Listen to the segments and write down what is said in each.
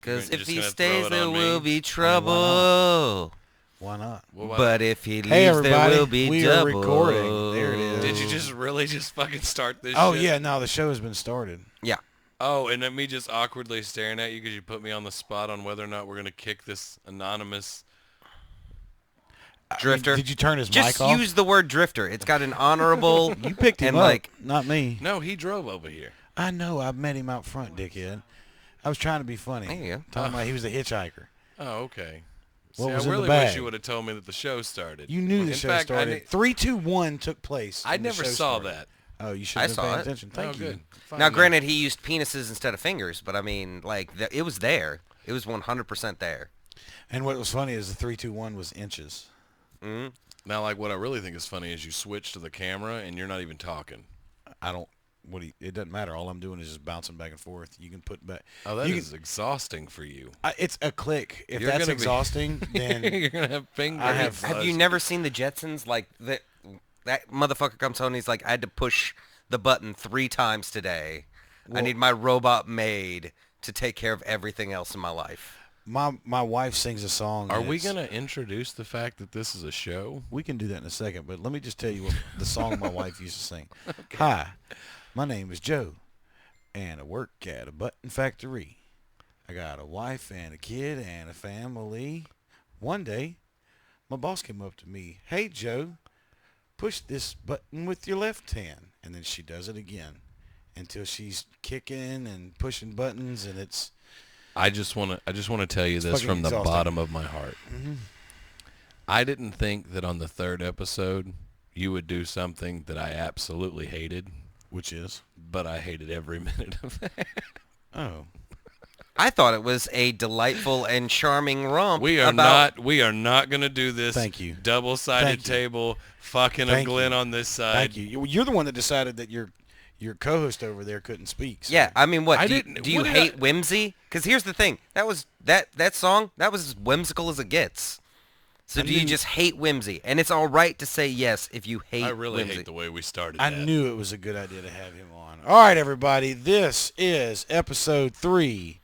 Because if just he gonna stays, throw it there on me? will be trouble. Why not? Well, But if he leaves, Hey, there everybody. will be We double. are recording. There it is. did you just really just fucking start this Oh, shit? yeah. No, the show has been started. Yeah. Oh, and then me just awkwardly staring at you because you put me on the spot on whether or not we're going to kick this anonymous... Drifter. Did you turn his Just mic off? use the word drifter. It's got an honorable. You picked him and up, like, not me. No, he drove over here. I know. I met him out front, dickhead. I was trying to be funny. There you go. Talking about he was a hitchhiker. Oh, okay. What See, was I in the really wish bag? you would have told me that the show started. You knew the In show fact, started. 3, 2, 1 took place. I and the never show saw started. that. Oh, you should I have been saw paying it. attention. Thank you. Good. Fine now, then. granted, he used penises instead of fingers, but I mean, like, it was there. It was 100% there. And what was funny is the 3, 2, 1 was inches. Mm-hmm. Now, like, what I really think is funny is you switch to the camera and you're not even talking. I don't. It doesn't matter. All I'm doing is just bouncing back and forth. You can put back. Oh, that you is exxathing for you. It's a click. If You're that's gonna be- exhausting, then You're going to have fingers. I have- Have you never seen the Jetsons? Like, that motherfucker comes home and he's like, I had to push the button 3 times today. I need my robot maid to take care of everything else in my life. my wife sings a song. Are and we it's- going to introduce the fact that this is a show? We can do that in a second, but let me just tell you what the song my wife used to sing. Okay. Hi, my name is Joe, and I work at a button factory. I got a wife and a kid and a family. One day, my boss came up to me. Hey, Joe, push this button with your left hand. And then she does it again until she's kicking and pushing buttons, and it's... I just want to tell you this fucking from the exhausting. bottom of my heart. Mm-hmm. I didn't think that on the 3rd episode you would do something that I absolutely hated, Which is? but I hated every minute of it. Oh. I thought it was a delightful and charming romp. We are not going to do this. Thank you. Double-sided Thank you. table, fucking Thank a Glenn you. on this side. Thank you. You're the one that decided that your co-host over there couldn't speak. So. Yeah, I mean, what? I Do didn't- you what did hate I- whimsy? Because here's the thing. That song, that was as whimsical as it gets. So I do you knew- just hate whimsy? And it's all right to say yes if you hate I really whimsy. hate the way we started I that. knew it was a good idea to have him on. All right, everybody. This is episode 3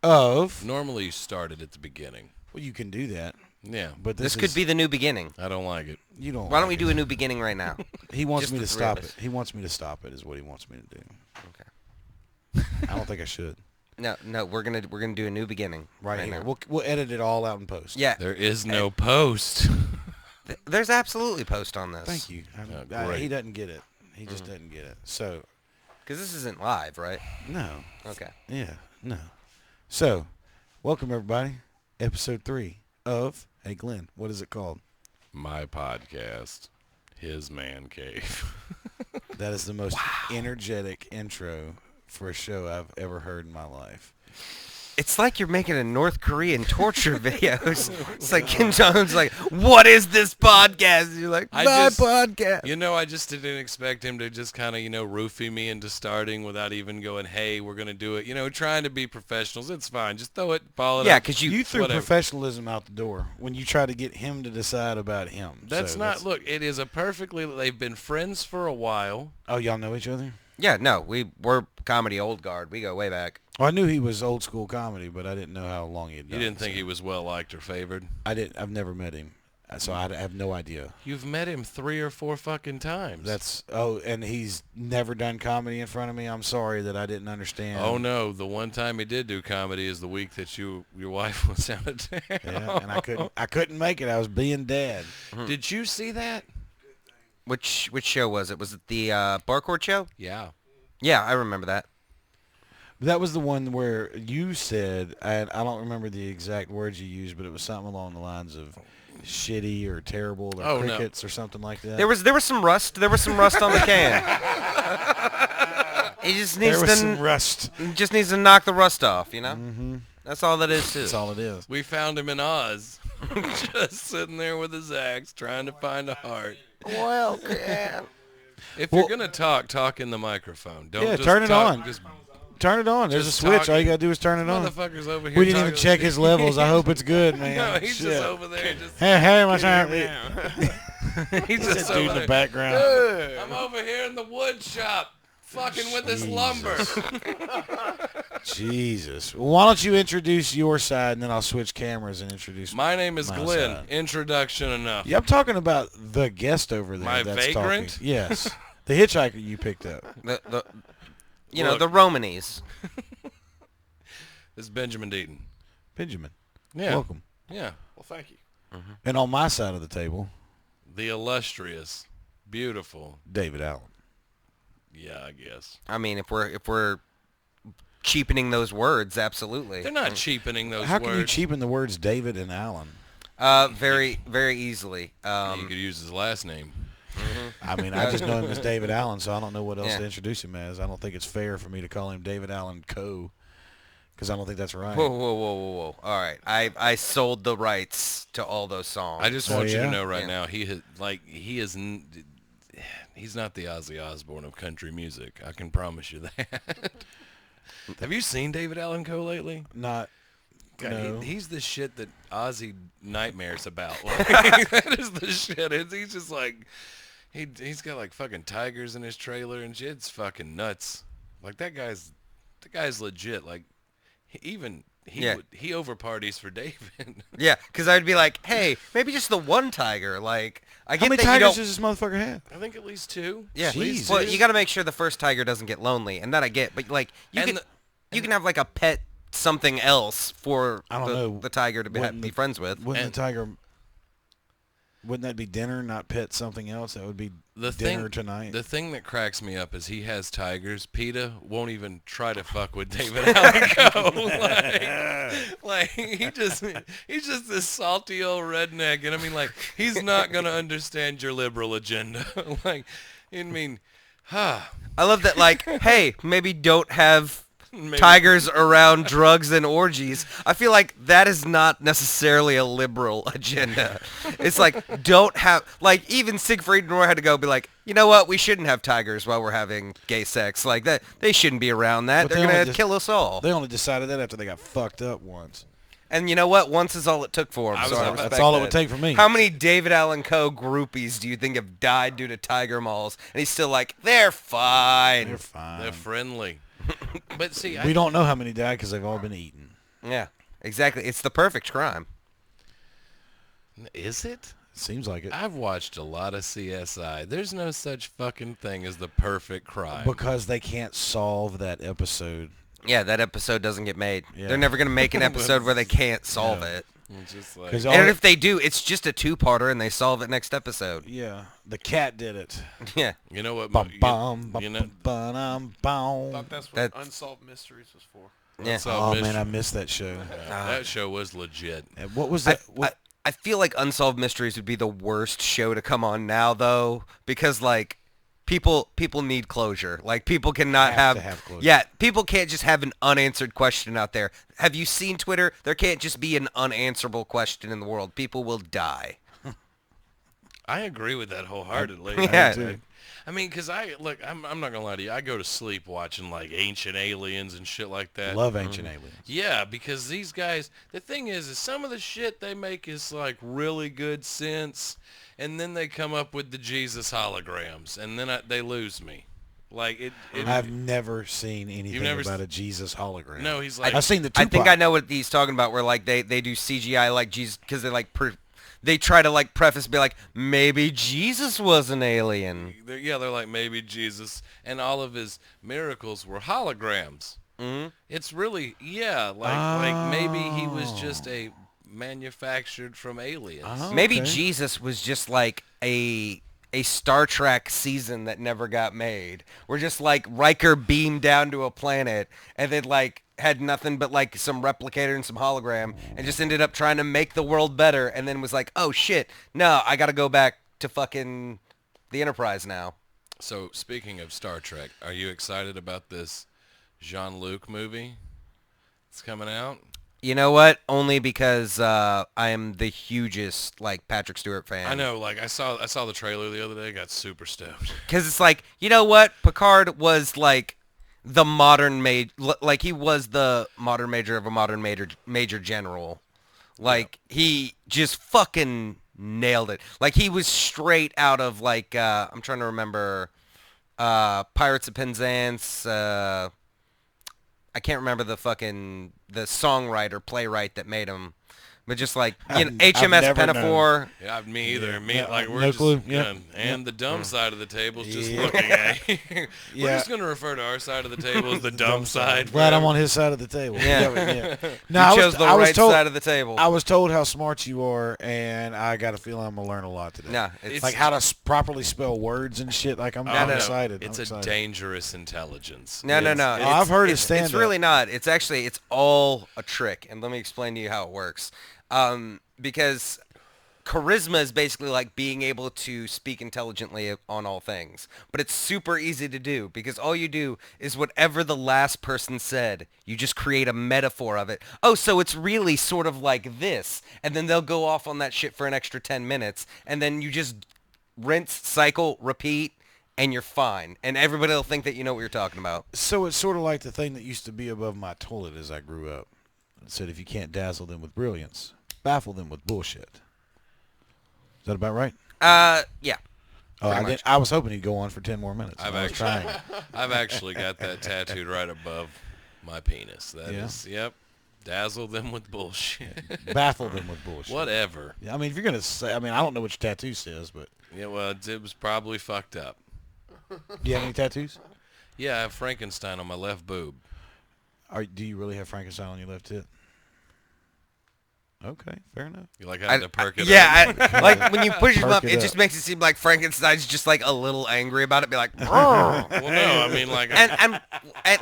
of... Normally you started at the beginning. Well, you can do that, Yeah, but This could be the new beginning. I don't like it. You don't. Why don't we like do it. a new beginning right now? He wants just me the to three of stop us? it. He wants me to stop it. Is what he wants me to do. Okay. I don't think I should. No, we're gonna do a new beginning Right here. now. We'll edit it all out in post. Yeah, There is no post. there's absolutely post on this. Thank you. great. He doesn't get it. He just doesn't get it. So Because this isn't live, right? no. Okay. Yeah. No. So, welcome everybody. Episode 3 of Hey Glenn. What is it called? My podcast, His Man Cave. That is the most energetic intro for a show I've ever heard in my life. It's like you're making a North Korean torture videos. It's like Kim Jong-un's like, what is this podcast? And you're like, my podcast. You know, I just didn't expect him to just kind of, roofie me into starting without even going, hey, we're going to do it. Trying to be professionals. It's fine. Just throw it, ball it Yeah, up. because You threw whatever. professionalism out the door when you try to get him to decide about him. That's So not, look, it is they've been friends for a while. Oh, y'all know each other? Yeah, no, we're comedy old guard. We go way back. Well, I knew he was old school comedy, but I didn't know how long he had You done. didn't think he was well-liked or favored. I've never met him, so I have no idea. You've met him 3 or 4 fucking times. And he's never done comedy in front of me. I'm sorry that I didn't understand. Oh, no, the one time he did do comedy is the week that your wife was out of town. Yeah, and I couldn't make it. I was being dad. Did you see that? Which show was it? Was it the Barcourt show? Yeah. Yeah, I remember that. That was the one where you said, and I don't remember the exact words you used, but it was something along the lines of shitty or terrible or crickets or something like that. There was some rust. There was some rust on the can. He just needs There was to some rust. just needs to knock the rust off. Mm-hmm. That's all that is too. That's all it is. We found him in Oz, just sitting there with his axe, trying to find a heart. Well, can. If you're gonna talk in the microphone. Don't just turn it talk, on. Just Turn it on. There's Just a switch. talk. All you gotta do is turn it on. motherfuckers over here. We didn't even talking- check his levels. I hope it's good, man. No, he's Shit. just over there. Just Hey, my time. he's just Dude in over the there. background. I'm over here in the wood shop fucking with this lumber. Jesus. Why don't you introduce your side, and then I'll switch cameras and introduce My name is my Glenn. side. Introduction enough. Yeah, I'm talking about the guest over there. My that's vagrant? talking. Yes, the hitchhiker you picked up. The the Romanes. This is Benjamin Deaton. Benjamin. Yeah. Welcome. Yeah. Well, thank you. And on my side of the table, The illustrious, beautiful. David Allen. Yeah, I guess. I mean, if we're cheapening those words, absolutely. They're not cheapening those How words. can you cheapen the words David and Allen? Very, very easily. You could use his last name. I mean, I just know him as David Allen, so I don't know what else Yeah. to introduce him as. I don't think it's fair for me to call him David Allen Co. Because I don't think that's right. Whoa, whoa, whoa, whoa, whoa! All right, I sold the rights to all those songs. I just Oh, want you yeah? to know right Yeah. now, he's not the Ozzy Osbourne of country music. I can promise you that. Have you seen David Allen Coe lately? Not. God, No. he's the shit that Ozzy nightmares about. Like, that is the shit. He's just like, he's got like fucking tigers in his trailer and shit. It's fucking nuts. Like the guy's legit. Like he Yeah. over parties for David. Yeah, because I'd be like, hey, maybe just the one tiger. Like, I How get many that you tigers don't. does this motherfucker have? I think at least two. Yeah, Jesus. well, you got to make sure the first tiger doesn't get lonely, and that I get. But like, you can have like a pet something else for I don't know. the tiger to be Wouldn't friends with. Wouldn't And- the tiger... Wouldn't that be dinner, not pet something else? That would be dinner tonight. The thing that cracks me up is he has tigers. PETA won't even try to fuck with David Allen Coe. like he's just this salty old redneck, and I mean, like, he's not gonna understand your liberal agenda. Like, I mean, I love that. Like, hey, maybe don't have maybe- tigers around drugs and orgies. I feel like that is not necessarily a liberal agenda. It's like, don't have, like, even Siegfried and Roy had to go be like, you know what, we shouldn't have tigers while we're having gay sex. Like, that, they shouldn't be around that. But They're they going only to just- kill us all. They only decided that after they got fucked up once. And you know what? Once is all it took for him. I So was- I that's respect That's all it that. would take for me. How many David Allen Coe groupies do you think have died due to tiger malls? And he's still like, they're fine. They're fine. they're friendly. But see, We don't know how many died because they've all been eaten. Yeah, exactly. It's the perfect crime. Is it? Seems like it. I've watched a lot of CSI. There's no such fucking thing as the perfect crime. Because they can't solve that episode. Yeah, that episode doesn't get made. Yeah. They're never going to make an episode where they can't solve Yeah. it. It's just like, 'Cause And if they do, it's just a two-parter and they solve it next episode. Yeah, the cat did it. Yeah. you know what? Bum, bum, you bum, know, bum, I bum. thought that's what That's- Unsolved Mysteries was for. Yeah. That's all Oh mystery. man, I missed that show. That show was legit. And what was I, that? What, I feel like Unsolved Mysteries would be the worst show to come on now, though, because, like, people need closure. Like, people cannot Have to have closure. Yeah, people can't just have an unanswered question out there. Have you seen Twitter? There can't just be an unanswerable question in the world. People will die. I agree with that wholeheartedly. Yeah. too. I mean, because I'm not gonna lie to you. I go to sleep watching like Ancient Aliens and shit like that. Love Ancient Aliens. Yeah, because these guys. The thing is some of the shit they make is like really good sense, and then they come up with the Jesus holograms, and then they lose me. Like it. I've never seen anything never about a Jesus hologram. No, he's like. I've seen the I Tupac. think I know what he's talking about, where, like, they do CGI like Jesus, because they, like, they try to, like, preface, be like, maybe Jesus was an alien. They're like maybe Jesus, and all of his miracles were holograms. Mm-hmm. It's really like maybe he was just a manufactured from aliens. Oh, Maybe okay. Jesus was just like a Star Trek season that never got made. Where just like Riker beamed down to a planet and then like had nothing but like some replicator and some hologram and just ended up trying to make the world better and then was like, oh shit, no, I gotta go back to fucking the Enterprise now. So speaking of Star Trek, are you excited about this Jean-Luc movie? It's coming out. You know what? Only because I am the hugest like Patrick Stewart fan. I know, like I saw the trailer the other day, got super stoked. Because it's like, you know what? Picard was like the modern like he was the modern major of a modern major general. Like he just fucking nailed it. Like he was straight out of like I'm trying to remember Pirates of Penzance. I can't remember the songwriter, playwright that made them. But just like, I've HMS never known. Pinafore. Yeah, me either. Yeah. Me, No, like we're no just clue. Yeah. done. And the dumb side of the table is just Yeah. looking at you. We're Yeah. just gonna refer to our side of the table as the dumb side. Glad I'm forever. on his side of the table. Yeah. No, You I chose was, the I was right told, side of the table. I was told how smart you are, and I got a feeling I'm gonna learn a lot today. No, it's Like how to properly spell words and shit. Like I'm No. excited. It's I'm a excited. dangerous intelligence. No. I've heard his It's stand-up. really not. It's all a trick, and let me explain to you how it works. Because charisma is basically like being able to speak intelligently on all things, but it's super easy to do because all you do is whatever the last person said, you just create a metaphor of it. Oh, so it's really sort of like this, and then they'll go off on that shit for an extra 10 minutes, and then you just rinse, cycle, repeat, and you're fine, and everybody will think that you know what you're talking about. So it's sort of like the thing that used to be above my toilet as I grew up. It said, if you can't dazzle them with brilliance, baffle them with bullshit. Is that about right? Yeah. Oh, Pretty much. I was hoping he'd go on for 10 more minutes. I've I was actually, trying. I've actually got that tattooed right above my penis. That is, Yeah? yep. Dazzle them with bullshit. Baffle them with bullshit. Whatever. Yeah, I mean, if you're going to say, I mean, I don't know what your tattoo says, but Yeah, well, it was probably fucked up. do you have any tattoos? Yeah, I have Frankenstein on my left boob. Do you really have Frankenstein on your left tit? Okay, fair enough. You like having to perk it up? Yeah, like when you push him Perk up, it it up. just makes it seem like Frankenstein's just like a little angry about it. Be like, "Brr." Well, no, I mean, like, and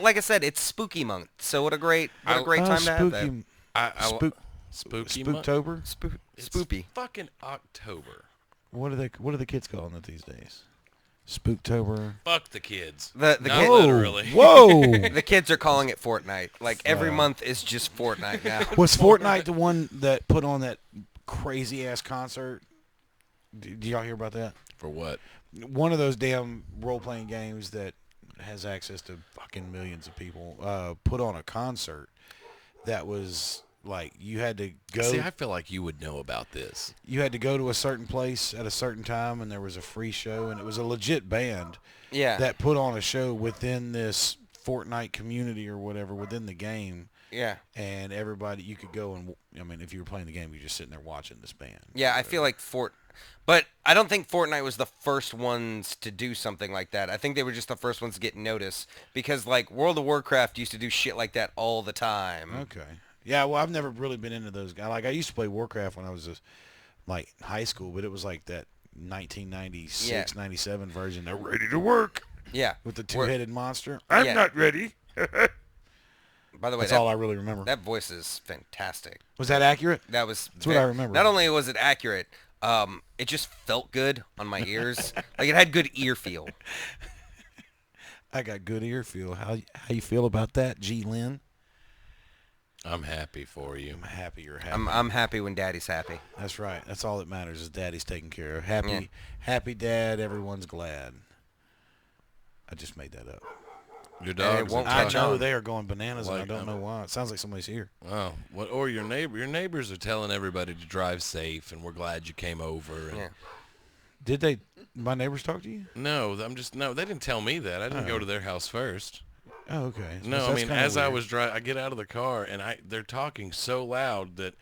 like I said, it's spooky month, so what a great time to have that. spooky, I spooky, spooky month? Spooktober. It's Spoopy. fucking October. What are the kids calling it these days? Spooktober. Fuck the kids. The Not kid- literally. Whoa! The kids are calling it Fortnite. Like every Wow. month is just Fortnite now. Was Fortnite the one that put on that crazy ass concert? Did y'all hear about that? For what? One of those damn role playing games that has access to fucking millions of people put on a concert that was like you had to go. See, I feel like you would know about this. You had to go to a certain place at a certain time, and there was a free show, and it was a legit band Yeah. that put on a show within this Fortnite community or whatever within the game. Yeah. And everybody, you could go and, I mean, if you were playing the game, you're just sitting there watching this band. Yeah, I feel like but I don't think Fortnite was the first ones to do something like that. I think they were just the first ones to get noticed because like World of Warcraft used to do shit like that all the time. Okay. Yeah, well, I've never really been into those guys. Like, I used to play Warcraft when I was like high school, but it was like that 1996, Yeah. 97 version. They're ready to work Yeah. with the Where- two-headed monster. I'm Yeah. not ready. By the way, That's all I really remember. that voice is fantastic. Was that accurate? That was That's what I remember. Not only was it accurate, it just felt good on my ears. Like it had good ear feel. I got good ear feel. How you feel about that, G. Lynn? I'm happy for you. I'm happy you're happy. I'm happy when Daddy's happy. That's right. That's all that matters is Daddy's taken care of. Happy, Yeah. happy Dad. Everyone's glad. I just made that up. Your dogs won't are I catch know on. they are going bananas, and I Like, don't know why. It sounds like somebody's here. Oh, what? Or your neighbor? Your neighbors are telling everybody to drive safe, and we're glad you came over. And Yeah. Did they? My neighbors talk to you? No, no. They didn't tell me that. I didn't go to their house first. Oh, okay. No, I That's mean, kinda as I weird. was driving, I get out of the car, and they're talking so loud that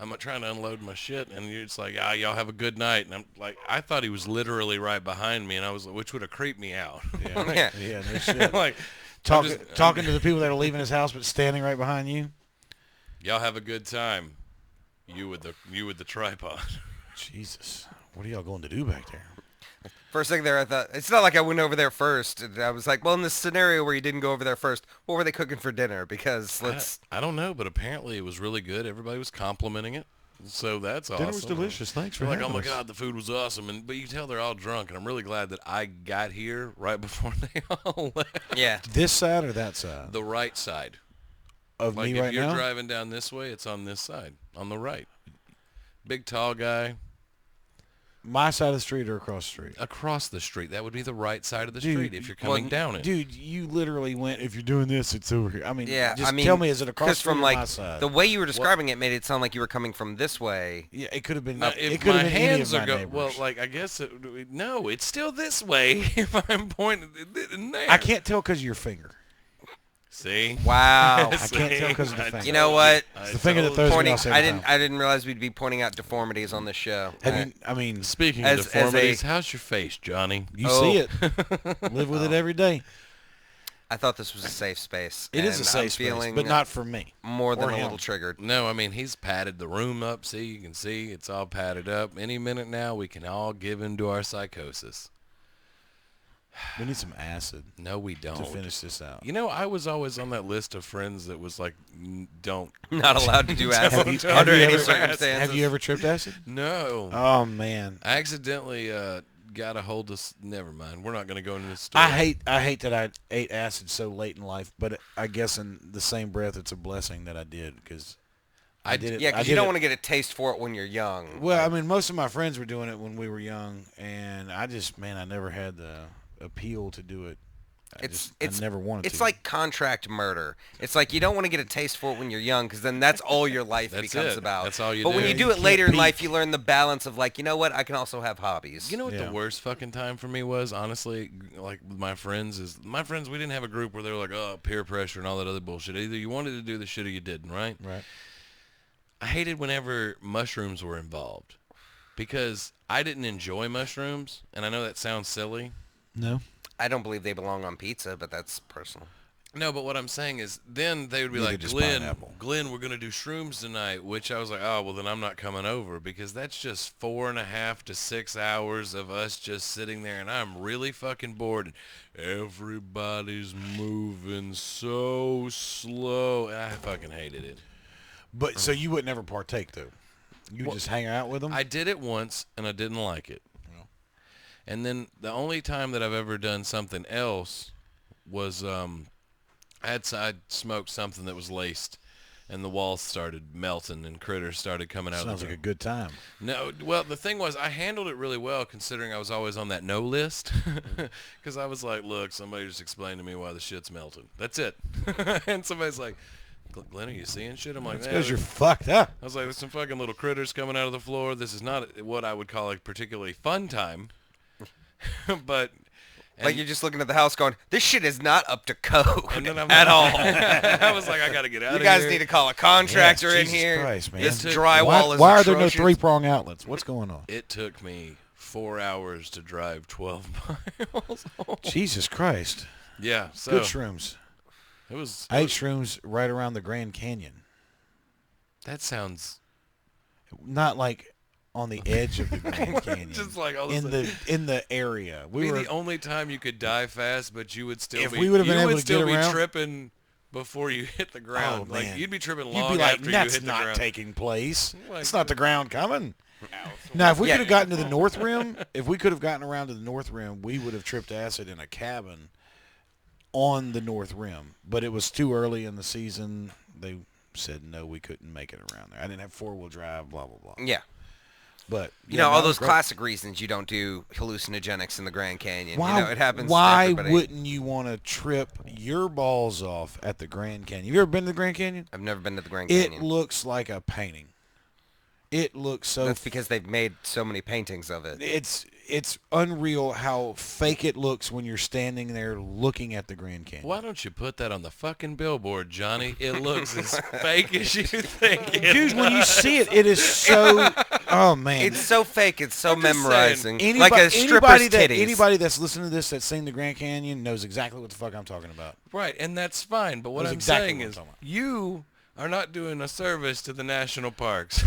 I'm trying to unload my shit, and it's like, y'all have a good night. And I'm like, I thought he was literally right behind me, and I was, which would have creeped me out. Yeah, Yeah. yeah, no shit. Like, Talking to the people that are leaving his house, but standing right behind you. y'all have a good time. You with the tripod. Jesus, what are y'all going to do back there? First thing there, I thought it's not like I went over there first. And I was like, well, in this scenario where you didn't go over there first, what were they cooking for dinner? Because I don't know, but apparently it was really good. Everybody was complimenting it. So that's awesome. Dinner was delicious. Thanks for They're like, oh having my us. God, the food was awesome. But you can tell they're all drunk, and I'm really glad that I got here right before they all left. yeah, This side or that side The right side. of Like me if right you're now? driving down this way, it's on this side, on the right. Big tall guy. my side of the street or across the street? Across the street. That would be the right side of the Dude, street if you're coming down it. Dude, you literally went, if you're doing this, it's over here. I mean, Yeah, just I mean, tell me, is it across the street from or like my side? the way you were describing it made it sound like you were coming from this way. Yeah, it could have been. Now, it if could my have been any of hands my are go neighbors. well, like I guess no, it's still this way. If I'm pointing in there, I can't tell because of your finger. see. Wow. I can't tell because of the finger. You know what? It's the finger that throws me Pointing. off every time. I didn't realize we'd be pointing out deformities on this show. Have you? I mean, Speaking As- of as deformities, a- how's your face, Johnny? you Oh. see it. Live with it every day. I thought this was a safe space. It is a and safe I'm space, feeling but not for me. more than or a him. little triggered. No, I mean he's padded the room up. See, you can see it's all padded up. Any minute now, we can all give in to our psychosis. We need some acid No, we don't. to finish this out. You know, I was always on that list of friends that was like, don't. Not allowed to do acid Have under you any ever- circumstances. Have you ever tripped acid? No. Oh man, I accidentally got a hold of. Never mind. We're not going to go into this story. I hate that I ate acid so late in life, but I guess in the same breath, it's a blessing that I did because I did it. Yeah, I because did you don't it- want to get a taste for it when you're young. Well, I mean, most of my friends were doing it when we were young, and I just, man, I never had the appeal to do it. I never wanted to. It's like contract murder. It's like you don't want to get a taste for it when you're young, because then that's all your life That's becomes it. about. That's all you But do. when you You do it can't later in peak. life, you learn the balance of like, you know what? I can also have hobbies. You know what Yeah. the worst fucking time for me was, honestly, like with my friends, we didn't have a group where they were like, oh, peer pressure and all that other bullshit. Either you wanted to do the shit or you didn't, right? Right. I hated whenever mushrooms were involved because I didn't enjoy mushrooms, and I know that sounds silly. No. I don't believe they belong on pizza, but that's personal. No, but what I'm saying is then they would be Neither like, does Glenn, pineapple. we're going to do shrooms tonight, which I was like, oh, well, then I'm not coming over because that's just 4.5 to 6 hours of us just sitting there, and I'm really fucking bored. And everybody's moving so slow. And I fucking hated it. But so you would never partake though. You would Well, just hang out with them. I did it once, and I didn't like it. And then the only time that I've ever done something else was I'd smoked something that was laced, and the walls started melting and critters started coming out. Sounds of like the a good time. No, well, the thing was I handled it really well considering I was always on that no list because I was like, look, somebody just explained to me why the shit's melting. That's it. And somebody's like, Glenn, are you seeing shit? I'm like, It's "Yeah, because you're fucked up. I was like, there's some fucking little critters coming out of the floor. This is not what I would call a particularly fun time. But Like you're just looking at the house going, this shit is not up to code and then I'm at all. I was like, I got to get out You of guys here. need to call a contractor Yes, in Jesus here. Christ, man. This It took- drywall is Why are there no atrocious. 3-prong outlets? What's going on? It took me 4 hours to drive 12 miles home. Jesus Christ. Yeah, so Good shrooms. it was. I ate shrooms right around the Grand Canyon. That sounds Not like on the edge of the Grand Canyon. just like all of a in sudden- the area. We be were the only time you could die fast, but you would still If be. we would've been you able would to still get be around- tripping before you hit the ground. Oh, like man. you'd be tripping you'd long be like, after you that's hit the not ground. taking place. Like- It's not the ground coming. Now, if we Yeah. could have gotten to the North Rim, if we could have gotten around to the North Rim, we would have tripped acid in a cabin on the North Rim. But it was too early in the season. They said, no, we couldn't make it around there. I didn't have 4-wheel drive, blah, blah, blah. Yeah. But You yeah, know, no, all it was those great. classic reasons you don't do hallucinogenics in the Grand Canyon. Why, You know, it happens to why everybody. wouldn't you want to trip your balls off at the Grand Canyon? Have you ever been to the Grand Canyon? I've never been to the Grand It Canyon. looks like a painting. It looks so. That's because they've made so many paintings of it. It's unreal how fake it looks when you're standing there looking at the Grand Canyon. Why don't you put that on the fucking billboard, Johnny? It looks as fake as you think it Dude, when you see it, it is so. Oh man, It's so fake. It's so I'm just memorizing. saying, Like a stripper's titties. anybody that's listening to this that's seen the Grand Canyon knows exactly what the fuck I'm talking about. Right, and that's fine. But what That's I'm exactly saying what I'm is, talking about. you are not doing a service to the national parks.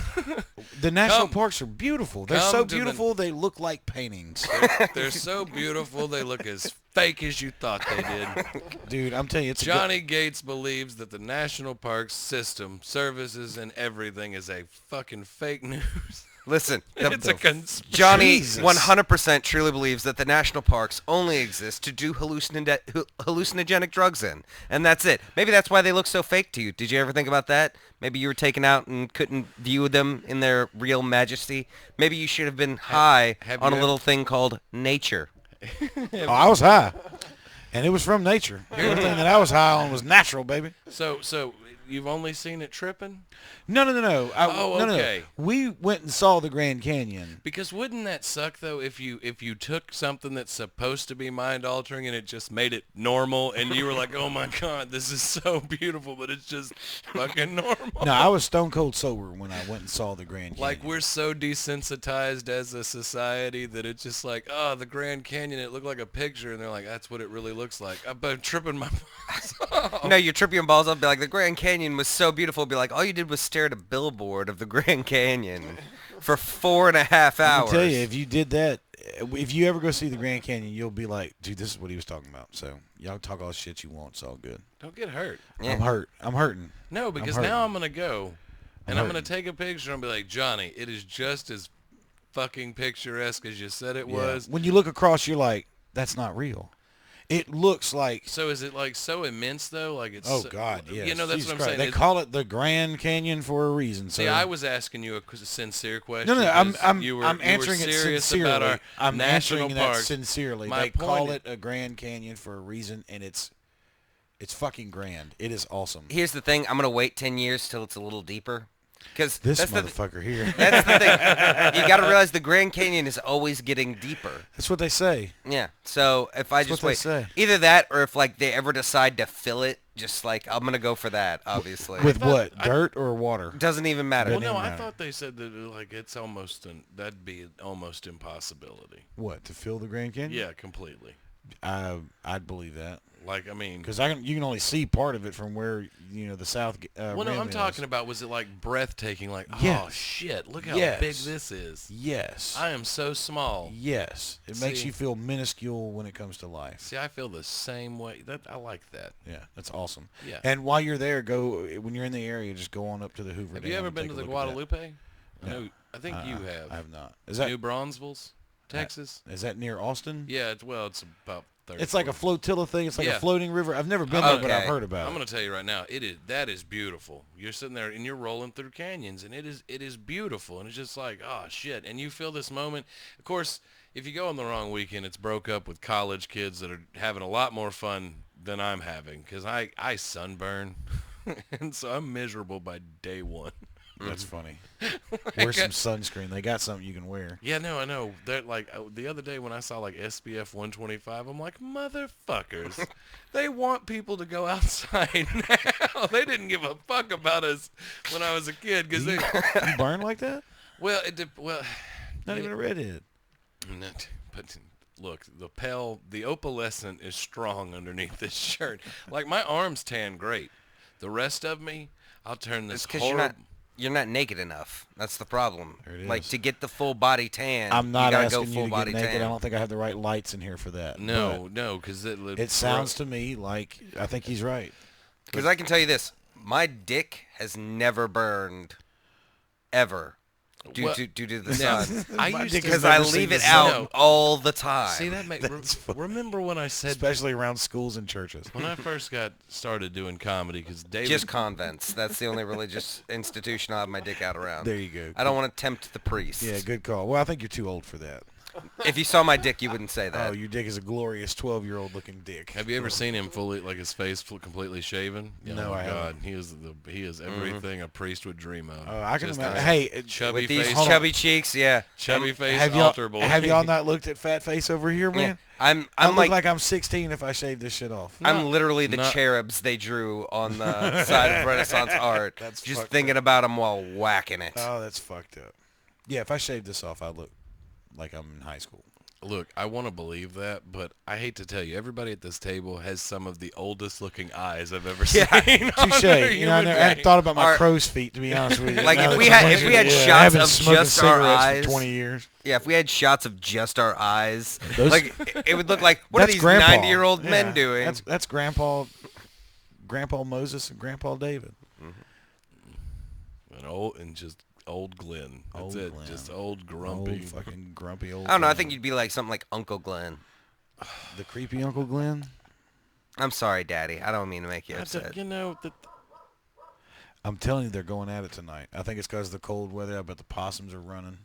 The national Come- parks are beautiful. They're come so to the- beautiful they look like paintings. They're so beautiful, they look as fake as you thought they did. Dude, I'm telling you, it's a Johnny Gates believes that the national parks system, services, and everything is a fucking fake news. Listen, It's a conspiracy. Johnny Jesus. 100% truly believes that the national parks only exist to do hallucinogenic drugs in, and that's it. Maybe that's why they look so fake to you. Did you ever think about that? Maybe you were taken out and couldn't view them in their real majesty. Maybe you should have been high have on you a little thing called nature. Oh, I was high. And it was from nature. Everything that I was high on was natural, baby. So you've only seen it tripping? No. Oh, No. okay. We went and saw the Grand Canyon. Because wouldn't that suck though if you took something that's supposed to be mind altering and it just made it normal and you were like, oh my god, this is so beautiful, but it's just fucking normal. No, I was stone cold sober when I went and saw the Grand Canyon. Like we're so desensitized as a society that it's just like, oh, the Grand Canyon, it looked like a picture, and they're like, that's what it really looks like. I'm tripping my balls off. No, you're tripping your balls up. Be like, the Grand Canyon was so beautiful. Be like, all you did was stare at a billboard of the Grand Canyon for 4.5 hours. I tell you, if you did that, if you ever go see the Grand Canyon, you'll be like, dude, this is what he was talking about. So y'all talk all the shit you want. It's all good. Don't get hurt. Yeah. I'm hurt. I'm hurting. No, because hurting. now I'm gonna go, and I'm gonna hurting. take a picture and be like, Johnny, it is just as fucking picturesque as you said it Yeah. was. When you look across, you're like, that's not real. It looks like. So is it like so immense though? Like it's. Oh so- God, yes. You know that's Jesus what I'm Christ. saying. They call it the Grand Canyon for a reason. So See, I was asking you a sincere question. no. because you were answering it serious sincerely. about our I'm national answering that parks. sincerely. My They point call is- it a Grand Canyon for a reason, and it's fucking grand. It is awesome. Here's the thing. I'm going to wait 10 years till it's a little deeper. Because This that's motherfucker here. that's the thing. You got to realize the Grand Canyon is always getting deeper. That's what they say. Yeah. So if I That's just what they wait, say. either that or if like they ever decide to fill it, just like I'm gonna go for that. Obviously, With what? Dirt or water? doesn't even matter. Well, Doesn't no, even I matter. thought they said that like it's almost that'd be almost impossibility. What, to fill the Grand Canyon? Yeah, completely. I'd believe that. Like I mean, Because you can only see part of it from where the south. well, no, rim I'm is. talking about was it like breathtaking? Like, Yes. oh shit, look how Yes. big this is. Yes. I am so small. Yes. It makes See. you feel minuscule when it comes to life. See, I feel the same way. That I like that. Yeah, that's awesome. Yeah. And while you're there, when you're in the area, just go on up to the Hoover Have Dam you ever and been take to a the look at that. Guadalupe? No. I think you have. I have not. Is that New Braunfels, Texas? is that near Austin? Yeah, it's about 30. It's like a 40. flotilla thing. It's like Yeah. a floating river. I've never been there, but I've Okay. heard about I'm it. going to tell you right now, that is beautiful. You're sitting there and you're rolling through canyons, and it is beautiful, and it's just like, oh shit, and you feel this moment. Of course, if you go on the wrong weekend, it's broke up with college kids that are having a lot more fun than I'm having, because I sunburn, and so I'm miserable by day one. That's funny. Wear some sunscreen. They got something you can wear. Yeah, no, I know. They're like the other day when I saw like SPF 125, I'm like, motherfuckers, they want people to go outside now. They didn't give a fuck about us when I was a kid because they. You burn like that? Well, Not even a redhead. But look, the opalescent is strong underneath this shirt. Like my arms tan great. The rest of me, I'll turn this It's because horrible. you're not naked enough. That's the problem. There it Like is. to get the full body tan, I'm not you gotta asking go you full to body get naked. tan. I don't think I have the right lights in here for that. No, because It sounds to me like I think he's right. Because I can tell you this, my dick has never burned, ever, due Well, to the now, sun. I My used dick to has Because I never seen leave the it sun. out all the time. See that That's funny. remember when I said Especially around schools and churches. when I first got started doing comedy because David Just convents. That's the only religious institution I have my dick out around. There you go. I don't want to tempt the priest. Yeah, good call. Well, I think you're too old for that. If you saw my dick, you wouldn't say that. Oh, your dick is a glorious 12-year-old looking dick. Have you ever seen him fully, like his face completely shaven? No, oh I God, haven't. he is everything a priest would dream of. I can Just imagine. a Hey, chubby With these face, hold on. chubby cheeks, yeah. chubby face have altar boy. y'all not looked at fat face over here, Yeah. man? I'm I look like, like I'm 16 if I shave this shit off. I'm literally the not- cherubs they drew on the side of Renaissance art. That's just fucked thinking about them while whacking it. Oh, that's fucked up. Yeah, if I shave this off, I look like I'm in high school. Look, I want to believe that, but I hate to tell you, everybody at this table has some of the oldest looking eyes I've ever seen. on Touche. their You know, I human hadn't being. thought about my Our- crow's feet, to be honest with you. Like, Now if that we you had- mention if we had it, shots I haven't of smoked just our cigarettes eyes- for 20 years. Yeah, if we had shots of just our eyes, Those- like it would look like what are That's these Grandpa. 90-year-old Yeah, men doing? That's Grandpa Moses and Grandpa David. And old and just Old Glenn. That's Old it. Glenn. Just old grumpy. Old fucking grumpy old. I don't know. I Glenn. think you'd be like something like Uncle Glenn. The creepy Uncle Glenn. I'm sorry, Daddy. I don't mean to make you I upset. don't- you know that. I'm telling you, they're going at it tonight. I think it's because of the cold weather. I bet the possums are running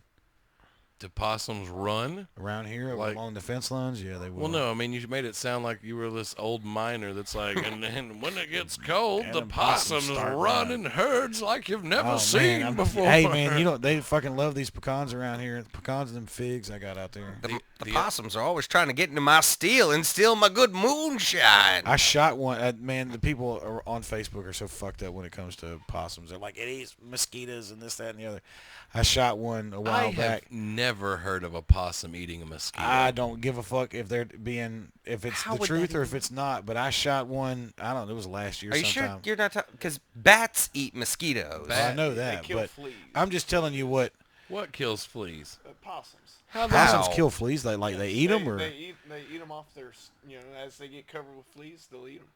Do possums run? around here Like- along the fence lines. Yeah, they will. Well, no. I mean, you made it sound like you were this old miner that's like, and then when it gets cold, And the them possums possums start run running. in herds like you've never Oh, seen man, before. Hey, man, you know they fucking love these pecans around here. The pecans and them figs I got out there. The possums are always trying to get into my steel and steal my good moonshine. I shot one. Man, the people on Facebook are so fucked up when it comes to possums. They're like, it eats mosquitoes and this, that, and the other. I shot one a while I back. have never heard of a possum eating a mosquito. I don't give a fuck if it's How the would truth that or if it's not. But I shot one. I don't know. It was last year Are you sometime. sure you're not talking? Because bats eat mosquitoes. Well, I know They that, kill but fleas. I'm just telling you what What kills fleas? Possums. How possums How? kill fleas. They eat them, or They eat them off their, as they get covered with fleas, they'll eat them.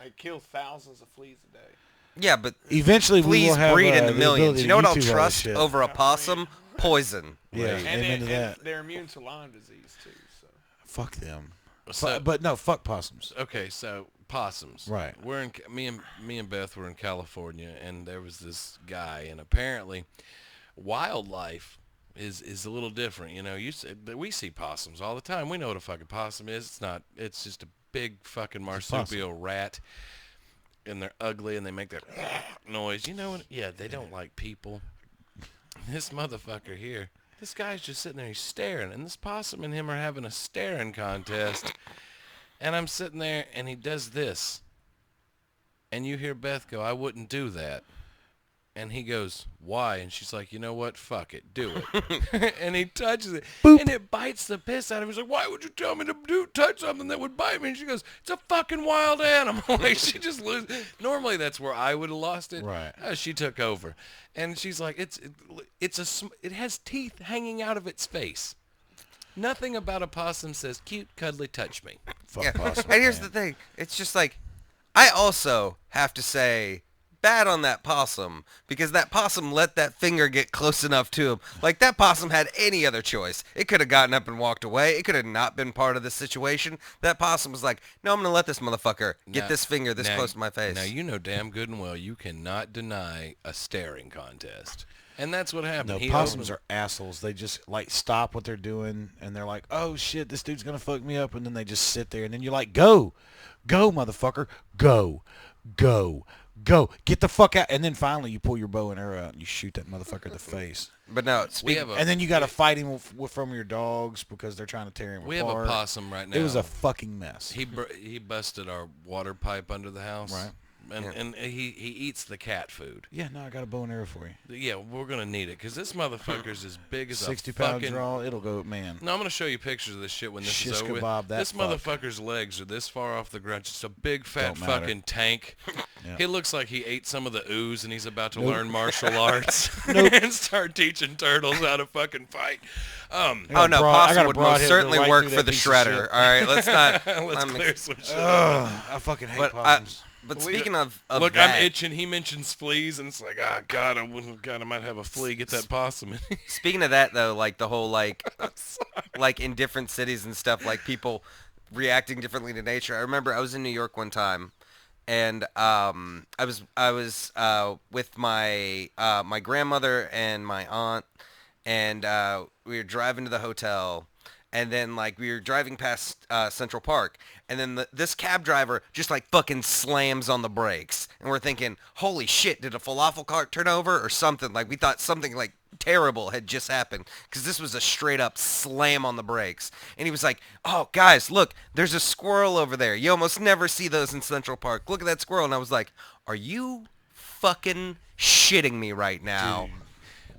They kill thousands of fleas a day. Yeah, but eventually we fleas will have breed in the ability millions. to You know what I'll YouTube all this trust shit. over a Yeah, possum? Poison. Yeah, Right. amen to that. They're immune to Lyme disease too. So Fuck them. So- But no, fuck possums. Okay, so possums. Right. We're in me and Beth were in California, and there was this guy, and apparently, wildlife is a little different. You know, we see possums all the time. We know what a fucking possum is. It's not. It's just a big fucking marsupial rat, and they're ugly, and they make that noise. You know what? Yeah, they don't like people. This motherfucker here. This guy's just sitting there, he's staring, and this possum and him are having a staring contest. And I'm sitting there, and he does this. And you hear Beth go, I wouldn't do that. And he goes, why? And she's like, you know what? Fuck it. Do it. And he touches it. Boop. And it bites the piss out of him. He's like, why would you tell me to touch something that would bite me? And she goes, it's a fucking wild animal. Like, she just loses. Normally, that's where I would have lost it. Right. She took over. And she's like, it has teeth hanging out of its face. Nothing about a possum says, cute, cuddly, touch me. Fuck Yeah. possums. And here's man. the thing. It's just like, I also have to say bad on that possum because that possum let that finger get close enough to him. Like, that possum had any other choice. It could have gotten up and walked away. It could have not been part of the situation. That possum was like, no, I'm going to let this motherfucker get Now- this finger this now- close to my face. Now, you know damn good and well you cannot deny a staring contest. And that's what happened. No, He possums opened- are assholes. They just like stop what they're doing and they're like, "Oh shit, this dude's gonna fuck me up," and then they just sit there and then you're like, "Go, go, motherfucker, go, go, go, get the fuck out!" And then finally you pull your bow and arrow out and you shoot that motherfucker in the face. But no, we speaking have a, And then you got to fight him from your dogs because they're trying to tear him we have apart. a possum right now. It was a fucking mess. he busted our water pipe under the house. Right. And he eats the cat food. Yeah, no, I got a bow and arrow for you. Yeah, we're gonna need it because this motherfucker's as big as 60 a pound fucking. draw, it'll go, man. No, I'm gonna show you pictures of this shit when this Shish is over with. kebab that This fuck. motherfucker's legs are this far off the ground, just a big fat Don't matter. fucking tank. Yeah. He looks like he ate some of the ooze and he's about to Nope. learn martial arts Nope. and start teaching turtles how to fucking fight. Oh no, I got a possum would broad most head certainly right work through for that the piece of shredder. shit. All right, let's not. Let's I'm- clear some shit. Ugh, I fucking hate But possums. but speaking of Look, that, I'm itching. He mentions fleas, and it's like, oh God, I might have a flea. Get that possum. speaking of that though, like the whole like in different cities and stuff, like people reacting differently to nature. I remember I was in New York one time, and I was with my my grandmother and my aunt, and we were driving to the hotel. And then, like, we were driving past Central Park, and then this cab driver just, like, fucking slams on the brakes. And we're thinking, holy shit, did a falafel cart turn over or something? Like, we thought something, like, terrible had just happened because this was a straight-up slam on the brakes. And he was like, oh, guys, look, there's a squirrel over there. You almost never see those in Central Park. Look at that squirrel. And I was like, are you fucking shitting me right now?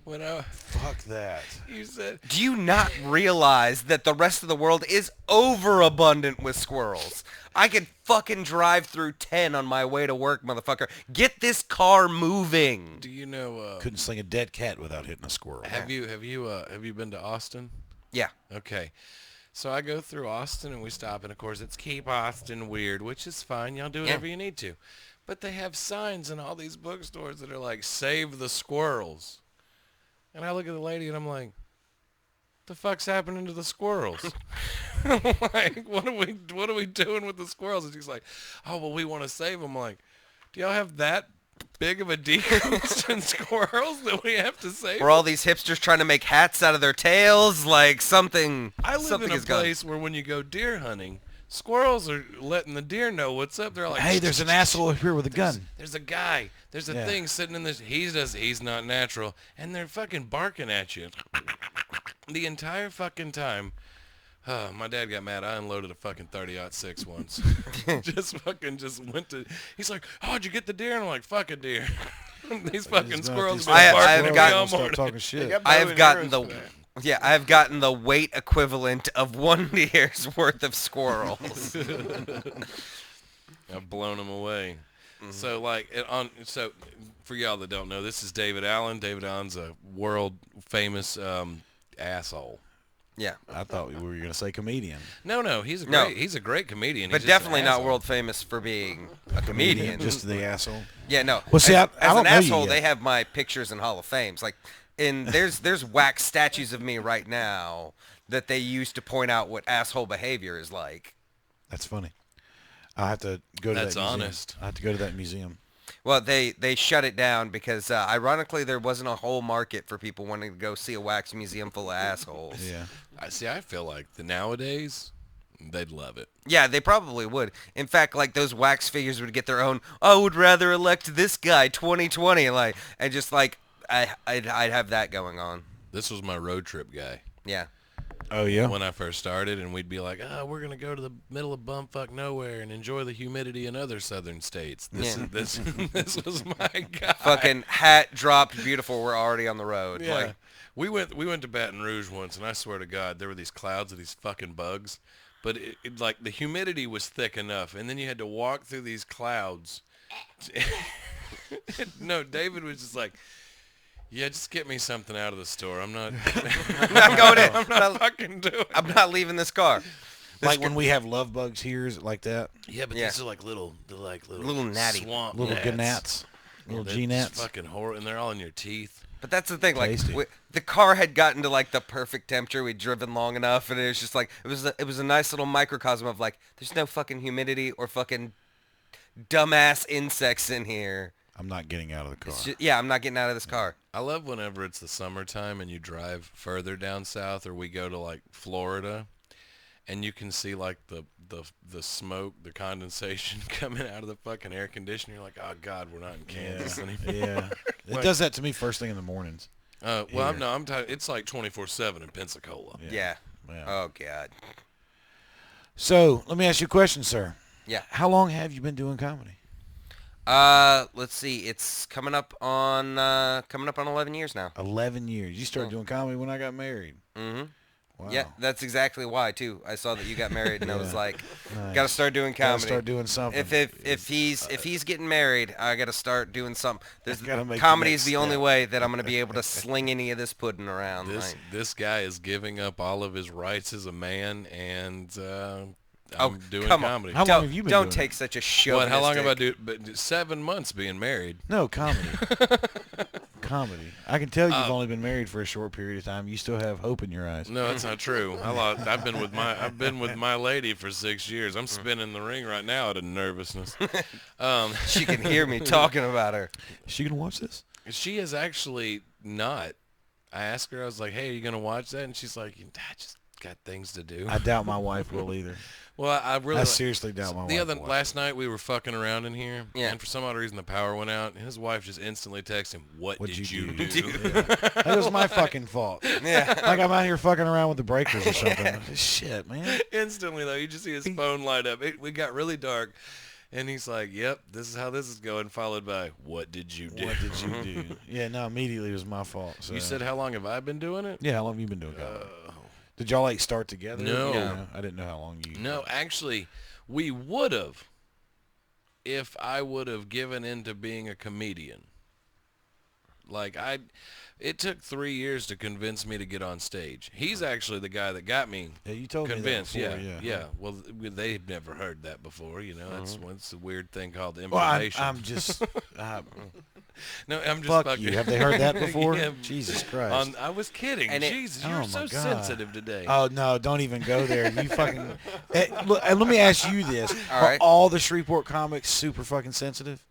When Fuck that. you said, Do you not realize that the rest of the world is overabundant with squirrels? I could fucking drive through 10 on my way to work, motherfucker. Get this car moving. do you know? Couldn't sling a dead cat without hitting a squirrel. Have you been to Austin? Yeah. Okay. So I go through Austin and we stop, and of course it's Keep Austin Weird, which is fine. Y'all do whatever you need to. But they have signs in all these bookstores that are like, save the squirrels. And I look at the lady and I'm like, the fuck's happening to the squirrels? Like, what are we doing with the squirrels? And she's like, oh, well, we want to save them. I'm like, do y'all have that big of a decrease in squirrels that we have to save? Were all these hipsters trying to make hats out of their tails? Like something. I live something in a is gone. place where when you go deer hunting, squirrels are letting the deer know what's up. They're like, Hey, there's an asshole up here with a gun. There's a guy. There's a Yeah. thing sitting in this. He's not natural, and they're fucking barking at you the entire fucking time. My dad got mad. I unloaded a fucking 30-06 once. just went to. He's like, how'd you get the deer? And I'm like, fuck a deer. These fucking squirrels been I barking have at me gotten- all Start morning. talking They shit. got I bow have and gotten arrows the for that. yeah, I have gotten the weight equivalent of one deer's worth of squirrels. I've blown them away. So so for y'all that don't know, this is David Allen. David Allen's a world famous asshole. Yeah, I thought we were going to say comedian. No, he's No. a great comedian. but He's just an definitely not asshole. world famous for being a comedian. Just the asshole. Yeah, no. Well, see, as, I as don't an know you asshole, yet. they have my pictures in Hall of Fames. Like, there's wax statues of me right now that they use to point out what asshole behavior is like. That's funny. I have to go to That's that museum. honest. I have to go to that museum. Well, they shut it down because, ironically, there wasn't a whole market for people wanting to go see a wax museum full of assholes. Yeah. I feel like nowadays they'd love it. Yeah, they probably would. In fact, like those wax figures would get their own. I would rather elect this guy 2020, like, and just like I'd have that going on. This was my road trip guy Yeah. Oh, yeah? when I first started, and we'd be like, "Oh, we're gonna go to the middle of bumfuck nowhere and enjoy the humidity in other southern states." This Yeah. is this was my guy. Fucking hat dropped, beautiful. We're already on the road. Yeah. Like, We went to Baton Rouge once, and I swear to God, there were these clouds of these fucking bugs, but it like the humidity was thick enough, and then you had to walk through these clouds. No, David was just like, yeah, just get me something out of the store. I'm not. I'm not going in. I'm not fucking doing. I'm not leaving this car. Like when we have love bugs here, is it like that? Yeah, but Yeah. these are like little Little natty. swamp Little gnats. gnats. Little They're G-gnats. just fucking horror, and they're all in your teeth. But that's the thing. Like, Tasty. the car had gotten to like the perfect temperature. We'd driven long enough, and it was just like it was a nice little microcosm of like, there's no fucking humidity or fucking dumbass insects in here. I'm not getting out of the car. It's yeah, I'm not getting out of this car. I love whenever it's the summertime and you drive further down south, or we go to like Florida, and you can see like the smoke, the condensation coming out of the fucking air conditioner. You're like, oh God, we're not in Kansas anymore. Yeah. It Like- does that to me first thing in the mornings. Well, I'm talking. It's like 24/7 in Pensacola. Yeah. Yeah. Oh God. So, let me ask you a question, sir. Yeah. How long have you been doing comedy? Let's see. It's coming up on 11 years now. 11 years. You started doing comedy when I got married. Mm-hmm. Wow. Yeah, that's exactly why too. I saw that you got married, and I was Yeah. like, Nice. gotta start doing Gotta comedy. start doing something. If he's getting married, I gotta start doing something. Gotta make the Comedy next is the only step. way that I'm gonna be able to sling any of this pudding around. This Like, this guy is giving up all of his rights as a man, and oh, I'm doing come on. comedy. How long don't have you been don't doing take it? such a chauvinistic. What? How long have I do? But 7 months being married. No, comedy. Comedy. I can tell Uh, you've only been married for a short period of time. You still have hope in your eyes. No, that's not true. I've been with my lady for 6 years. I'm spinning the ring right now out of nervousness. She can hear me talking about her. Is she gonna watch this? She is actually not. I asked her. I was like, "Hey, are you gonna watch that?" And she's like, "I just got things to do." I doubt my wife will either. Well, I really I seriously doubt my wife will watch last night we were fucking around in here, Yeah. and for some odd reason the power went out, and his wife just instantly texted him, "What What'd did you you do?" do?" Yeah. That was my fucking fault. Yeah. Like I'm out here fucking around with the breakers or something. Shit, man. Instantly though, you just see his phone light up. We got really dark, and he's like, "Yep, this is how this is going." Followed by, "What did you do?" What did you do? Yeah, no, immediately it was my fault. So. You said, "How long have I been doing it?" Yeah, how long have you been doing comedy? Did y'all like start together? No. Yeah, I didn't know how long you. No, actually, we would have if I would have given into being a comedian. Like it took 3 years to convince me to get on stage. He's actually the guy that got me Yeah, you told convinced. me that before, yeah, yeah. Well, they've never heard that before. You know, that's a weird thing called Well, information. I'm just... no, I'm just fuck fucking. you. Have they heard that before? Yeah, Jesus Christ. I was kidding. And Jesus, you're Oh, so my God. sensitive today. Oh, no, don't even go there. You fucking... Look, and let me ask you this. All Are right. all the Shreveport comics super fucking sensitive?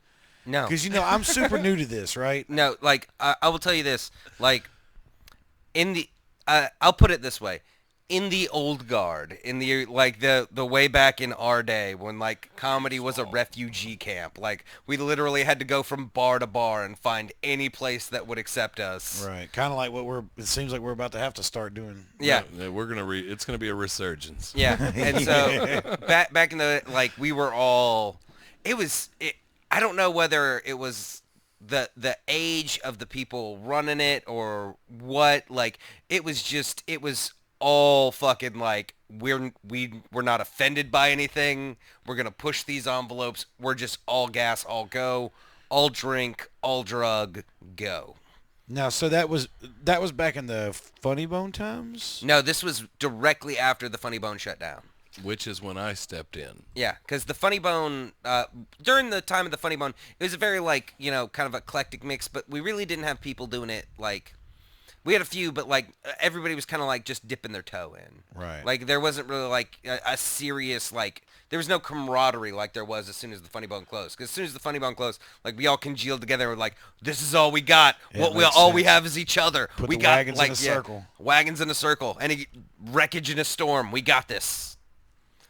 No. Because, you know, I'm super new to this, right? No, like I will tell you this, like in the I'll put it this way. In the old guard, in the like the way back in our day when like comedy was a refugee camp, like we literally had to go from bar to bar and find any place that would accept us. Right. Kind of like it seems like we're about to have to start doing. Yeah. Yeah, we're gonna it's gonna be a resurgence. Yeah. And so back in the like we were all I don't know whether it was the age of the people running it or what, like it was all fucking like we're not offended by anything. We're gonna push these envelopes. We're just all gas, all go, all drink, all drug, go. Now, so that was back in the Funny Bone times? No, this was directly after the Funny Bone shut down. Which is when I stepped in. Yeah, because the Funny Bone, during the time of the Funny Bone, it was a very, like, you know, kind of eclectic mix, but we really didn't have people doing it, like, we had a few, but, like, everybody was kind of, like, just dipping their toe in. Right. Like, there wasn't really, like, a serious, like, there was no camaraderie like there was as soon as the Funny Bone closed. Because as soon as the Funny Bone closed, like, we all congealed together and were like, this is all we got. Yeah, All we sense. have is each other. Put we the got, wagons in a circle. Wagons in a circle. Any wreckage in a storm. We got this.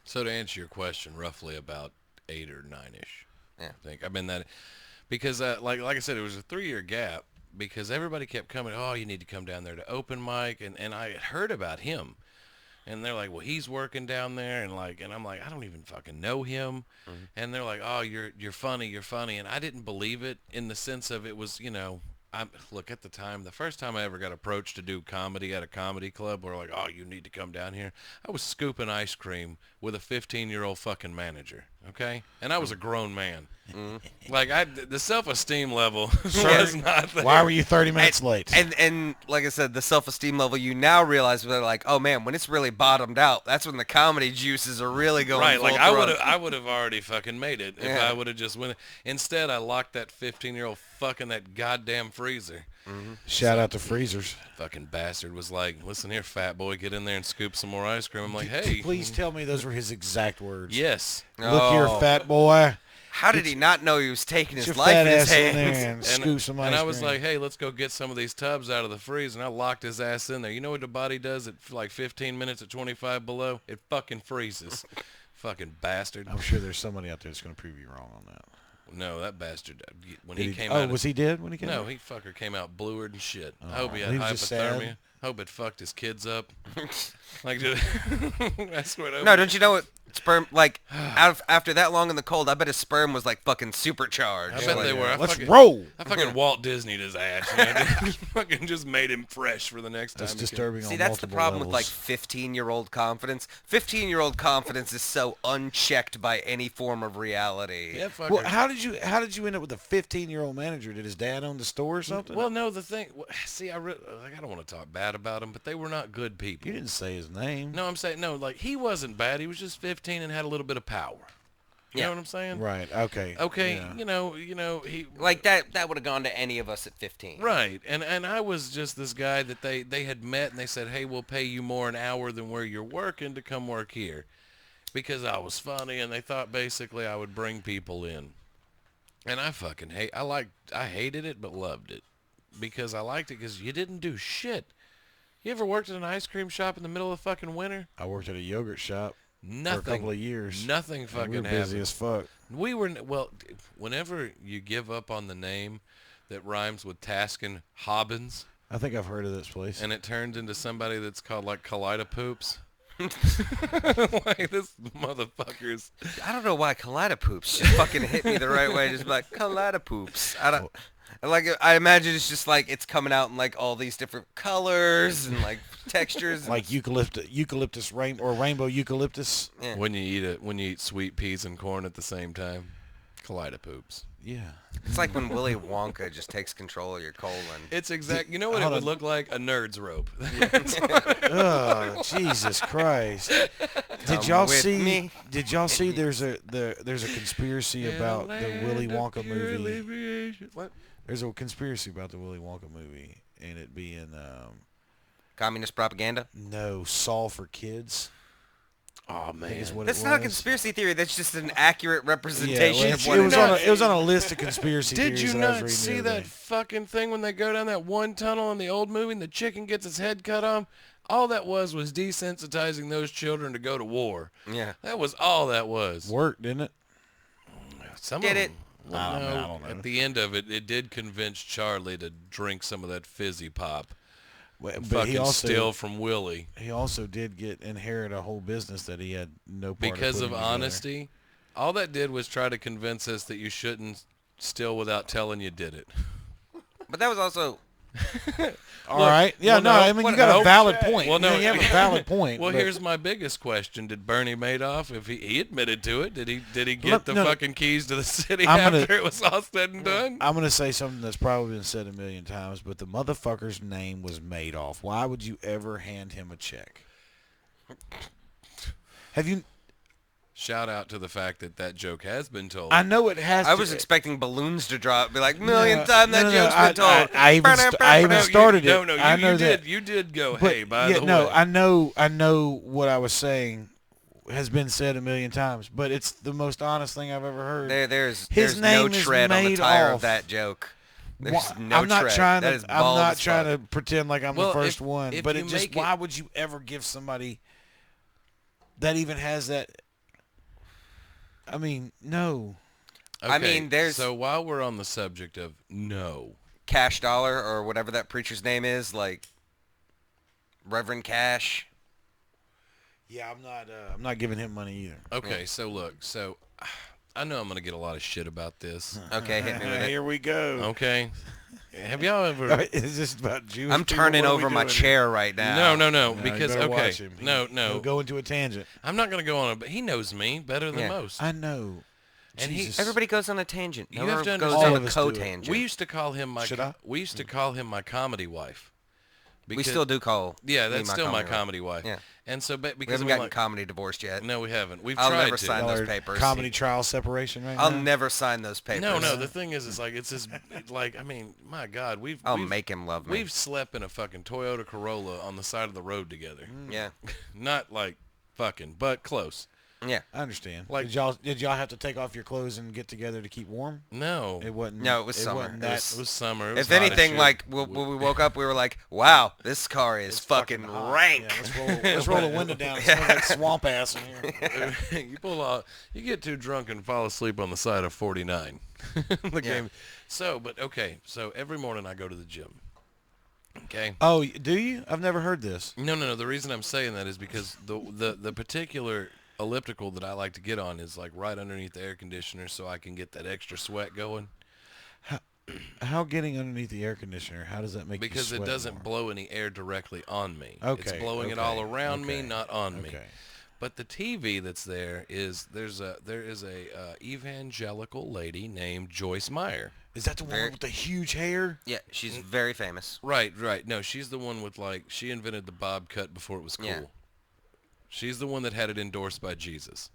So to answer your question, roughly about 8 or 9-ish. Yeah. I think I've been that because like I said, it was a 3-year gap because everybody kept coming. Oh, you need to come down there to open mic, and I had heard about him, and they're like, well, he's working down there, and I'm like, I don't even fucking know him, and they're like, oh, you're funny, and I didn't believe it in the sense of it was, you know. Look, at the time, the first time I ever got approached to do comedy at a comedy club, where like, oh, you need to come down here. I was scooping ice cream with a 15-year-old fucking manager, okay? And I was a grown man. Like, the self-esteem level was not there. Why were you 30 minutes late? And like I said, the self-esteem level you now realize they're like, oh man, when it's really bottomed out, that's when the comedy juices are really going Right, full like thrust. I would have already fucking made it if Yeah. I would have just went. Instead, I locked that 15-year-old fucking that goddamn freezer. Shout out to freezers. Fucking bastard was like, listen here, fat boy, get in there and scoop some more ice cream. I'm like, hey. Please tell me those were his exact words. Yes. Look here, Oh. fat boy. How did he not know he was taking Get his your life fat in his ass in hands? there and scoop some ice And I was cream. like, hey, let's go get some of these tubs out of the freezer. And I locked his ass in there. You know what the body does at like 15 minutes at 25 below? It fucking freezes. Fucking bastard. I'm sure there's somebody out there that's going to prove you wrong on that. No, that bastard, when Did he came oh, out. was he dead when he came No, out? he fucker came out bluered and shit. I hope he Oh, had he was just sad? hypothermia. Hope it fucked his kids up. Like, that's what I No, don't you know what sperm, like, after that long in the cold, I bet his sperm was, like, fucking supercharged. I bet Like, they were. Let's fucking, roll. I fucking Walt Disneyed his ass. You know? Fucking just made him fresh for the next time. That's he came. disturbing See, on that's the multiple problem with, like, levels. 15-year-old confidence. 15-year-old confidence is so unchecked by any form of reality. Yeah, fucker. Well, how did you end up with a 15-year-old manager? Did his dad own the store or something? Well, no, the thing. See, I don't want to talk bad about him, but they were not good people. you didn't say his name. No, I'm saying no. Like he wasn't bad. He was just 15 and had a little bit of power. You Yeah. know what I'm saying? Right. Okay. Okay. Yeah. You know he. Like, that would have gone to any of us at 15. Right, and I was just this guy that they had met and they said, hey, we'll pay you more an hour than where you're working to come work here, because I was funny and they thought basically I would bring people in, and I fucking I hated it but loved it, because I liked it because you didn't do shit. You ever worked at an ice cream shop in the middle of fucking winter? I worked at a yogurt shop Nothing. for a couple of years. Nothing And fucking we were busy happened. as fuck. We were well. Whenever you give up on the name that rhymes with Taskin Hobbins, I think I've heard of this place. and it turns into somebody that's called like Kaleidopoops. Like this motherfucker's. I don't know why Kaleidopoops just fucking hit me the right way. Just like, Kaleidopoops. I don't... Like, I imagine it's just like it's coming out in like all these different colors and like textures. Like eucalyptus rainbow eucalyptus. Yeah. When you eat sweet peas and corn at the same time. Kaleidopoops. Yeah. It's like when Willy Wonka just takes control of your colon. It's exact. You know what it hold would on. look like? A nerd's rope. Oh, Jesus Christ! Did Come y'all with see? me. Did y'all see? There's a conspiracy about the Willy Wonka movie. What? There's a conspiracy about the Willy Wonka movie and it being Communist propaganda? no Saul for kids. Oh I think is man. what That's it not a was. conspiracy theory. That's just an accurate Yeah, representation well, of what it was it on is. it was on a list of conspiracy Did theories you that I was not reading see the other that day. fucking thing when they go down that one tunnel in the old movie and the chicken gets its head cut off? All that was desensitizing those children to go to war. Yeah. That was all that was. Worked, didn't it? Some Did of it? them- Well, I no, don't know. at the end of it, it did convince Charlie to drink some of that fizzy pop. But Fucking he also steal from Willie. he also did inherit a whole business that he had no part Because of of putting together. honesty. All that did was try to convince us that you shouldn't steal without telling you did it. But that was also... All right. Yeah, well, no, no, I mean, what- you got no, a valid point. Well, no, you have a valid point. Well, but- here's my biggest question: did Bernie Madoff, if he admitted to it, did he get Look, the no, fucking keys to the city I'm after gonna- it was all said and done? I'm going to say something that's probably been said a million times, but the motherfucker's name was Madoff. Why would you ever hand him a check? Have you... Shout out to the fact that that joke has been told. I know it has I to... was expecting balloons to drop. Be like, million No, times that no, joke's I- been told. I even No, started it. No, no, I know you that. did. You did go. But, Hey, by yeah, the no, way, I know what I was saying has been said a million times, but it's the most honest thing I've ever heard. There's His no name is tread on the tire Madoff. of that joke. There's Why- no I'm not tread. trying That to. is I'm bald not as trying fuck. to pretend like I'm Well, the first if- one, if but you it just make it- why would you ever give somebody that even has that? I mean, no. okay, I mean, there's- So while we're on the subject of no, Cash Dollar or whatever that preacher's name is, like Reverend Cash. Yeah, I'm not giving him money either. okay, so look, so I know I'm gonna get a lot of shit about this. Okay, hit me with it. Here we go. Okay, have y'all ever? Is this about Jewish? I'm people? turning What are we over my doing? chair right now. No, No, because you better okay, watch him. no, He'll go into a tangent. I'm not gonna go on it, but he knows me better than Yeah. most. I know. And he- Jesus. Everybody goes on a tangent. You No have one to goes understand- on All a of us do it. co-tangent. We used to call him my. Should I? We used to call him my comedy wife. We Because- still do call. Yeah, me that's still my comedy wife. Yeah. And so, but We because haven't I'm gotten like, comedy divorced yet. no, we haven't. We've I'll tried never to. sign Y'all those are papers. Comedy trial separation right I'll now. never sign those papers. No. The thing is, it's like it's this. Like, I mean, my God, I'll we've make him love me. we've slept in a fucking Toyota Corolla on the side of the road together. Yeah. Not like fucking, but close. Yeah. I understand. Like- Did y'all have to take off your clothes and get together to keep warm? No, It wasn't. No, it was summer. wasn't It that- it was summer. It was If hot as anything, shit. like when we woke up, we were like, "Wow, this car is it's fucking hot. rank." Yeah, let's roll the window down. It smells like swamp ass in here. you pull out, you get too drunk and fall asleep on the side of 49. The game. So, but okay. So every morning I go to the gym. Okay. Oh, do you? I've never heard this. No. The reason I'm saying that is because the particular elliptical that I like to get on is like right underneath the air conditioner, so I can get that extra sweat going. How getting underneath the air conditioner? How does that make you Because it sweat doesn't more? blow any air directly on me. Okay. It's blowing it okay, all around me, okay, not on me. Okay. But the TV that's there is there is a evangelical lady named Joyce Meyer. Is that the one Very- with the huge hair? Yeah, she's very famous. Right. No, she's the one with like she invented the bob cut before it was cool. Yeah. She's the one that had it endorsed by Jesus.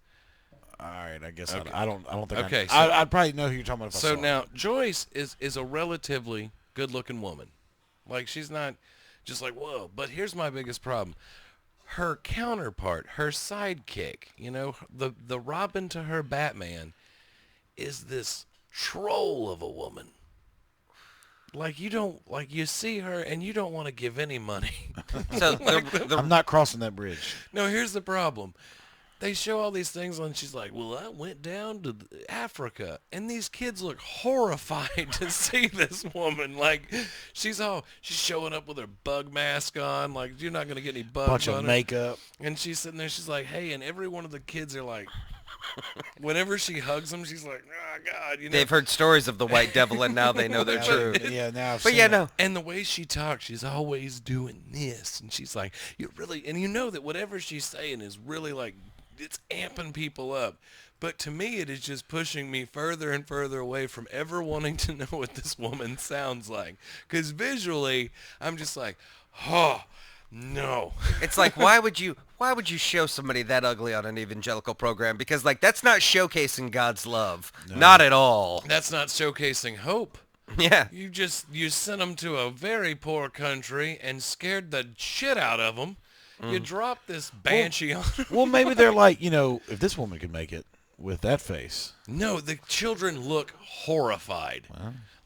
All right, I guess Okay. I don't think. Okay, I'd probably know who you're talking about. If I So saw now it. Joyce is a relatively good-looking woman. Like she's not just like whoa. But here's my biggest problem: her counterpart, her sidekick, you know, the Robin to her Batman, is this troll of a woman. Like you see her and you don't want to give any money. So I'm not crossing that bridge. No, here's the problem. They show all these things and she's like, well, I went down to Africa. And these kids look horrified to see this woman. Like, she's showing up with her bug mask on. Like, you're not going to get any bugs Bunch on of her. makeup. And she's sitting there, she's like, hey, and every one of the kids are like, whenever she hugs them, she's like, oh, God, you know. they've heard stories of the white devil, and now they know they're true. Yeah, now. I've But seen yeah, it. no. And the way she talks, she's always doing this. And she's like, and you know that whatever she's saying is really like, it's amping people up. But to me, it is just pushing me further and further away from ever wanting to know what this woman sounds like. Because visually, I'm just like, oh, no. It's like, why would you show somebody that ugly on an evangelical program? Because like that's not showcasing God's love, not at all. That's not showcasing hope. Yeah. You sent them to a very poor country and scared the shit out of them. You dropped this banshee on them. Well, maybe they're like, if this woman could make it with that face. No, the children look horrified.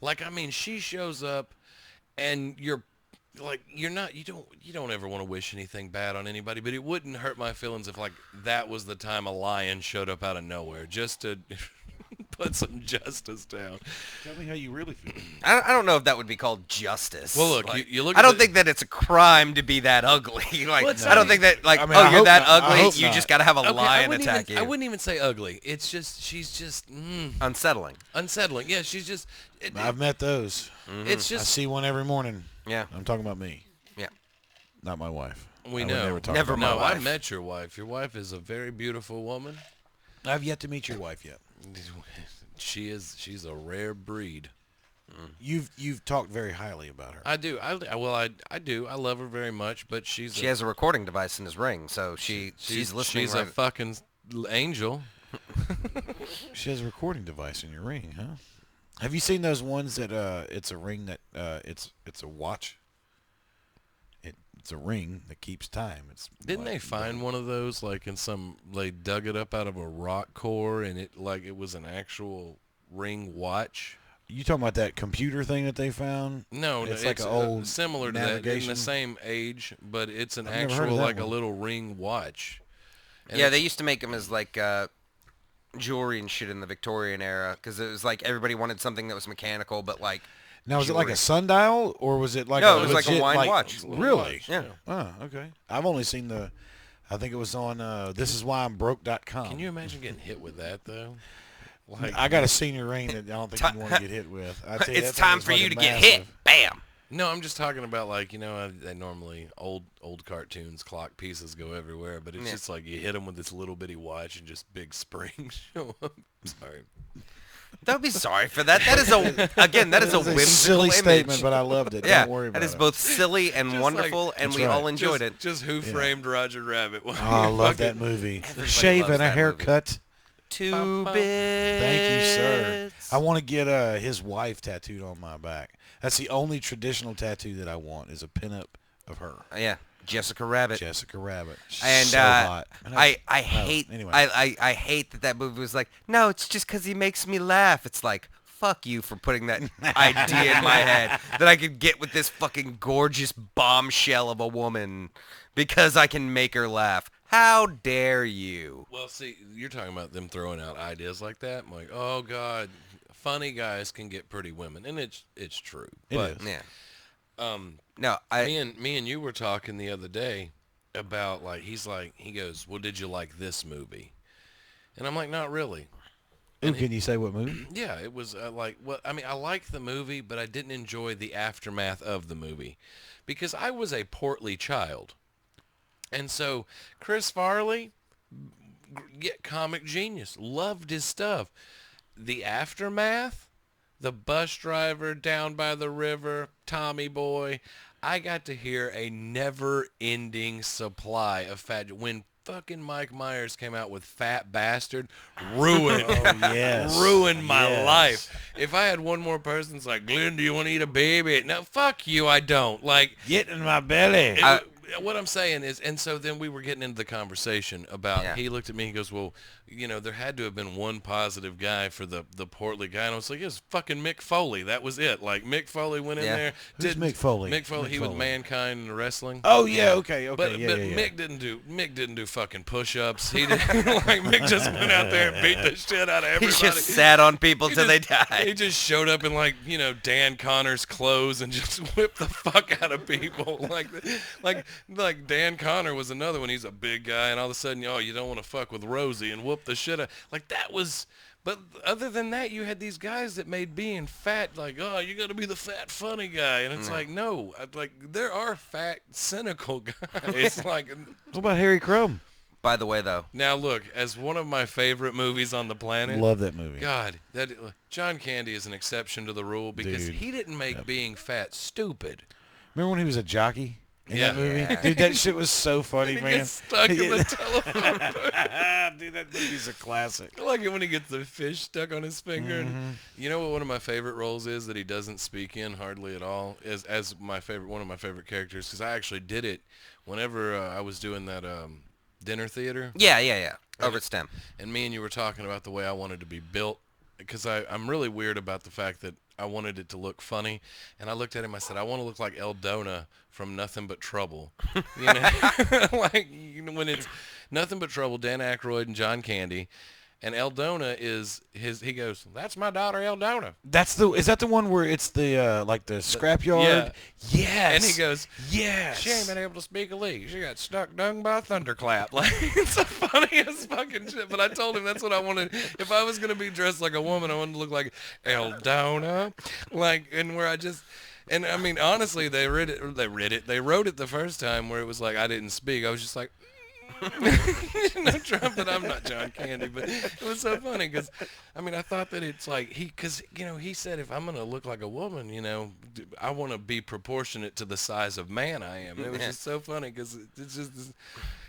Like, I mean, she shows up and you don't ever want to wish anything bad on anybody, but it wouldn't hurt my feelings if like that was the time a lion showed up out of nowhere just to put some justice down. Tell me how you really feel. I don't know if that would be called justice. Well, look, like, you look I at don't think that it's a crime to be that ugly. Like, Well, it's I don't not- think that like, I mean, oh, I you're hope that not. I ugly, hope you not. just got to have a Okay, lion attack you. I wouldn't even say ugly. It's just she's just Unsettling. unsettling. Yeah, she's just I've met those. it's I just see one every morning. Yeah. I'm talking about me, Yeah. not my wife. we I would know. never talk Never about my No, I wife. met your wife. Your wife is a very beautiful woman. I've yet to meet your wife yet. She's a rare breed. You've talked very highly about her. I do. I do. I love her very much, but She has a recording device in his ring, so she's listening. She's right. a fucking angel. She has a recording device in your ring, huh? Have you seen those ones that it's a ring that it's a watch? It's a ring that keeps time. Didn't they find one of those like in some? They dug it up out of a rock core, and it was an actual ring watch. You talking about that computer thing that they found? No, It's it's like an old similar to that in navigation. the same age, but it's an I've never heard of actual that like a one. little ring watch. And Yeah, it's- they used to make them as like jewelry and shit in the Victorian era because it was like everybody wanted something that was mechanical, but like Now, was it like jewelry. a sundial or was it like No, a it was like a legit, wine watch. Really? Yeah. Oh, okay. I've only seen I think it was on thisiswhyimbroke.com. Can you imagine getting hit with that though? Like, I got a senior ring that I don't think you want to get hit with. I tell you, it's that thing time is for you to fucking get hit. massive. Bam. no, I'm just talking about like they normally old cartoons clock pieces go everywhere, but it's Yeah. just like you hit them with this little bitty watch and just big springs show up. Sorry. Don't be sorry for that. That is that is a It's a whimsical silly image. statement, but I loved it. Yeah, Don't worry about that is it. both silly and Just wonderful, like- and That's we right. all enjoyed it. Just Who Framed Roger Rabbit? Oh, I love that movie. Shave loves and a that movie. haircut. Two bits. Thank you, sir. I want to get his wife tattooed on my back. That's the only traditional tattoo that I want is a pinup of her, Yeah, Jessica Rabbit. Jessica Rabbit. And so hot. And I hate anyway. I hate that movie was like, no, it's just because he makes me laugh. It's like, fuck you for putting that idea in my head that I could get with this fucking gorgeous bombshell of a woman because I can make her laugh. How dare you? Well, see, you're talking about them throwing out ideas like that. I'm like, oh god, funny guys can get pretty women, and it's true. It But is. Yeah. No, me and you were talking the other day about like he goes, well, did you like this movie? And I'm like, not really. Ooh, can you say what movie? Yeah, it was I liked the movie, but I didn't enjoy the aftermath of the movie because I was a portly child. And so Chris Farley, comic genius, loved his stuff. The aftermath, the bus driver down by the river, Tommy Boy, I got to hear a never-ending supply of fat. When fucking Mike Myers came out with Fat Bastard, ruined Yes. ruined my Yes. life. If I had one more person that's like, Glenn, do you want to eat a baby? No, fuck you, I don't. Like, Get in my belly. what I'm saying is, and so then we were getting into the conversation about, Yeah. he looked at me, he goes, well, there had to have been one positive guy for the portly guy. And I was like, it was fucking Mick Foley. That was it. Like, Mick Foley went in Yeah. there. Who's Mick Foley? Mick Foley, Mick he was Foley. Mankind in the wrestling. Oh yeah, okay. But yeah, but yeah. Mick didn't do fucking push-ups. He did like Mick just went out there and beat the shit out of he everybody. just sat on people He till they just- He died. just showed up in like Dan Connor's clothes and just whipped the fuck out of people. Like Dan Connor was another one. He's a big guy, and all of a sudden, you don't want to fuck with Rosie and whoop the shit out. Like that was. But other than that, you had these guys that made being fat like, oh, you got to be the fat funny guy, and it's like, no, like there are fat cynical guys. Like, What about Harry Crumb? by the way, though. Now look, as one of my favorite movies on the planet, Love that movie. God, that John Candy is an exception to the rule because Dude. he didn't make being fat stupid. Remember when he was a jockey in Yeah. that movie? Yeah. Dude, that shit was so funny, He man. gets stuck in the telephone booth. Dude, that movie's a classic. I like it when he gets the fish stuck on his finger. Mm-hmm. And you know what one of my favorite roles is that he doesn't speak in hardly at all is as one of my favorite characters because I actually did it whenever I was doing that dinner theater. Yeah. Over at STEM. And me and you were talking about the way I wanted to be built because I'm really weird about the fact that I wanted it to look funny. And I looked at him, I said, I want to look like Eldona from Nothing But Trouble. You know, like when it's Nothing But Trouble, Dan Aykroyd and John Candy. And Eldona is he goes, that's my daughter Eldona. Is that the one where it's the like the scrapyard? Yeah. Yes. And he goes, yes. she ain't been able to speak a lick. She got stuck dung by a thunderclap. Like, it's the funniest fucking shit. But I told him that's what I wanted. If I was going to be dressed like a woman, I wanted to look like Eldona. Like, and where I just... And, I mean, honestly, they wrote it the first time where it was like I didn't speak. I was just like... no trumpet, I'm not John Candy, but it was so funny because, I mean, I thought that it's like because he said if I'm gonna look like a woman, I want to be proportionate to the size of man I am. And it was just so funny because it's just,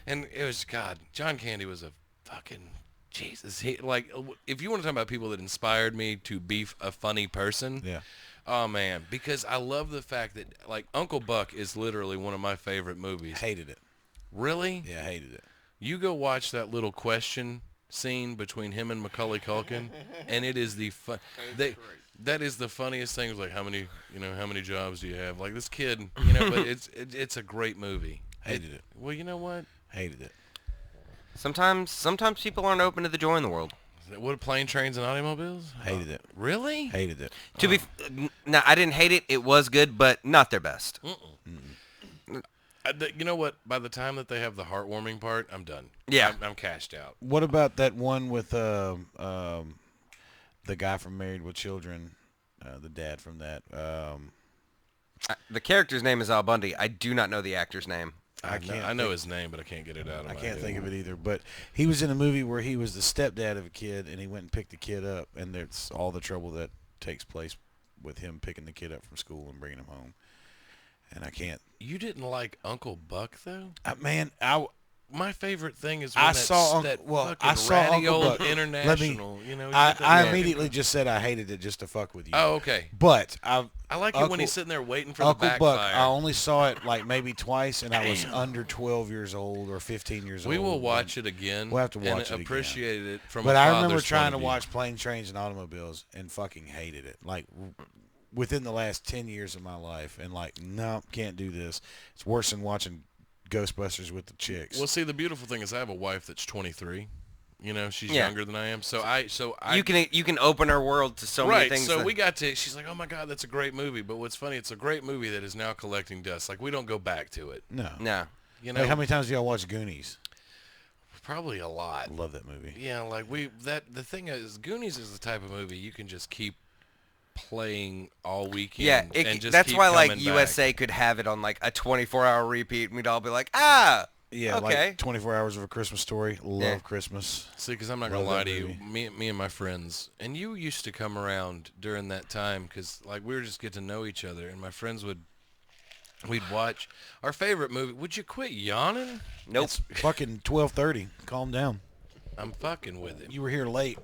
and it was God. John Candy was a fucking Jesus. He like if you want to talk about people that inspired me to be a funny person. Yeah. Oh man, because I love the fact that like Uncle Buck is literally one of my favorite movies. Hated it. Really? Yeah, hated it. You go watch that little question scene between him and Macaulay Culkin, and it is the fun. That is the funniest thing. It's like how many jobs do you have? Like this kid, but it's a great movie. Hated it. Well, you know what? Hated it. Sometimes people aren't open to the joy in the world. What plane, trains, and automobiles? Hated it. Really? Hated it. Now I didn't hate it. It was good, but not their best. You know what? By the time that they have the heartwarming part, I'm done. Yeah. I'm cashed out. What about that one with the guy from Married with Children, the dad from that? The character's name is Al Bundy. I do not know the actor's name. I know his name, but I can't get it out of my I can't head. think of it either. But he was in a movie where he was the stepdad of a kid, and he went and picked the kid up, and there's all the trouble that takes place with him picking the kid up from school and bringing him home. And I can't. You didn't like Uncle Buck though? Man, My favorite thing is when I saw that well, fucking I saw ratty Uncle old Buck. international. I immediately just said I hated it just to fuck with you. Oh, okay. But I like it when he's sitting there waiting for the Uncle backfire. Buck, I only saw it like maybe twice, and I was under 12 years old or 15 years old. We will watch it again. We'll have to watch and it again. appreciate it from But a I father's remember trying point to of view. watch Plane, Trains, and Automobiles and fucking hated it. Like within the last 10 years of my life, and like, no, can't do this. It's worse than watching Ghostbusters with the chicks. Well, see, the beautiful thing is I have a wife that's 23. She's Yeah. younger than I am. So I You can open her world to so many right. things. So that- we got to. She's like, "Oh my God, that's a great movie." But what's funny, it's a great movie that is now collecting dust. Like we don't go back to it. No. No. Like, How many times do y'all watch Goonies? probably a lot. Love that movie. Yeah, like the thing is, Goonies is the type of movie you can just keep playing all weekend. Yeah, and just that's keep why like coming USA could have it on like a 24-hour repeat, and we'd all be like, ah, Yeah, okay. like 24 Hours of a Christmas Story. Love Yeah. Christmas. See, because I'm not gonna Love lie that to you, movie. me and my friends, and you used to come around during that time because like we were just get to know each other, and my friends we'd watch our favorite movie. Would you quit yawning? Nope. It's fucking 12:30. Calm down. I'm fucking with it. You were here late.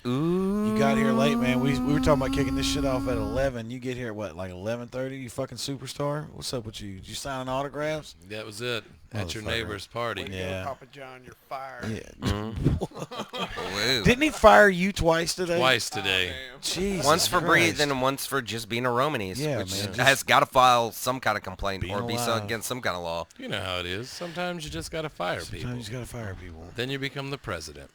Ooh. You got here late, man. We were talking about kicking this shit off at 11. You get here at what, like 11:30? You fucking superstar. What's up with you? Did you sign autographs? That was it. At your Motherfucker. neighbor's party. Way to Yeah. go, Papa John, you're fired. Yeah. Woo. Didn't he fire you twice today? Twice today. Damn. Jesus Once for Christ. breathing and once for just being a Romanes, Yeah, which man, just has got to file some kind of complaint being or be alive. against some kind of law. You know how it is. Sometimes you just gotta fire people. Sometimes you just gotta fire people. Then you become the president.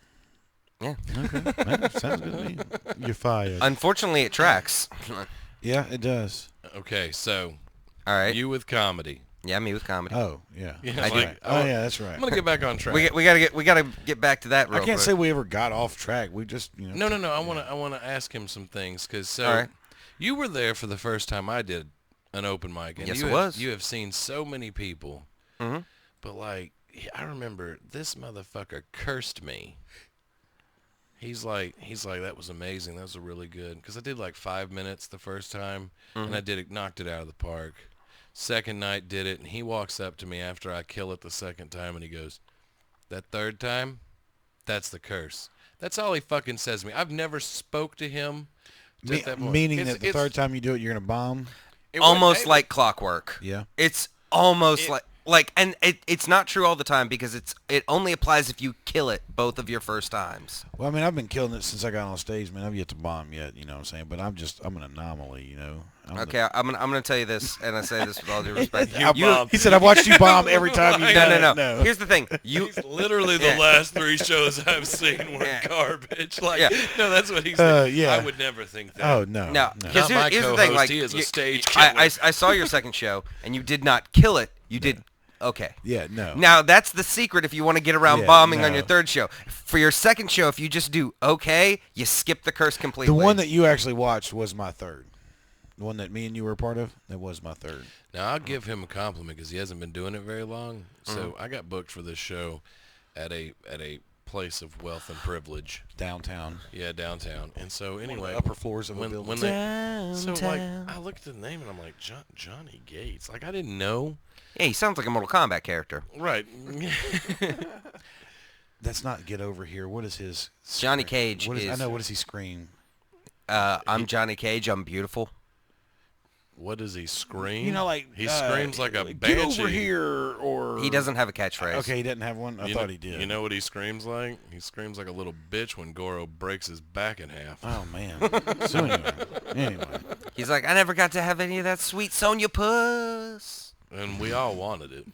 Yeah. Okay, man, sounds good to me. You're fired. Unfortunately, it tracks. Yeah, it does. Okay, so All right. you with comedy. Yeah, me with comedy. Oh, yeah. Yeah, That's like, right. Oh, yeah, that's right. I'm gonna get back on track. we gotta get back to that. Real I can't quick. say we ever got off track. We just, No. I wanna ask him some things because All right. you were there for the first time I did an open mic, and Yes, you it have, was. You have seen so many people, Mhm. but like I remember this motherfucker cursed me. He's like, that was amazing. That was really good. Because I did like 5 minutes the first time, and I knocked it out of the park. Second night did it, and he walks up to me after I kill it the second time, and he goes, that third time, that's the curse. That's all he fucking says to me. I've never spoke to him at that point. Meaning that the third time you do it, you're gonna bomb. Almost like clockwork. Yeah. It's almost like, and it's not true all the time because it only applies if you kill it both of your first times. Well, I mean, I've been killing it since I got on stage, man. I've yet to bomb yet, you know what I'm saying? But I'm an anomaly, you know. Okay, I'm gonna tell you this, and I say this with all due respect. He said, "I've watched you bomb every time you." No. Here's the thing. He's literally the last 3 shows I've seen were garbage. Like, no, that's what he said. Yeah. I would never think that. Oh no. No, Not here's my the co-host. thing. Like, He is a stage killer. I saw your second show, and you did not kill it. You did. Okay. Yeah, no. Now that's the secret if you want to get around Yeah, bombing on no. your third show. For your second show, if you just do okay, you skip the curse completely. The one that you actually watched was my third. The one that me and you were a part of, that was my third. Now, I'll give him a compliment because he hasn't been doing it very long. So I got booked for this show at a place of wealth and privilege. Downtown. Yeah, downtown. And so anyway, upper floors of a building. when they, so like I looked at the name and I'm like, Johnny Gates. Like, I didn't know. Yeah, he sounds like a Mortal Kombat character. Right. That's not Get Over Here. What is his? Johnny scream? Cage I is- know. What does he scream? I'm Johnny Cage. I'm beautiful. What does he scream? You know, like he screams like a Get banshee. Over Here, or He doesn't have a catchphrase. Okay, he doesn't have one. I You thought know, he did. You know what he screams like? He screams like a little bitch when Goro breaks his back in half. Oh man. So anyway. He's like, I never got to have any of that sweet Sonya puss. And we all wanted it.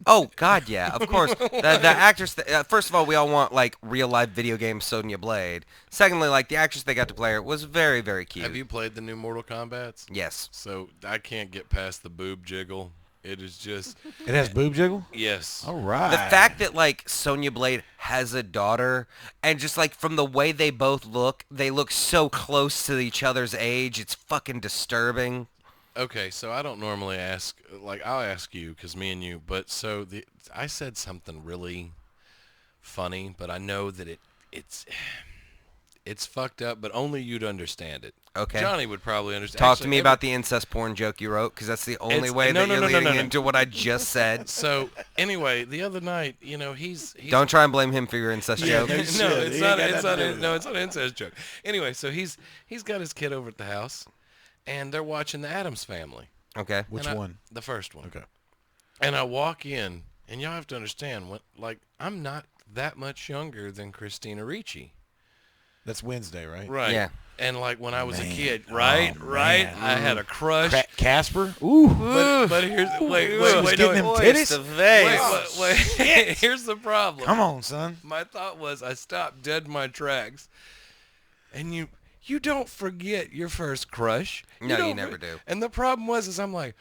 Oh God, yeah, of course. The actress. First of all, we all want like real life video game Sonya Blade. Secondly, like the actress they got to play her was very, very cute. Have you played the new Mortal Kombat's? Yes. So I can't get past the boob jiggle. It is just, It has boob jiggle. yes. All right. The fact that like Sonya Blade has a daughter, and just like from the way they both look, they look so close to each other's age. It's fucking disturbing. Okay, so I don't normally ask, like, I'll ask you because me and you, but so I said something really funny, but I know that it's fucked up, but only you'd understand it. Okay. Johnny would probably understand. Talk Actually, to me about the incest porn joke you wrote, because that's the only way no, that no, you're no, no, leading no. into what I just said. So anyway, the other night, you know, he's Don't try and blame him for your incest joke. no no, shit. it's He not. ain't got It's nothing not. to do with No, it's not an incest joke. Anyway, so he's got his kid over at the house, and they're watching the Addams Family. Okay. Which And one? The first one. Okay. And I walk in, and y'all have to understand, like, I'm not that much younger than Christina Ricci. That's Wednesday, right? Right. Yeah. And like when I was a Man. kid, right? Oh, Right? man. I had a crush. Casper. Ooh. But here's wait, was wait, getting no, them wait, titties? wait. Here's the problem. Come on, son. My thought was I stopped dead in my tracks. And you don't forget your first crush. No, don't you never do. And the problem was I'm like,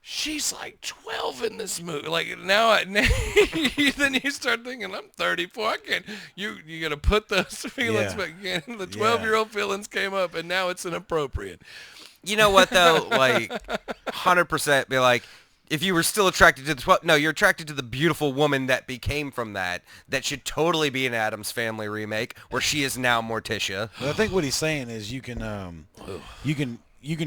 she's like 12 in this movie. Like now then you start thinking I'm 34. I can't. You got to put those feelings Yeah. back in. The 12-year-old feelings came up, and now it's inappropriate. You know what though? Like, 100% be like, if you were still attracted to you're attracted to the beautiful woman that became from that. That should totally be an Addams Family remake where she is now Morticia. But I think what he's saying is you can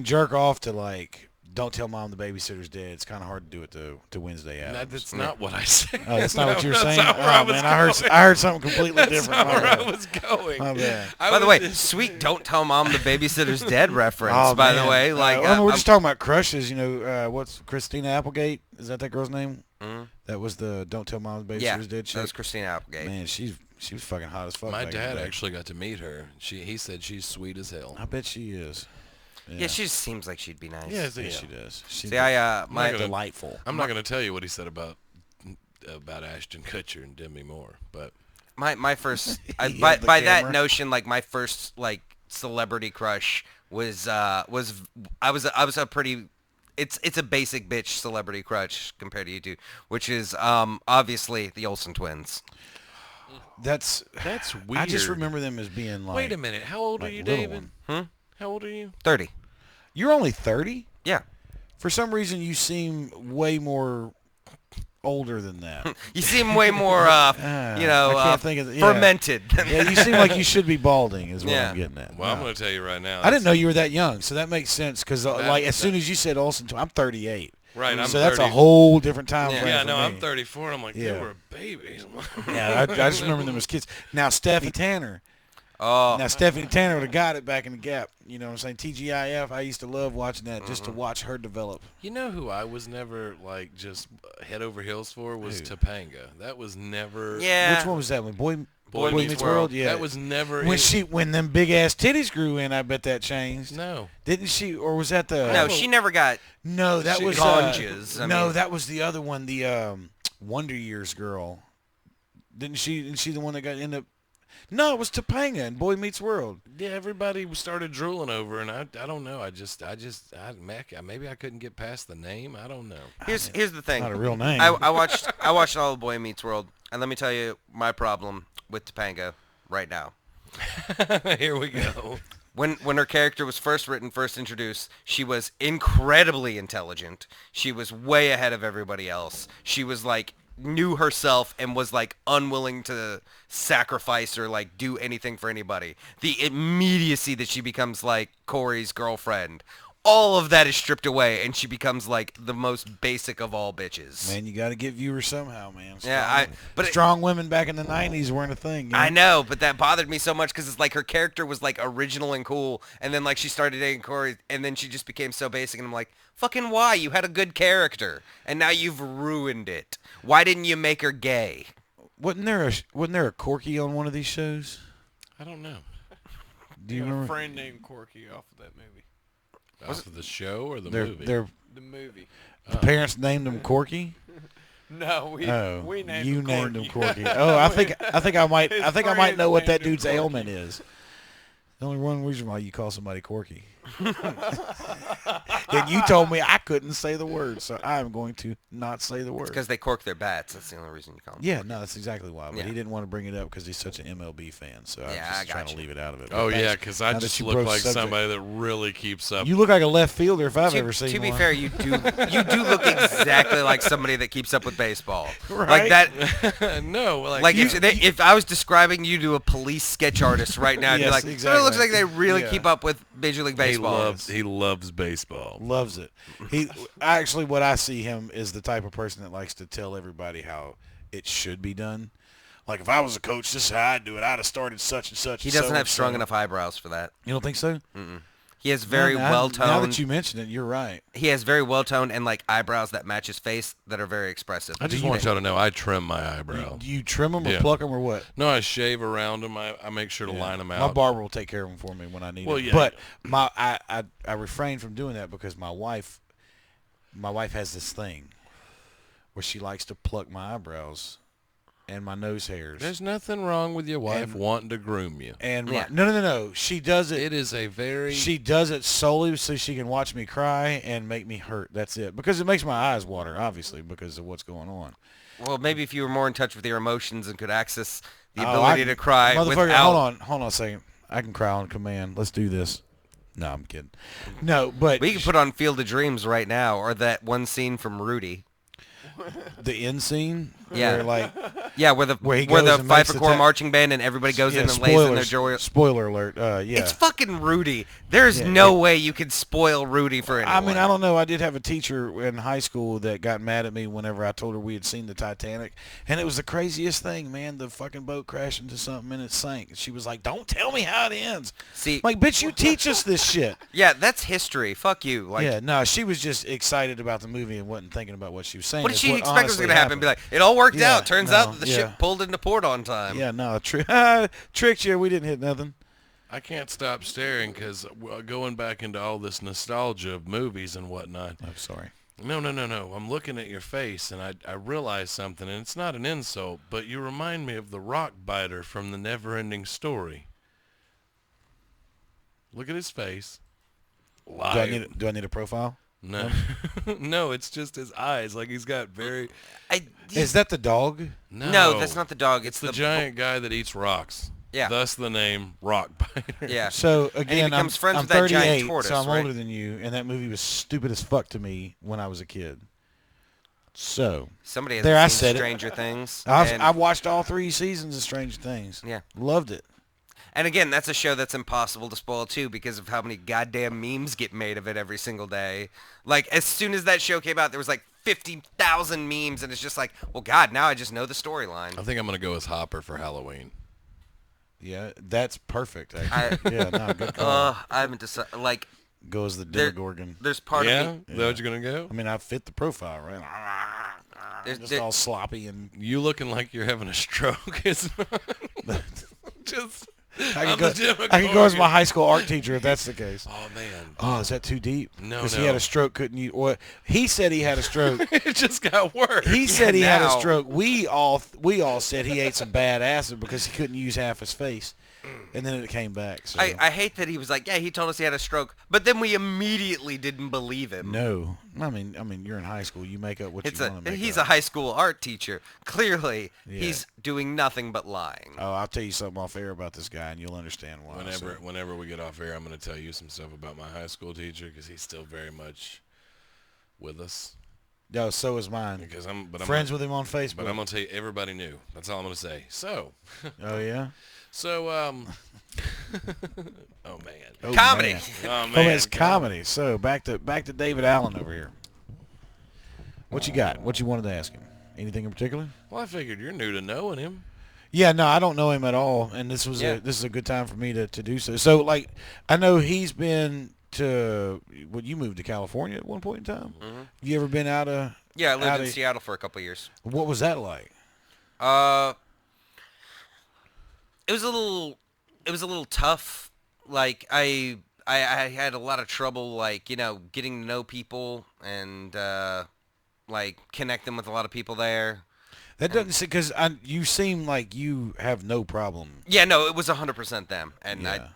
jerk off to like Don't Tell Mom the Babysitter's Dead. It's kind of hard to do it to Wednesday Addams. That's not what I said. Oh, that's not what you're that's saying? not where I Oh, was man, going. I heard something completely That's different. not My where bad. I was going. My bad. By the way, sweet Don't Tell Mom the Babysitter's Dead reference, Oh, by man. the way. Like, we're just talking about crushes. You know, what's Christina Applegate? Is that girl's name? That was the Don't Tell Mom the yeah, Babysitter's Dead chick. that was Christina Applegate. Man, she was fucking hot as fuck. My back in the dad day. actually got to meet her. He said she's sweet as hell. I bet she is. Yeah, she just seems like she'd be nice. Yeah, she does. She's See, my gonna- delightful. I'm not going to tell you what he said about Ashton Kutcher and Demi Moore, but my first He by had the that camera. notion, like my first like celebrity crush was I was a pretty it's a basic bitch celebrity crush compared to you two, which is obviously the Olsen twins. That's weird. I just remember them as being like. Wait a minute. How old are like you, little David? one. How old are you? 30. You're only 30. Yeah. For some reason, you seem way more older than that. You seem way more, I can't think of fermented. Yeah, you seem like you should be balding is what Yeah. I'm getting at. Well, I'm No. going to tell you right now. I didn't know you were that young, so that makes sense. Because as soon as you said Olsen, I'm 38. Right, I'm so that's 30. a whole different time frame. Yeah, for no, me. I'm 34. I'm like, they Yeah. were babies. Yeah, I just remember them as kids. Now Stephanie Tanner. Oh, Now Stephanie Tanner would have got it back in the Gap. You know what I'm saying? TGIF. I used to love watching that just to watch her develop. You know who I was never like just head over heels for was Who? Topanga. That was never. yeah. Which one was that one? Boy Boy Meets Meets World. World. Yeah. That was never. when them big ass titties grew in. I bet that changed. No. Didn't she? Or was that the? No, she never got. No, that She was Ganges, I no, mean. that was the other one. The Wonder Years girl. Didn't she? Isn't she the one that got end up? No, it was Topanga in Boy Meets World. Yeah, everybody started drooling over, and I don't know. Maybe I couldn't get past the name. I don't know. Here's the thing. Not a real name. I watched all of Boy Meets World, and let me tell you my problem with Topanga right now. Here we go. When her character was first written, first introduced, she was incredibly intelligent. She was way ahead of everybody else. She was like knew herself and was like unwilling to sacrifice or like do anything for anybody. The immediacy that she becomes like Corey's girlfriend, all of that is stripped away, and she becomes like the most basic of all bitches. Man, you got to get viewers somehow, man. Yeah, but strong women back in the '90s weren't a thing. You know? I know, but that bothered me so much because it's like her character was like original and cool, and then like she started dating Corey, and then she just became so basic, and I'm like, fucking why? You had a good character, and now you've ruined it. Why didn't you make her gay? Wasn't there a Corky on one of these shows? I don't know. Do you a remember? friend named Corky off of that movie. Off of the show or the Their movie? their The movie. the parents named him Corky. No, we named you him named Corky. him Corky. Oh, I think I might His know friends what that named him dude's Corky. ailment is. The only one reason why you call somebody Corky. And you told me I couldn't say the word, so I'm going to not say the word. Because they cork their bats. That's the only reason you call them. Yeah, no, that's exactly why. But Yeah. he didn't want to bring it up because he's such an MLB fan. So I was Yeah, just I trying got to you. leave it out of it. Oh, But yeah, thanks. because I Now that just you look broached like the subject. somebody that really keeps up. You look like a left fielder if I've ever seen To be one. fair, you do look exactly like somebody that keeps up with baseball. Right? Like that. No, Like if I was describing you to a police sketch artist right now, I'd be Yes, like, exactly. it looks like they really Yeah. keep up with Major League Baseball. he loves baseball. Loves it. He actually, what I see him is the type of person that likes to tell everybody how it should be done. Like if I was a coach, this is how I'd do it. I'd have started such and such. He and doesn't so have and strong so. enough eyebrows for that. You don't think so? He has very Now well-toned. that you mention it, you're right. He has very well-toned and like eyebrows that match his face that are very expressive. I just want y'all to know I trim my eyebrows. Do you trim them or Yeah. pluck them or what? No, I shave around them. I make sure to line them My out. barber will take care of them for me when I need Well, it. yeah. But I refrain from doing that because my wife has this thing where she likes to pluck my eyebrows and my nose hairs. There's nothing wrong with your wife And- wanting to groom you. And Yeah. no. She does it. It is a very... She does it solely so she can watch me cry and make me hurt. That's it. Because it makes my eyes water, obviously, because of what's going on. Well, maybe if you were more in touch with your emotions and could access the Oh, ability to cry Motherfucker, without... hold on a second. I can cry on command. Let's do this. No, I'm kidding. No, but We can put on Field of Dreams right now, or that one scene from Rudy. the end scene. Yeah. Where, like, Yeah, where the Where he goes and makes Pfeiffer the Corps ta- marching band and everybody goes in and lays in their joy. Spoiler alert. Yeah. It's fucking Rudy. There's Yeah, no way you could spoil Rudy for anyone. I mean, I don't know. I did have a teacher in high school that got mad at me whenever I told her we had seen the Titanic, and it was the craziest thing, man. The fucking boat crashed into something and it sank. And she was like, "Don't tell me how it ends." See, I'm like, bitch, you teach us this shit. yeah, that's history. Fuck you. Like, Yeah, no, she was just excited about the movie and wasn't thinking about what she was saying. what did It's she expect was honestly going to happen? Be like, it all worked Yeah, out. Turns no, out that the yeah. ship pulled into port on time. Yeah, no, tricked you. We didn't hit nothing. I can't stop staring because going back into all this nostalgia of movies and whatnot. I'm sorry. No. I'm looking at your face, and I realize something, and it's not an insult, but you remind me of the rock biter from the Never-Ending Story. Look at his face. Liar. Do I need a profile? No, no, it's just his eyes. Like he's got very. Is that the dog? No, that's not the dog. It's the giant guy that eats rocks. Yeah. Thus the name Rock Biter. Yeah. So again, becomes friends I'm with that giant 38, tortoise, so I'm right? older than you, and that movie was stupid as fuck to me when I was a kid. So Somebody there I hasn't seen said it. Stranger Things. I've watched all 3 seasons of Stranger Things. Yeah. Loved it. And again, that's a show that's impossible to spoil too because of how many goddamn memes get made of it every single day. Like as soon as that show came out, there was like 50,000 memes, and it's just like, well, God, now I just know the storyline. I think I'm gonna go as Hopper for Halloween. Yeah, that's perfect. Actually. Yeah, no, good call. I haven't decided. Like, Go as the there- Demogorgon. there's part Yeah, of me. is that what you're gonna go? I mean, I fit the profile, right? Just all sloppy and You looking like you're having a stroke is just. I I'm could the go as my Demogorgon. high school art teacher if that's the case. Oh man, Oh, is that too deep? No, Because no. he had a stroke, couldn't you? What he said he had a stroke. it just got worse. He said he had a now- stroke. We all said he ate some bad acid because he couldn't use half his face, and then it came back. So. I hate that he was like, yeah, he told us he had a stroke, but then we immediately didn't believe him. No, I mean, you're in high school. You make up what you want to make He's up. a high school art teacher. Clearly, Yeah. he's doing nothing but lying. Oh, I'll tell you something off air about this guy, and you'll understand why. Whenever we get off air, I'm going to tell you some stuff about my high school teacher because he's still very much with us. No, so is mine. Because I'm Friends with him on Facebook. But I'm going to tell you, everybody knew. That's all I'm going to say. So, Oh yeah. oh man, Oh, Comedy. man. oh Oh, it's comedy. So back to David Allen over here. What you got? What you wanted to ask him? Anything in particular? Well, I figured you're new to knowing him. Yeah, no, I don't know him at all, and this is a good time for me to do so. So, like, I know he's been to. Well, you moved to California at one point in time. Mhm. You ever been out of? Yeah, I lived out in of- Seattle for a couple of years. What was that like? It was a little tough. Like I had a lot of trouble, like, getting to know people and like connecting with a lot of people there. That doesn't because you seem like you have no problem. Yeah, no, it was 100% them, and Yeah.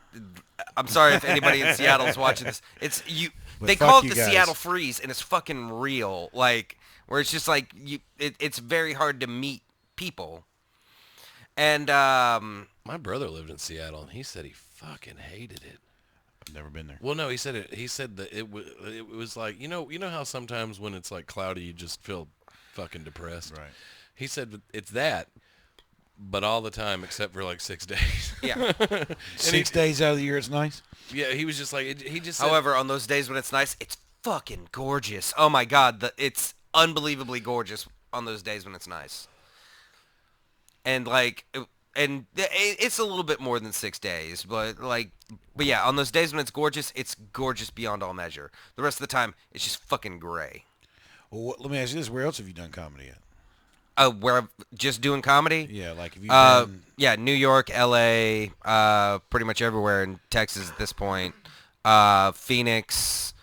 I'm sorry if anybody in Seattle is watching this. It's you. But They fuck call it you the guys. Seattle Freeze, and it's fucking real. Like where it's just like it's very hard to meet people. And My brother lived in Seattle, and he said he fucking hated it. I've never been there. Well, no, he said it. He said that it was like you know how sometimes when it's like cloudy, you just feel fucking depressed. Right. He said that it's that, but all the time except for like 6 days. yeah. 6 days out of the year, it's nice. Yeah, he was just like he just. Said, However, on those days when it's nice, it's fucking gorgeous. Oh my God, it's unbelievably gorgeous on those days when it's nice. And like, it's a little bit more than 6 days, but yeah, on those days when it's gorgeous beyond all measure. The rest of the time, it's just fucking gray. Well, let me ask you this: where else have you done comedy at? Where I'm just doing comedy? Yeah, like have you been? Yeah, New York, L.A., pretty much everywhere in Texas at this point. Phoenix,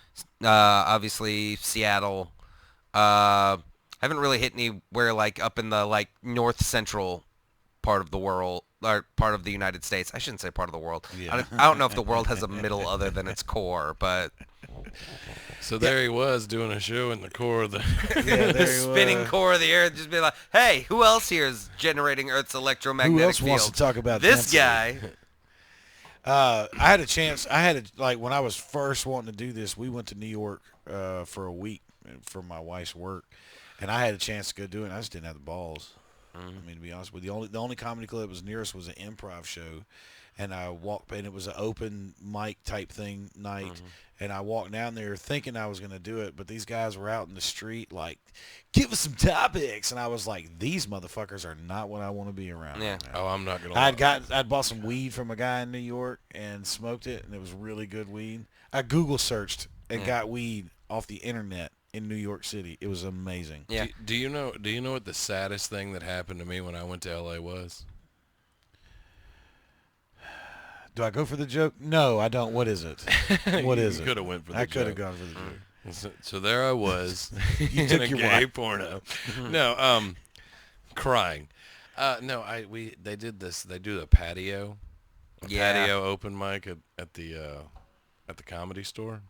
obviously Seattle. Haven't really hit anywhere like up in the like north central part of the world or part of the United States. I shouldn't say part of the world. Yeah. I don't know if the world has a middle other than its core, but so there he was doing a show in the core of the. Yeah, the there he spinning was. core of the earth, just be like, hey, who else here is generating Earth's electromagnetic Who else field? wants to talk about this density? guy? I had a chance. Like when I was first wanting to do this, we went to New York for a week for my wife's work, and I had a chance to go do it. And I just didn't have the balls. I mean, to be honest with you, the only comedy club that was near us was an improv show, and I walked, and it was an open mic type thing night, and I walked down there thinking I was going to do it, but these guys were out in the street like, give us some topics, and I was like, these motherfuckers are not what I want to be around. Yeah. right now. Oh, I'm not gonna. lie. I'd bought some weed from a guy in New York and smoked it, and it was really good weed. I Google searched and got weed off the internet in New York City. It was amazing. Yeah. Do you know what the saddest thing that happened to me when I went to LA was? Do I go for the joke? No, I don't. What is it? What is You it? could have went for the I could have joke. gone for the joke. So there I was You in took a your gay wife. porno. No, crying. No, they did this. They do the patio open mic at the Comedy Store.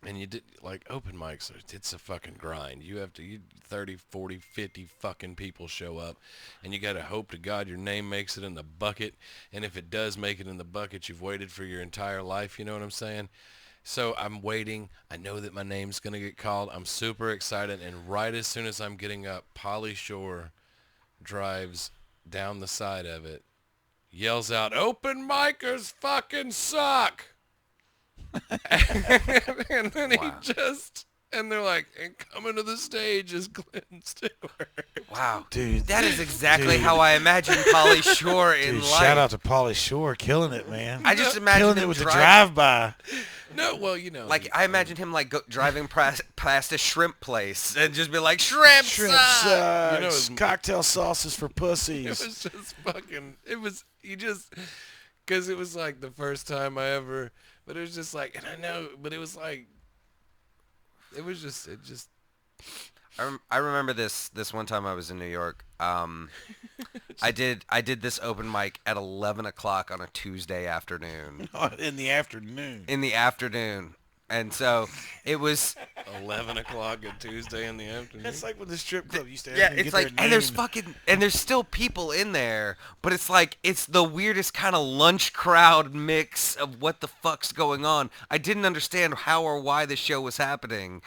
And you did, like, open mics, it's a fucking grind. You 30, 40, 50 fucking people show up, and you got to hope to God your name makes it in the bucket. And if it does make it in the bucket, you've waited for your entire life, you know what I'm saying? So I'm waiting. I know that my name's going to get called. I'm super excited. And right as soon as I'm getting up, Polly Shore drives down the side of it, yells out, "Open micers fucking suck." And then and they're like, and coming to the stage is Glenn Stewart. Wow. Dude, That is exactly dude. how I imagine Polly Shore in Dude, life. shout out to Pauly Shore, killing it, man. I just imagine killing him it with the drive- drive-by. No, well, you know. Like, I imagine him, like, driving past a shrimp place and just be like, shrimp Shrimp suck! sucks. You know, it's- Cocktail sauces for It pussies. was just fucking, because it was like the first time I ever, but it was just like, and I know, but it was like, it just, I remember this one time I was in New York. I did this open mic at 11 o'clock on a Tuesday afternoon. In the afternoon. In the afternoon. And so it was 11 o'clock on Tuesday in the afternoon. That's like when the strip club used to have yeah, to it's get like their and there's name. fucking and there's still people in there, but it's like it's the weirdest kind of lunch crowd mix of what the fuck's going on. I didn't understand how or why the show was happening.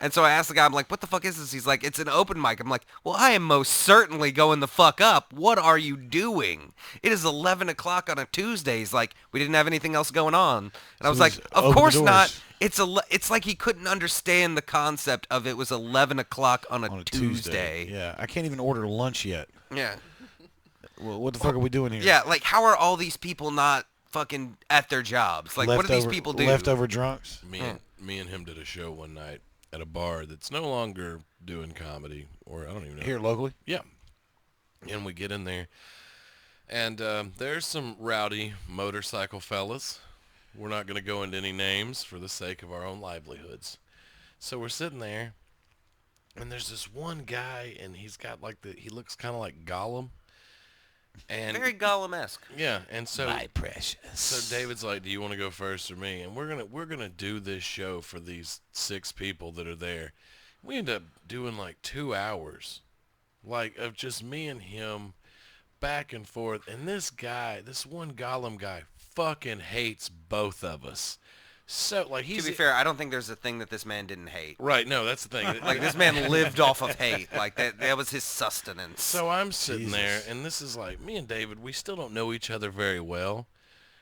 And so I asked the guy, I'm like, what the fuck is this? He's like, it's an open mic. I'm like, well, I am most certainly going the fuck up. What are you doing? It is 11 o'clock on a Tuesday. He's like, we didn't have anything else going on. And I was like, just of open the course not. doors. It's like he couldn't understand the concept of it was 11 o'clock on On a a Tuesday. Yeah, I can't even order lunch yet. Yeah. Well, what the fuck are we doing here? Yeah, like, how are all these people not fucking at their jobs? Like, what do these people do? Leftover drunks. Me and him did a show one night at a bar that's no longer doing comedy, or I don't even know. Here locally. Yeah. And we get in there, and there's some rowdy motorcycle fellas. We're not going to go into any names for the sake of our own livelihoods. So we're sitting there, and there's this one guy, and he's got like he looks kind of like Gollum. And Very Gollum-esque. yeah, and so My precious. so David's like, "Do you want to go first or me?" And we're gonna do this show for these 6 people that are there. We end up doing like 2 hours, like of just me and him, back and forth. And this one Gollum guy, fucking hates both of us. So like To be fair, I don't think there's a thing that this man didn't hate. right. No, that's the thing. Like, this man lived off of hate. Like, that was his sustenance. So I'm sitting Jesus. there, and this is like me and David. We still don't know each other very well,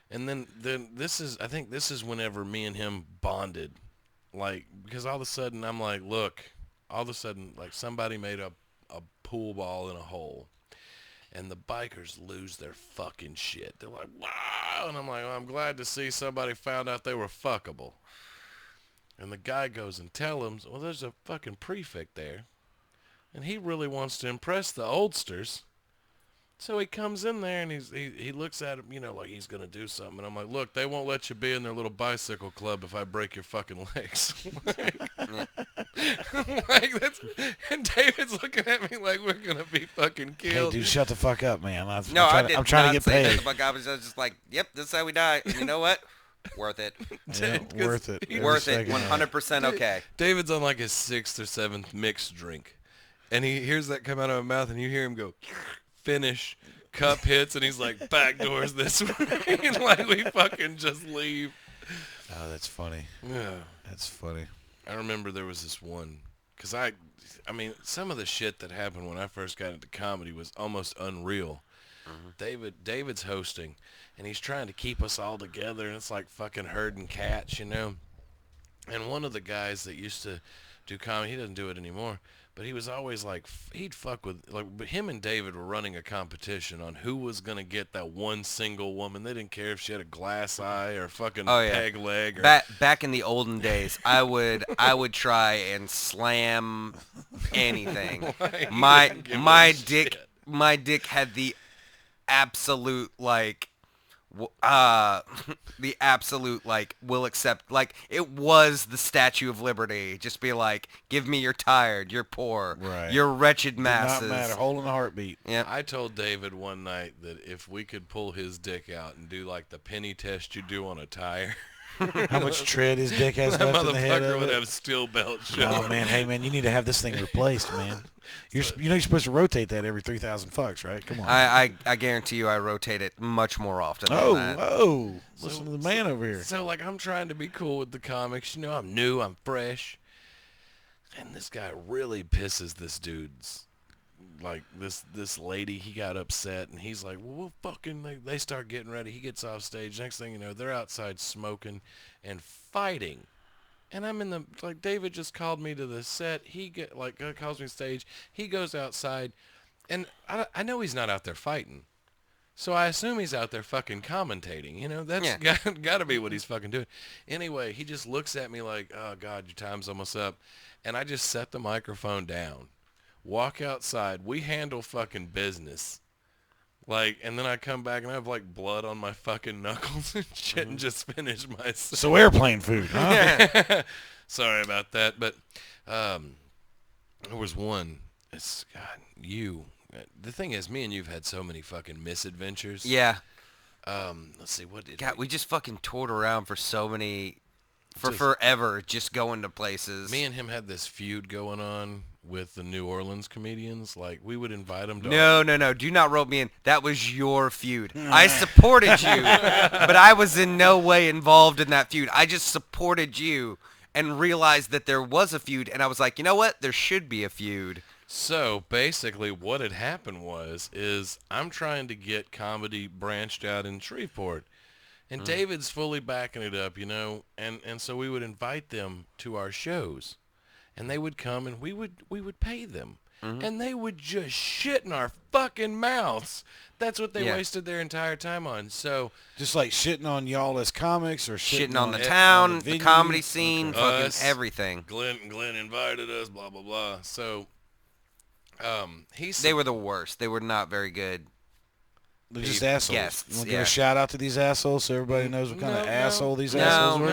and then I think this is whenever me and him bonded, like because all of a sudden I'm like, look, all of a sudden like somebody made a pool ball in a hole, and the bikers lose their fucking shit. They're like, wow, and I'm like, well, I'm glad to see somebody found out they were fuckable. And the guy goes and tells him, well, there's a fucking prefect there. And he really wants to impress the oldsters. So he comes in there and he looks at him, you know, like he's going to do something. And I'm like, look, they won't let you be in their little bicycle club if I break your fucking legs. like that's, and David's looking at me like we're going to be fucking Hey, killed. dude, shut the fuck up, man. No, I'm trying to get say paid. that. But I was just like, yep, this is how we die. And you know what? Worth it. Yeah, worth it. Every Worth it. second of it. 100% okay. David's on like his 6th or 7th mixed drink. And he hears that come out of my mouth and you hear him go, finish. Cup hits and he's like, back doors this way. And like we fucking just leave. Oh, that's funny. Yeah. That's funny. I remember there was this one, because I mean, some of the shit that happened when I first got into comedy was almost unreal. David's hosting, and he's trying to keep us all together, and it's like fucking herding cats, you know? And one of the guys that used to do comedy, he doesn't do it anymore, but he was always like, he'd fuck with, like, but him and David were running a competition on who was going to get that one single woman. They didn't care if she had a glass eye or fucking peg leg. Or, Back in the olden days, I would try and slam anything. Like, my dick had the absolute like the absolute like will accept, like it was the Statue of Liberty. Just be like, give me your tired, you're poor, Right. your wretched Did masses. not matter. Hole in the heartbeat. Yeah. I told David one night that if we could pull his dick out and do like the penny test you do on a tire, How much tread his dick has That left in the head motherfucker of would it. have steel belt Oh showing. man, hey man, you need to have this thing replaced, man. You're supposed to rotate that every 3,000 fucks, right? Come on. I guarantee you I rotate it much more often than Oh, that. whoa! Listen to the man over here. So like I'm trying to be cool with the comics. You know, I'm new, I'm fresh, and this guy really pisses this dude's. Like this lady, he got upset, and he's like, well, we'll fucking. They start getting ready. He gets off stage. Next thing you know, they're outside smoking and fighting. And I'm in the, like, David just called me to the set. Calls me stage. He goes outside, and I know he's not out there fighting. So I assume he's out there fucking commentating. You know, that's got to be what he's fucking doing. Anyway, he just looks at me like, oh, God, your time's almost up. And I just set the microphone down. Walk outside. We handle fucking business. Like, and then I come back and I have, like, blood on my fucking knuckles and shit and just finish my set. So airplane food, huh? Sorry about that, but there was one. It's God, you. The thing is, me and you've had so many fucking misadventures. Yeah. Let's see, what did God, we just fucking toured around for forever, just going to places. me and him had this feud going on with the New Orleans comedians. Like, we would invite them to No. Do not rope me in. That was your feud. I supported you, but I was in no way involved in that feud. I just supported you and realized that there was a feud, and I was like, you know what? There should be a feud. So basically what had happened is I'm trying to get comedy branched out in Shreveport. And David's fully backing it up, you know, and so we would invite them to our shows. And they would come and we would pay them. And they would just shit in our fucking mouths. That's what they wasted their entire time on. So Just like shitting on y'all as comics or Shitting on the on town, the venue. comedy scene, fucking Us. everything. Glenn invited us, blah blah blah. So he said They were the worst. They were not very good. They're just assholes. Guests, You want to give yeah. a shout out to these assholes so everybody knows what kind of No, asshole these No, assholes were?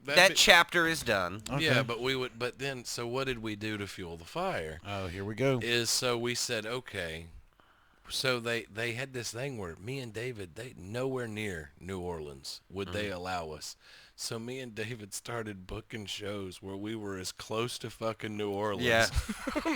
that chapter is done. Okay. Yeah, but then so what did we do to fuel the fire? Oh, here we go. Is so we said, okay. So they had this thing where me and David, they nowhere near New Orleans would they allow us. So me and David started booking shows where we were as close to fucking New Orleans. Yeah.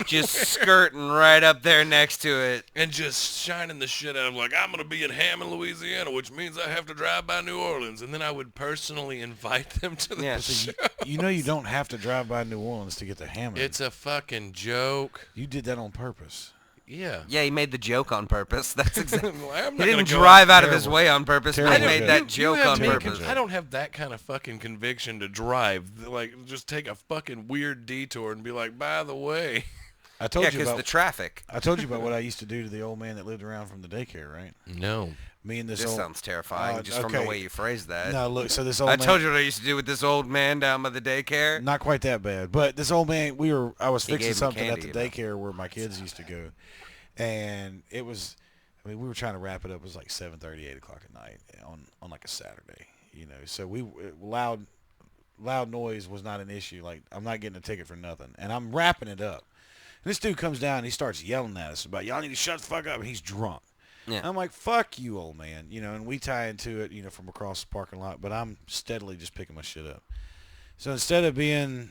Just skirting right up there next to it. And just shining the shit out of, like, I'm going to be in Hammond, Louisiana, which means I have to drive by New Orleans. And then I would personally invite them to the Yeah. show. You know you don't have to drive by New Orleans to get to Hammond. It's a fucking joke. You did that on purpose. Yeah. Yeah, he made the joke on purpose. That's exactly. I'm He not didn't gonna go drive out of Terrible. his way on purpose, but Terrible he made joke. that You joke have on me purpose. I don't have that kind of fucking conviction to drive. Like, just take a fucking weird detour and be like, by the way. I told Yeah, you because about the traffic. I told you about what I used to do to the old man that lived around from the daycare, right? No. Me and this This old sounds terrifying, just from okay. the way you phrased that. No, look, so this old I man, told you what I used to do with this old man down by the daycare. not quite that bad, but this old man, I was He fixing gave him something candy, at the you know. daycare where my kids used to go, and it was, I mean, we were trying to wrap it up. It was like 7:30, 8 o'clock at night on like a Saturday, you know. So loud noise was not an issue. Like, I'm not getting a ticket for nothing, and I'm wrapping it up. And this dude comes down and he starts yelling at us about, y'all need to shut the fuck up, and he's drunk. Yeah. I'm like, fuck you, old man, you know, and we tie into it, you know, from across the parking lot, but I'm steadily just picking my shit up. So instead of being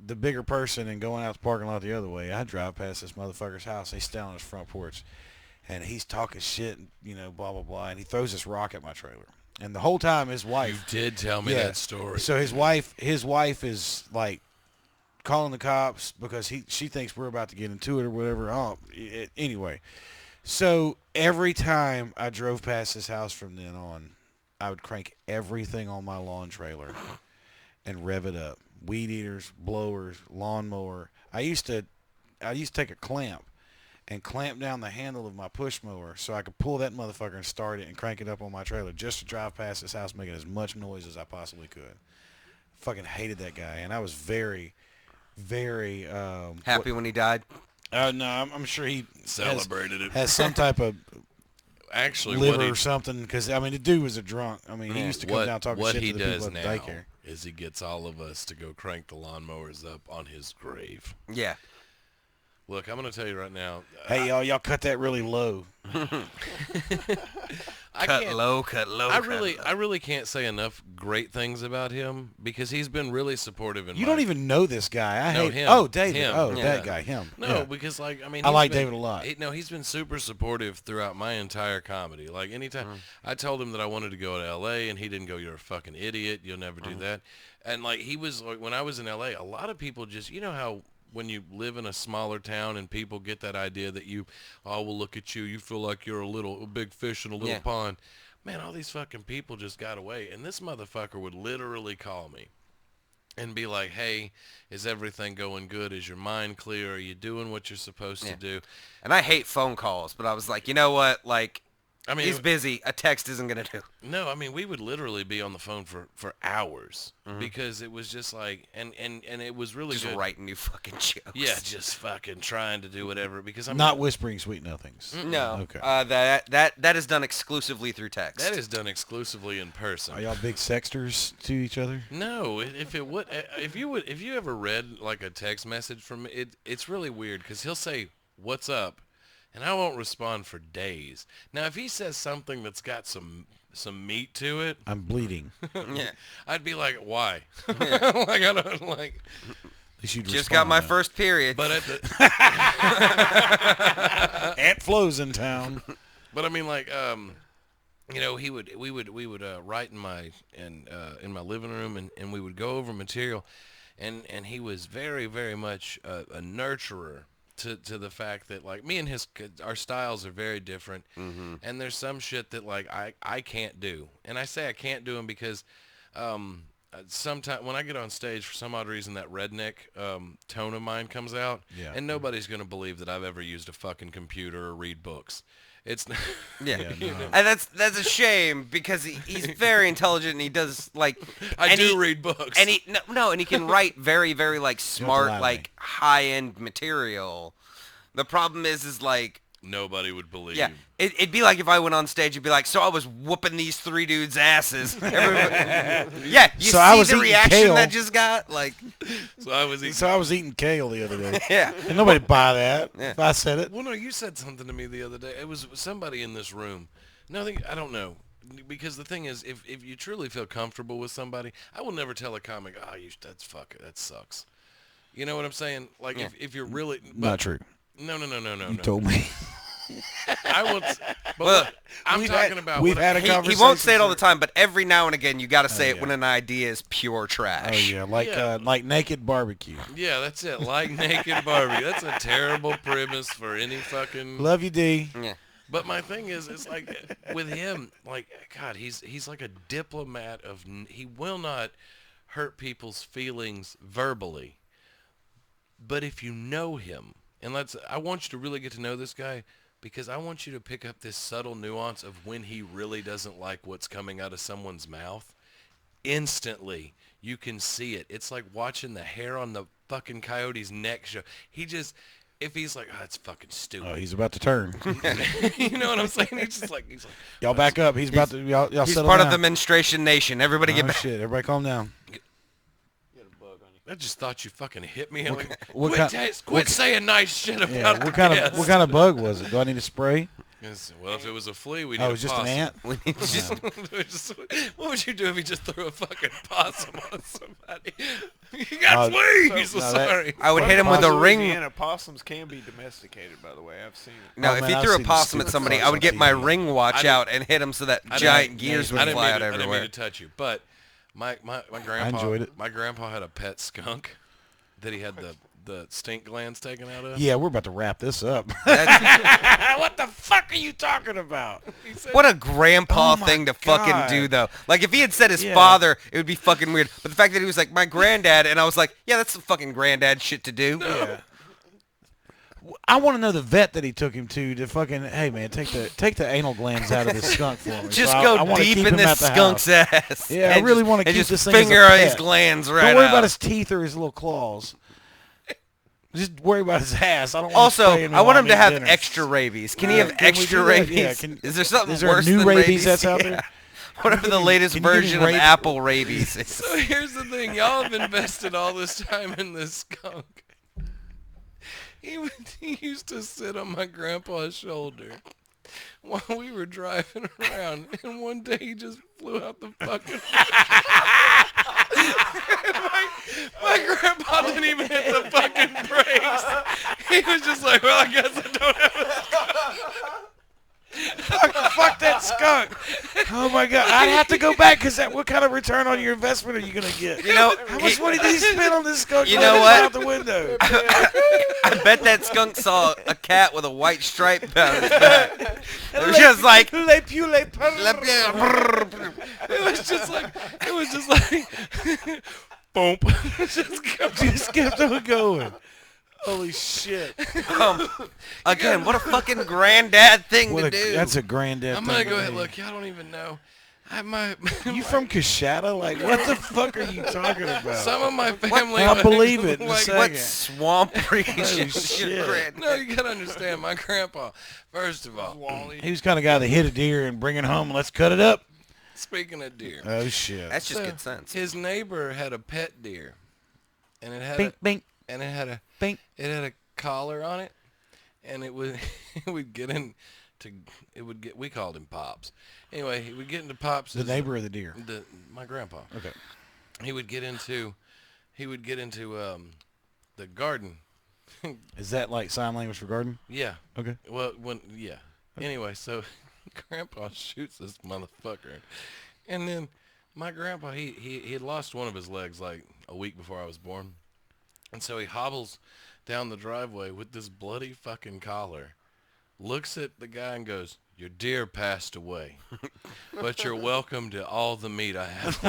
the bigger person and going out the parking lot the other way, I drive past this motherfucker's house. He's standing on his front porch, and he's talking shit, you know, blah, blah, blah, and he throws this rock at my trailer. And the whole time his You wife... did tell me Yeah. that story. So his wife is, like, calling the cops because she thinks we're about to get into it or whatever. Anyway. So every time I drove past his house from then on, I would crank everything on my lawn trailer and rev it up. Weed eaters, blowers, lawnmower. I used to take a clamp and clamp down the handle of my push mower so I could pull that motherfucker and start it and crank it up on my trailer just to drive past his house making as much noise as I possibly could. Fucking hated that guy, and I was very, very Happy when he died. no, I'm sure he Celebrated it. has some type of Actually, liver or something, because I mean the dude was a drunk. I mean he used to come down talking what shit he to the does people at now the daycare. is he gets all of us to go crank the lawnmowers up on his grave. Yeah. Look, I'm going to tell you right now. Hey y'all cut that really low. can't. Cut low. I really can't say enough great things about him because he's been really supportive in You don't even know this guy. I No, hate him. Oh, David. Him. Oh, Yeah. that guy. Him. No, Yeah. because like I mean, I he's like been- David a lot. He's been super supportive throughout my entire comedy. Like anytime I told him that I wanted to go to L.A. and he didn't go, "You're a fucking idiot. You'll never do that." And like he was like when I was in L.A., a lot of people just how when you live in a smaller town and people get that idea that well, look at you, you feel like you're a big fish in a little pond. Man, all these fucking people just got away, and this motherfucker would literally call me and be like, "Hey, is everything going good? Is your mind clear? Are you doing what you're supposed to do?" And I hate phone calls, but I was like, you know what? Like, I mean, he's busy. A text isn't gonna do. no, I mean, we would literally be on the phone for hours because it was just like, and it was really Just good. writing new fucking jokes. Yeah, just fucking trying to do whatever because I'm Not whispering sweet nothings. No. Okay. That is done exclusively through text. that is done exclusively in person. Are y'all big sexters to each other? No, if you ever read like a text message from me, it's really weird because he'll say, "What's up?" and I won't respond for days. Now, if he says something that's got some meat to it, I'm bleeding. Yeah. I'd be like, "Why?" Like I don't like. At least you'd Just got respond my though. first period. But Aunt Flo's in town. but I mean, like, we would write in my living room and we would go over material, and he was very very much a nurturer to the fact that like me and our styles are very different, and there's some shit that like I can't do, and I say I can't do them because sometimes when I get on stage for some odd reason that redneck tone of mine comes out, Yeah. and nobody's gonna believe that I've ever used a fucking computer or read books. It's Yeah, Yeah, no. and that's a shame because he's very intelligent and he does like. I and do he- read books. And and he can write very very like smart lie to like me. high end material. The problem is like. Nobody would believe. Yeah, it'd be like if I went on stage, it'd be like, so I was whooping these three dudes' asses. Yeah, you So I see was the eating reaction kale. that just got? Like, So I was eating. So I was eating kale the other day. yeah. And nobody buy that Yeah. if I said it. Well, no, you said something to me the other day. It was somebody in this room. Nothing. I don't know. Because the thing is, if you truly feel comfortable with somebody, I will never tell a comic, that sucks. You know what I'm saying? Like Yeah. if you're really Not true. No. You told me. I will. But Well, I'm we've talking had- about. we've what- had a He conversation. won't say it all the time, but every now and again, you got to say it yeah. when an idea is pure Oh trash. yeah, like naked barbecue. Yeah, that's it. Like naked Barbie. That's a terrible premise for any fucking. Love you, D. Yeah. But my thing is, it's like with him, like God, he's like a diplomat he will not hurt people's feelings verbally. But if you know him, and I want you to really get to know this guy because I want you to pick up this subtle nuance of when he really doesn't like what's coming out of someone's mouth. Instantly, you can see it. It's like watching the hair on the fucking coyote's neck show. If he's like, that's fucking stupid. Oh, he's about to turn. You know what I'm saying? He's like, Y'all back up. He's about to. Y'all He's settle part down. of the menstruation nation. Everybody Oh get back. shit! Everybody calm down. You got a bug on you. I just thought you fucking hit me. I'm like, what quit saying nice shit about Yeah. What kind of this. bug was it? Do I need to spray? Yes, well, if it was a flea, we'd Oh, need it was a just an possum. ant. We need to just- What would you do if you just threw a fucking possum on somebody? You got Oh, fleas. no, Sorry. I would hit him with a ring. Louisiana possums can be domesticated, by the way. I've seen it. No, Oh, if man, he I've threw a seen the possum at stupid somebody, fucks I would on get my TV. ring watch didn't- out and hit him so that I giant didn't- gears I would didn't fly mean out to, I didn't mean everywhere. to touch you, but my grandpa enjoyed it. My grandpa had a pet skunk that he had the stink glands taken out of. Yeah, we're about to wrap this up. That's- What the fuck are you talking about? He said, What a grandpa Oh my thing to fucking God. do, though. Like, if he had said his Yeah. father, it would be fucking weird. But the fact that he was like, my granddad, and I was like, yeah, that's some fucking granddad shit to do. Yeah. I want to know the vet that he took him to fucking. Hey man, take the anal glands out of this skunk for me. Just So I go wanna deep keep in him this at the skunk's house. ass. Yeah, I and really just- wanna and keep just this thing as a finger pet. his glands right Don't worry out. about his teeth or his little claws. Just worry about his ass. I don't. Want Also, spraying me I want while him to I'm have eating dinner. extra rabies. Can he Yeah, have can we extra do that? rabies? Yeah, can- Is there something Is there a worse new than rabies that's out Yeah. there? Whatever the latest can you give me version of rabies? Apple rabies is. So here's the thing, y'all have invested all this time in this skunk. He used to sit on my grandpa's shoulder while we were driving around, and one day he just flew out the fucking. My grandpa didn't even hit the fucking brakes. He was just like, well, I guess I don't have a Fuck that skunk. Oh my god, I'd have to go back because what kind of return on your investment are you gonna get? You know, How much money did he spend on this skunk? You know what? Out the window. I bet that skunk saw a cat with a white stripe down his back. It was just like, It was just like, boom. Just kept on going. Holy shit. again, what a fucking granddad thing What to a, do. that's a granddad I'm thing. gonna go to ahead. do. Look, y'all don't even know. You from Coshada? Like, what the fuck are you talking about? Some of my family. I'll believe it in a like, second. What swamp region Holy is your shit. granddad? No, you gotta understand. My grandpa, first of all, Wally. He was kind of guy that hit a deer and bring it home and let's cut it up. speaking of deer, Oh shit. That's just so good sense. his neighbor had a pet deer, and it had Bink, bink, and it had a bink. it had a collar on it, and it would it would get into we called him Pops. Anyway, he would get into Pops. The neighbor of the deer. My grandpa. Okay. He would get into the garden. Is that like sign language for garden? Yeah. Okay. Well, yeah. Anyway, so Grandpa shoots this motherfucker, and then my grandpa he had lost one of his legs like a week before I was born, and so he hobbles down the driveway with this bloody fucking collar, looks at the guy and goes, "Your deer passed away, but you're welcome to all the meat I have."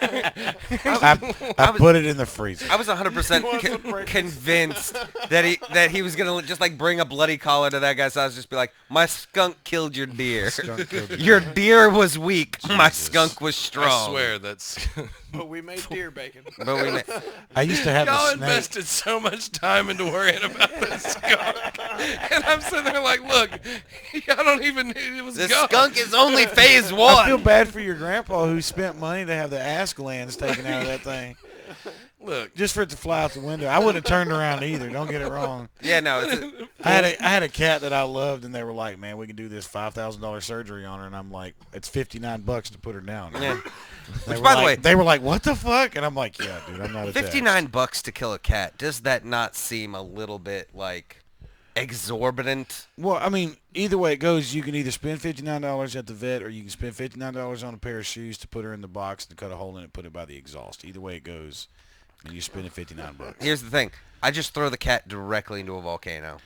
I put it in the freezer. I was 100% convinced that he was gonna just like bring a bloody collar to that guy's house, just be like, "My skunk killed your deer. Skunk killed Your deer was weak. My skunk was strong." I swear that's. But we made deer bacon. But we I used to have Y'all a snake. invested so much time into worrying about this skunk, and I'm sitting there like, look, y'all don't even. It was the gone. skunk is only phase I feel one. bad for your grandpa who spent money to have the ass glands taken out of that thing. Look, Just for it to fly out the window. I wouldn't have turned around either. Don't get it wrong. Yeah, no, it's I had a cat that I loved, and they were like, "Man, we can do this $5,000 surgery on her," and I'm like, "It's $59 to put her down." yeah. They Which, were by the like- way, they were like, "What the fuck?" And I'm like, "Yeah, dude, I'm not attached." $59 to kill a cat. Does that not seem a little bit like exorbitant? Well, I mean, either way it goes, you can either spend $59 at the vet, or you can spend $59 on a pair of shoes to put her in the box and cut a hole in it and put it by the exhaust. Either way it goes, and you're spending $59. Here's the thing. I just throw the cat directly into a volcano.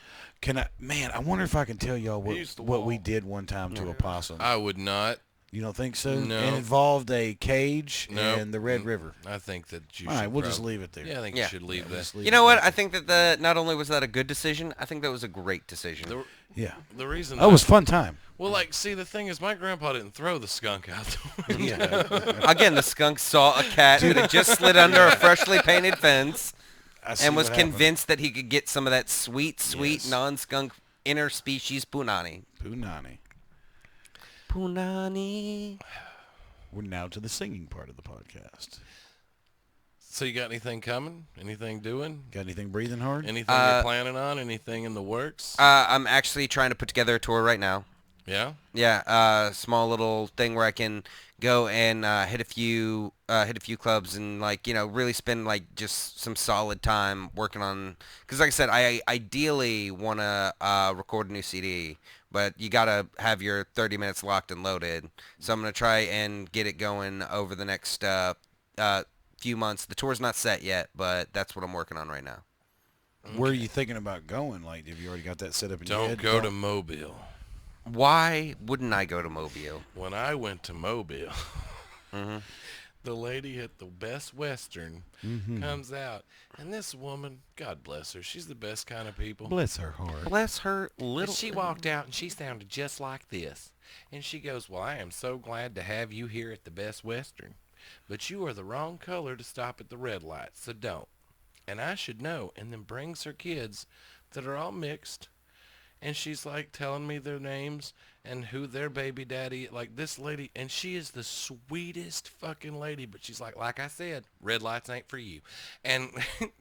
Can I? Man, I wonder if I can tell y'all Use the what we wall. did one time to a possum. I would not. You don't think so? No. It involved a cage No. and the Red River. I think that you All should. right, we'll just prob- leave it there. Yeah, I think Yeah. you should leave that. Just leave You it know what? there. I think that not only was that a good decision, I think that was a great decision. The, Yeah. the reason. That was fun time. Well, like, see, the thing is, my grandpa didn't throw the skunk out the window. Yeah. Again, the skunk saw a cat that had just slid under a freshly painted fence I see and was what happened. convinced that he could get some of that sweet, Yes. non-skunk interspecies punani. Punani. Punani. We're now to the singing part of the podcast. So you got anything coming? Anything doing? Got anything breathing hard? Anything you're planning on? Anything in the works? I'm actually trying to put together a tour right now. Yeah? Yeah, small little thing where I can go and hit a few clubs and really spend like just some solid time working on. Because like I said, I ideally want to record a new CD, but you gotta have your 30 minutes locked and loaded. So I'm gonna try and get it going over the next few months. The tour's not set yet, but that's what I'm working on right now. Where are you thinking about going? Like, have you already got that set up in your Don't head? go to Mobile. Why wouldn't I go to Mobile? When I went to Mobile, Mhm. the lady at the Best Western comes out, and this woman, God bless her, she's the best kind of people. Bless her heart. Bless her And little. she walked out, and she sounded just like this. And she goes, "Well, I am so glad to have you here at the Best Western, but you are the wrong color to stop at the red light, so don't. And I should know." And then brings her kids that are all mixed. And she's like telling me their names and who their baby daddy, like this lady, and she is the sweetest fucking lady, but she's like I said, red lights ain't for you. And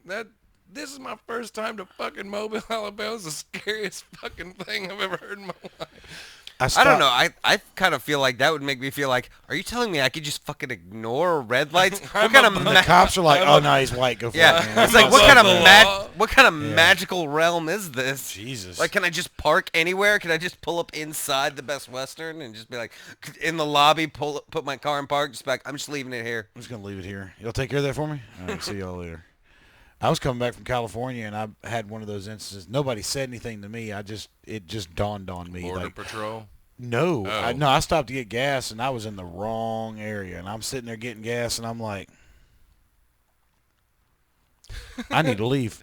that this is my first time to fucking Mobile, Alabama. It's the scariest fucking thing I've ever heard in my life. I don't know. I kind of feel like that would make me feel like, are you telling me I could just fucking ignore red lights? What kind of The cops are like, oh no, he's white. Go for it, yeah? man. It's like what kind of law. what kind of magical realm is this? Jesus. Like, can I just park anywhere? Can I just pull up inside the Best Western and just be like, in the lobby, put my car in park, just be like, I'm just leaving it here. I'm just gonna leave it here. Y'all take care of that for me. All right, see y'all later. I was coming back from California and I had one of those instances. Nobody said anything to me. It just dawned on me. Border Like, Patrol. no, Oh. no, I stopped to get gas and I was in the wrong area and I'm sitting there getting gas and I'm like, I need to leave.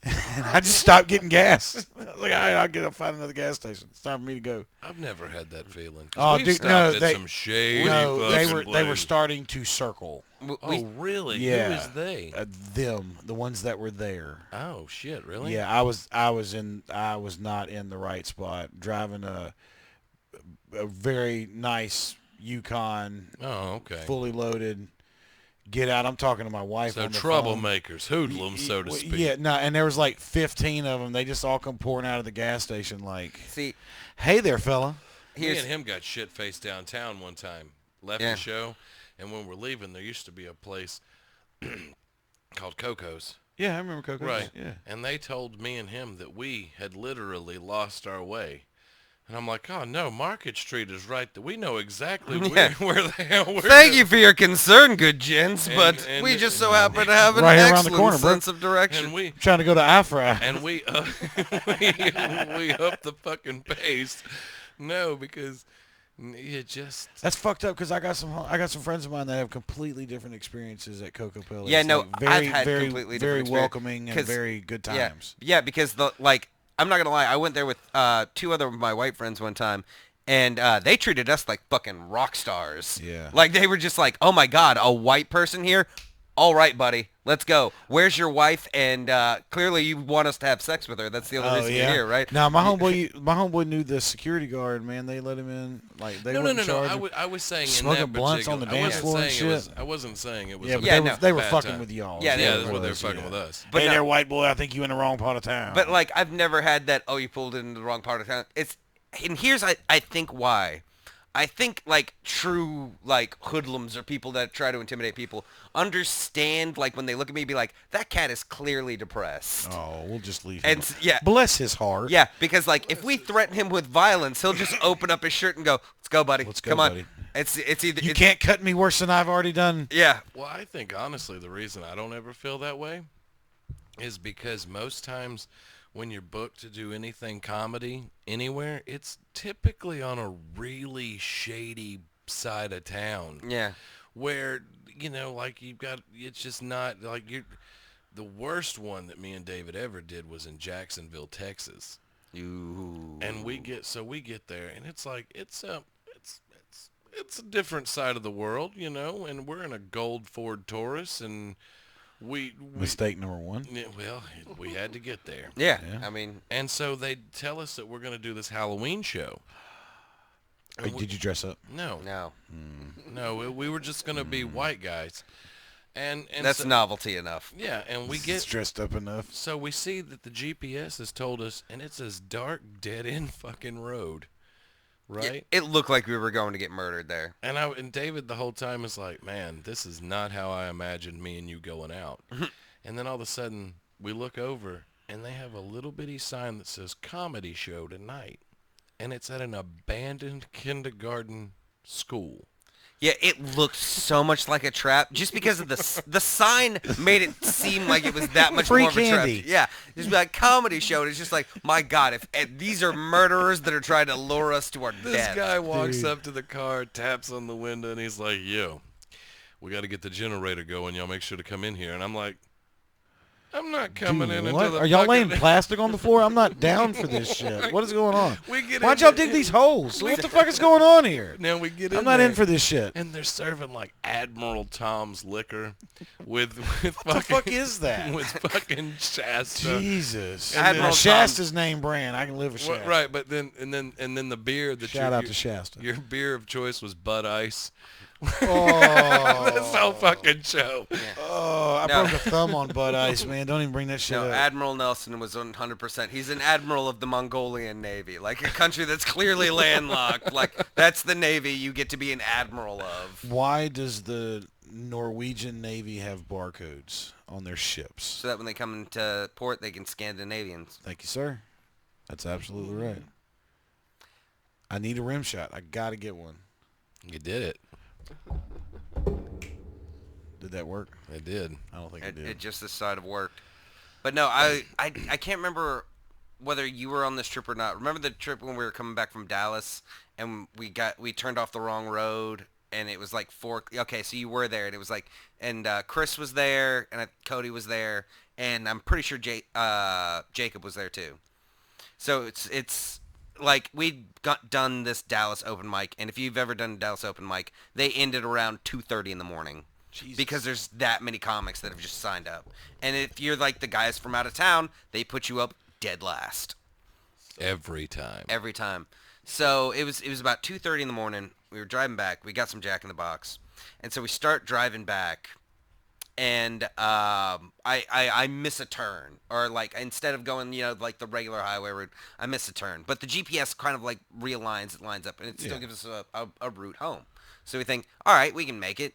And I just stopped getting gas. I was like, all right, I'll find another gas station. It's time for me to go. I've never had that feeling. Oh, We've dude, stopped no, at they- some shady No, they fucking were places. starting to circle. Oh, really? Yeah. Who is they? Them, the ones that were there. Oh shit! Really? Yeah, I was not in the right spot. Driving a very nice Yukon, Oh, okay. fully loaded. Get out! I'm talking to my wife. So on the phone. troublemakers, hoodlums, so to Well, speak. Yeah, no, and there was like 15 of them. They just all come pouring out of the gas station like, See, "Hey there, fella." Me here's and him got shit faced downtown one time. Left Yeah. the show, and when we're leaving, there used to be a place called Coco's. Yeah, I remember Coco's. Right. Yeah. And they told me and him that we had literally lost our way. And I'm like, oh no, Market Street is right. We know exactly Yeah. where the hell we're Thank you for your concern, good gents, but and- we just so happen to have an Right here around the excellent corner, bro. sense of direction. And we Trying to go to Afra. and we we up the fucking pace. No, because you just That's fucked up because I got some friends of mine that have completely different experiences at Coco Pellet. Yeah, It's no, like very, I've had very, completely very different experience, welcoming and 'cause- very good times. Yeah, because I'm not gonna lie, I went there with two other of my white friends one time, and they treated us like fucking rock stars. Yeah. Like they were just like, oh my god, a white person here. All right, buddy, let's go. Where's your wife? And clearly you want us to have sex with her. That's the only reason you're here, right? Now my homeboy knew the security guard. Man, they let him in. Like they no. weren't in charge of- I was saying smoking in that blunts on the particular- dance floor and shit. I wasn't saying it was. Yeah, a but Yeah, they were bad fucking time. with y'all. Yeah, Yeah, they that's were what they're was, fucking yeah. with us. But Hey no- there, white boy. I think you in the wrong part of town. But like I've never had that. Oh, you pulled into the wrong part of town. And here's I think why. I think like true like hoodlums or people that try to intimidate people understand like when they look at me be like that cat is clearly depressed. oh, we'll just leave And him. yeah. Bless his heart. Yeah, because like if we threaten him with violence, he'll just open up his shirt and go, "Let's go, buddy. Let's go, Come on." buddy. It's either You it's, can't cut me worse than I've already done. Yeah. Well, I think honestly the reason I don't ever feel that way is because most times when you're booked to do anything comedy anywhere, it's typically on a really shady side of town Yeah. where, like it's just not like the worst one that me and David ever did was in Jacksonville, Texas. Ooh. And we get there and it's like it's a different side of the world, and we're in a gold Ford Taurus and we Mistake number one. yeah, well, we had to get there. Yeah. Yeah. I mean, And so they tell us that we're going to do this Halloween show. Hey, did you dress up? No, no. we were just going to be white guys. And That's so, novelty enough. yeah, and we It's get dressed up enough. so we see that the GPS has told us, and it's this dark, dead-end fucking road, right? It looked like we were going to get murdered there. And David the whole time is like, man, this is not how I imagined me and you going out. And then all of a sudden, we look over, and they have a little bitty sign that says comedy show tonight. And it's at an abandoned kindergarten school. Yeah, it looked so much like a trap just because of the sign made it seem like it was that much Free more of a candy. trap. Yeah, just be like comedy show. And it's just like, my God, if these are murderers that are trying to lure us to our This death. guy walks Dude. up to the car, taps on the window, and he's like, yo, we got to get the generator going. Y'all make sure to come in here. And I'm like, I'm not coming Dude, in what? until the Are y'all laying fucking- plastic on the floor? I'm not down for this shit. What is going on? We get Why'd in y'all there- dig these holes? What the fuck is going on here? Now we get in I'm not there, in for this shit. and they're serving like Admiral Tom's liquor with What the fuck is that? with fucking Shasta. Jesus. Admiral Tom. Shasta's name brand. I can live with Well, Shasta. right, but then the beer that Shout out to Shasta. Your beer of choice was Bud Ice Oh, This whole fucking show. oh, I No. broke a thumb on butt ice, man. Don't even bring that shit No, up. Admiral Nelson was 100%. He's an admiral of the Mongolian Navy, like a country that's clearly landlocked. Like that's the Navy you get to be an admiral of. Why does the Norwegian Navy have barcodes on their ships? So that when they come into port, they can Scandinavians. Thank you, sir. That's absolutely right. I need a rim shot. I gotta get one. You did it. Did that work? It did. I don't think It, it did. it just this side of worked. But no, I can't remember whether you were on this trip or not. Remember the trip when we were coming back from Dallas and we turned off the wrong road and it was like 4. Okay, so you were there and it was like and Chris was there and Cody was there and I'm pretty sure Jacob was there too. So it's like we got done this Dallas open mic, and if you've ever done a Dallas open mic, they ended around 2:30 in the morning. Jesus. Because there's that many comics that have just signed up. And if you're like the guys from out of town, they put you up dead last Every time. every time. So it was about 2:30 in the morning. We were driving back. We got some Jack in the Box, and so we start driving back, and I miss a turn, or like instead of going like the regular highway route, I miss a turn. But the GPS kind of like realigns, it lines up, and it still gives us a route home. So we think, all right, we can make it.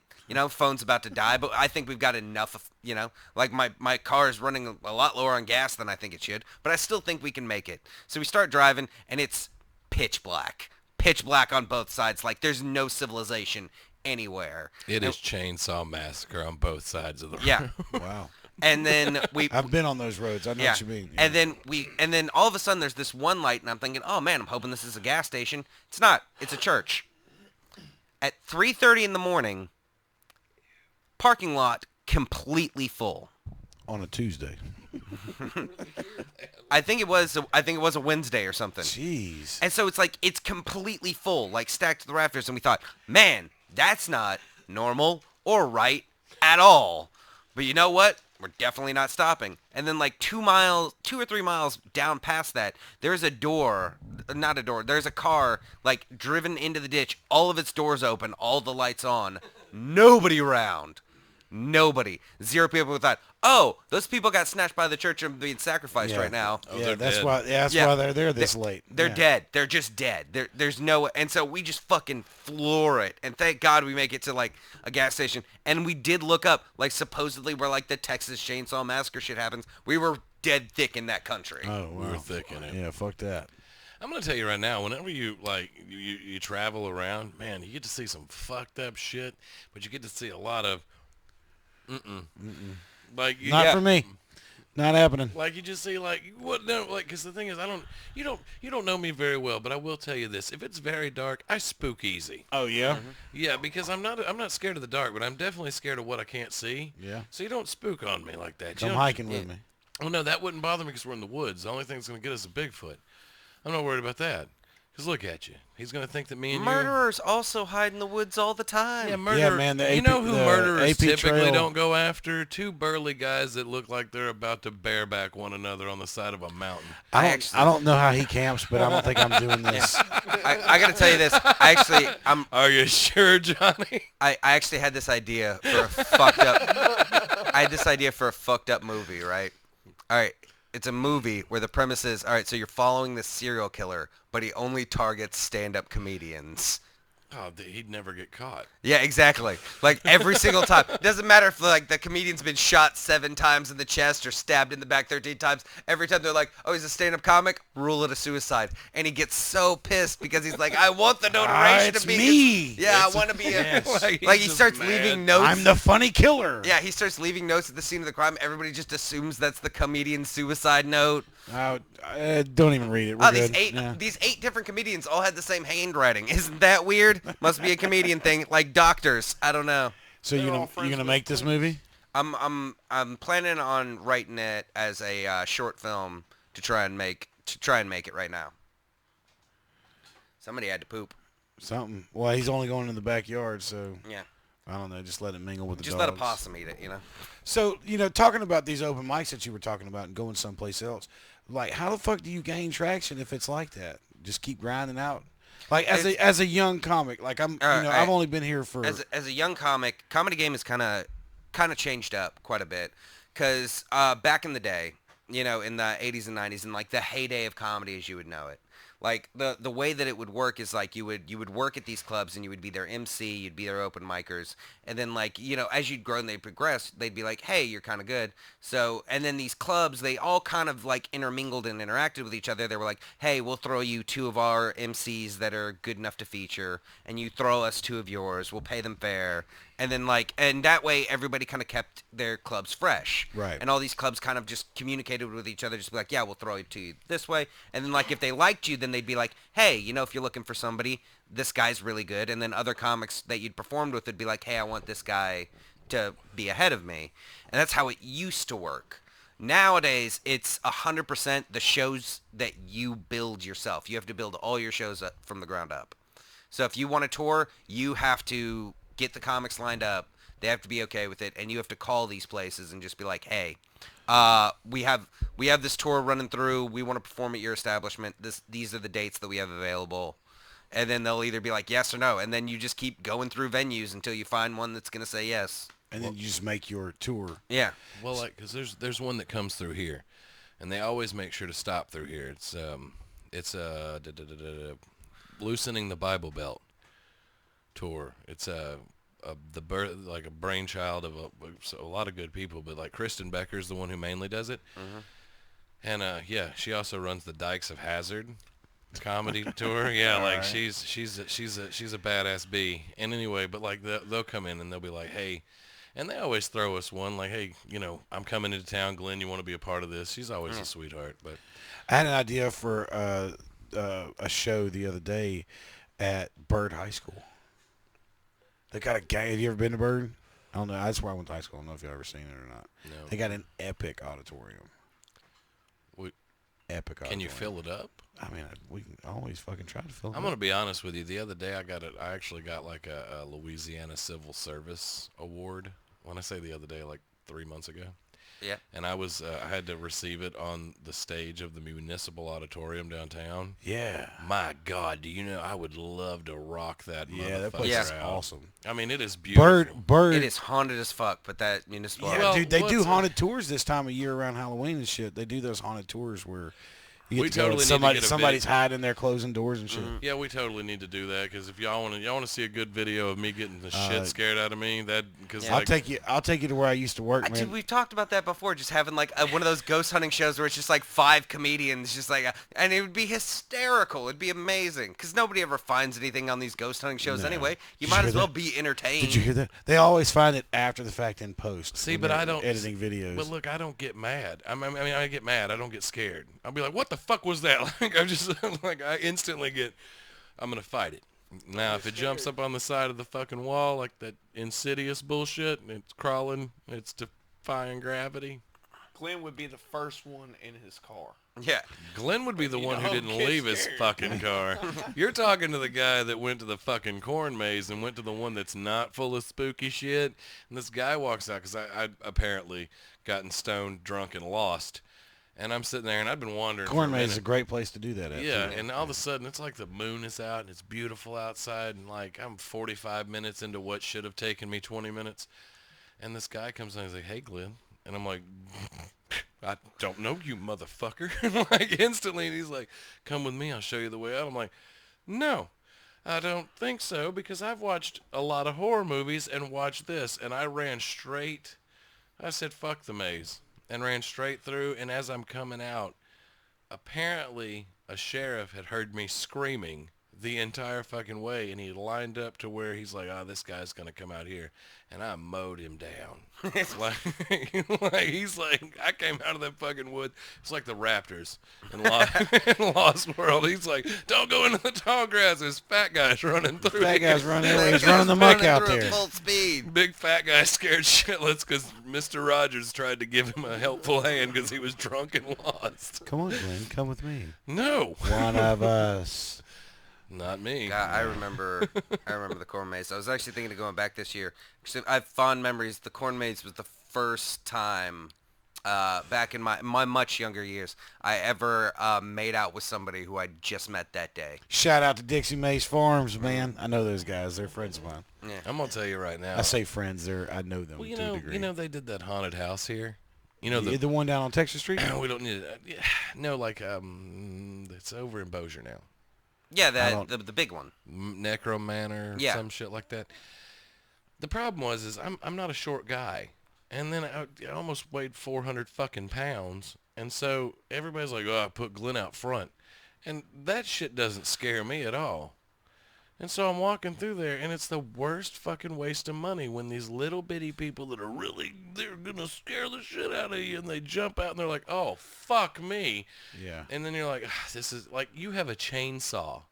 Phone's about to die, but I think we've got enough of, like my car is running a lot lower on gas than I think it should, but I still think we can make it. So we start driving, and it's pitch black on both sides. Like there's no civilization anywhere. It is Chainsaw Massacre on both sides of the road. Yeah. Wow. And then I've been on those roads. I know yeah. what you mean. And then all of a sudden there's this one light, and I'm thinking, oh man, I'm hoping this is a gas station. It's not. It's a church. At 3:30 in the morning, parking lot completely full. On a Tuesday. I think it was a Wednesday or something. Jeez. And so it's completely full, like stacked to the rafters, and we thought, man, that's not normal or right at all. But you know what? We're definitely not stopping. And then like 2 or 3 miles down past that, there's a there's a car like driven into the ditch, all of its doors open, all the lights on, nobody around. Nobody. 0 people who thought, oh, those people got snatched by the church and being sacrificed right now. Yeah, they're that's dead. why. Yeah, that's why they're there this late. They're Yeah. dead. They're just dead. There's no, and so we just fucking floor it. And thank God we make it to like a gas station. And we did look up, like supposedly where like the Texas Chainsaw Massacre shit happens. We were dead thick in that country. Oh, wow. We were thick in it. Yeah, fuck that. I'm gonna tell you right now, whenever you you travel around, man, you get to see some fucked up shit, but you get to see a lot of like you, Not for me. Not happening. like you just see like what no like because the thing is you don't know me very well, but I will tell you this: if it's very dark, I spook easy. Oh yeah. Yeah, because I'm not scared of the dark, but I'm definitely scared of what I can't see. Yeah. So you don't spook on me like that. Come You don't- hiking with me. Oh no, that wouldn't bother me because we're in the woods. The only thing that's gonna get us is a Bigfoot. I'm not worried about that. Because look at you. He's going to think that me and Murderers also hide in the woods all the time. you... Yeah, murder. Yeah, man, the you AP know who the murderers AP typically trail- don't go after? 2 burly guys that look like they're about to bareback one another on the side of a mountain. I don't know how he camps, but I don't think I'm doing this. I got to tell you this. Are you sure, Johnny? I actually had this idea for a fucked up. I had this idea for a fucked up movie, right? All right. It's a movie where the premise is, all right, so you're following this serial killer, but he only targets stand-up comedians. Oh, he'd never get caught. Yeah, exactly. Like every single time. It doesn't matter if like the comedian's been shot 7 times in the chest or stabbed in the back 13 times. Every time they're like, oh, he's a stand-up comic, rule it a suicide. And he gets so pissed because he's like, I want the notoriety it's to be me. Yeah, I want to be a Yes. Like, like he's he just starts mad. leaving notes. I'm the funny killer. Yeah, he starts leaving notes at the scene of the crime. Everybody just assumes that's the comedian's suicide note. Don't even read it. We're Oh, good. these 8 different comedians all had the same handwriting. Isn't that weird? Must be a comedian thing, like doctors. I don't know. So They're you all gonna friends with make this movie? I'm planning on writing it as a short film to try and make it right now. Somebody had to poop. Something. Well, he's only going in the backyard, so Yeah. I don't know. Just let it mingle with the Just dogs. let a possum eat it, you know. So, talking about these open mics that you were talking about and going someplace else, like, how the fuck do you gain traction if it's like that? Just keep grinding out. Like as a young comic, like I've only been here for As a young comic, Comedy Game is kind of changed up quite a bit. Because back in the day, in the 80s and 90s, and like the heyday of comedy as you would know it, like the way that it would work is like you would work at these clubs and you would be their MC, you'd be their open micers, and then like as you'd grow and they progress, they'd be like, hey, you're kind of good. So and then these clubs, they all kind of like intermingled and interacted with each other. They were like, hey, we'll throw you two of our MCs that are good enough to feature, and you throw us two of yours. We'll pay them fair. And then and that way everybody kind of kept their clubs fresh. Right. And all these clubs kind of just communicated with each other, just be like, yeah, we'll throw it to you this way. And then like if they liked you, then they'd be like, hey, if you're looking for somebody, this guy's really good. And then other comics that you'd performed with would be like, hey, I want this guy to be ahead of me. And that's how it used to work. Nowadays, it's 100% the shows that you build yourself. You have to build all your shows up from the ground up. So if you want to tour, you have to get the comics lined up. They have to be okay with it, and you have to call these places and just be like, "Hey, we have this tour running through. We want to perform at your establishment. These are the dates that we have available." And then they'll either be like yes or no, and then you just keep going through venues until you find one that's gonna say yes. And then you just make your tour. Yeah. Well, like, because there's one that comes through here, and they always make sure to stop through here. It's loosening the Bible Belt tour. It's the birth, like a brainchild of a lot of good people, but like Kristen Becker's the one who mainly does it. Mm-hmm. And yeah, she also runs the Dykes of Hazzard comedy tour. Yeah, like right. she's a badass bee. And anyway, but like they'll come in and they'll be like, hey. And they always throw us one, like, hey, I'm coming into town, Glenn, you want to be a part of this? She's always a sweetheart. But I had an idea for a show the other day at Byrd High School. They got a gang. Have you ever been to Byrd? I don't know. That's where I went to high school. I don't know if you've ever seen it or not. No. They got an epic auditorium. Epic auditorium. Can you fill it up? I mean, we can always fucking try to fill it I'm up. going to be honest with you. The other day I actually got like a Louisiana Civil Service Award. When I say the other day, like 3 months ago. Yeah. And I had to receive it on the stage of the Municipal Auditorium downtown. Yeah. My God, do you know, I would love to rock that Yeah, that motherfucker place is out. awesome. I mean, it is beautiful. Byrd. It is haunted as fuck, but that municipal. Yeah, Well, dude, they do what's haunted tours this time of year around Halloween and shit. They do those haunted tours where you We get to go and totally need to get a somebody's video. hiding there closing doors and shit. Yeah, we totally need to do that because if y'all want to see a good video of me getting the shit scared out of me, because Yeah. I'll take you to where I used to work, man. Dude, we've talked about that before. Just having like one of those ghost hunting shows where it's just like 5 comedians, just like, and it would be hysterical. It'd be amazing because nobody ever finds anything on these ghost hunting shows No. anyway. You Did might you as hear well that? be entertained. Did you hear that? They always find it after the fact in post. See, when but they're I don't editing videos. But look, I don't get mad. I mean, I get mad. I don't get scared. I'll be like, "What the fuck was that?" Like, I'm just like, I instantly get, I'm gonna fight it. Now, if it jumps up on the side of the fucking wall like that Insidious bullshit, and it's crawling, it's defying gravity. Glenn would be the first one in his car. Yeah. Glenn would be the one who don't didn't get leave his scared. fucking car. You're talking to the guy that went to the fucking corn maze and went to the one that's not full of spooky shit. And this guy walks out because I apparently gotten stoned, drunk, and lost. And I'm sitting there and I've been wandering Corn for a maze is a minute. great place to do that at. Yeah, too. and all of a sudden it's like the moon is out and it's beautiful outside and like I'm 45 minutes into what should have taken me 20 minutes. And this guy comes in and he's like, "Hey, Glenn." And I'm like, "I don't know you, motherfucker." And like instantly, and he's like, "Come with me, I'll show you the way out." I'm like, "No, I don't think so because I've watched a lot of horror movies and watched this." And I ran straight. I said, "Fuck the maze," and ran straight through. And as I'm coming out, apparently a sheriff had heard me screaming the entire fucking way, and he lined up to where he's like, "Oh, this guy's gonna come out here," and I mowed him down. like he's like, I came out of that fucking wood. It's like the Raptors in Lost World. He's like, "Don't go into the tall grass. There's fat guys running through. That here." guy's running. He's running the muck out through there. at full speed. Big fat guy scared shitless because Mr. Rogers tried to give him a helpful hand because he was drunk and lost. Come on, Glenn. Come with me. No, One of us. not me. God, I remember the corn maze. I was actually thinking of going back this year. Actually, I have fond memories. The corn maze was the first time back in my much younger years, I ever made out with somebody who I just met that day. Shout out to Dixie Mace Farms, man. I know those guys. They're friends of mine. Yeah. I'm gonna tell you right now. I say friends. I know them well, to a degree. they did that haunted house here. The one down on Texas Street? We don't need it. No, like it's over in Bossier now. Yeah, the big one. Necro Manor, Yeah. some shit like that. The problem is I'm not a short guy, and then I almost weighed 400 fucking pounds, and so everybody's like, "Oh, I put Glenn out front," and that shit doesn't scare me at all. And so I'm walking through there, and it's the worst fucking waste of money when these little bitty people that are they're gonna scare the shit out of you, and they jump out and they're like, "Oh, fuck me." Yeah. And then you're like, this is like, you have a chainsaw.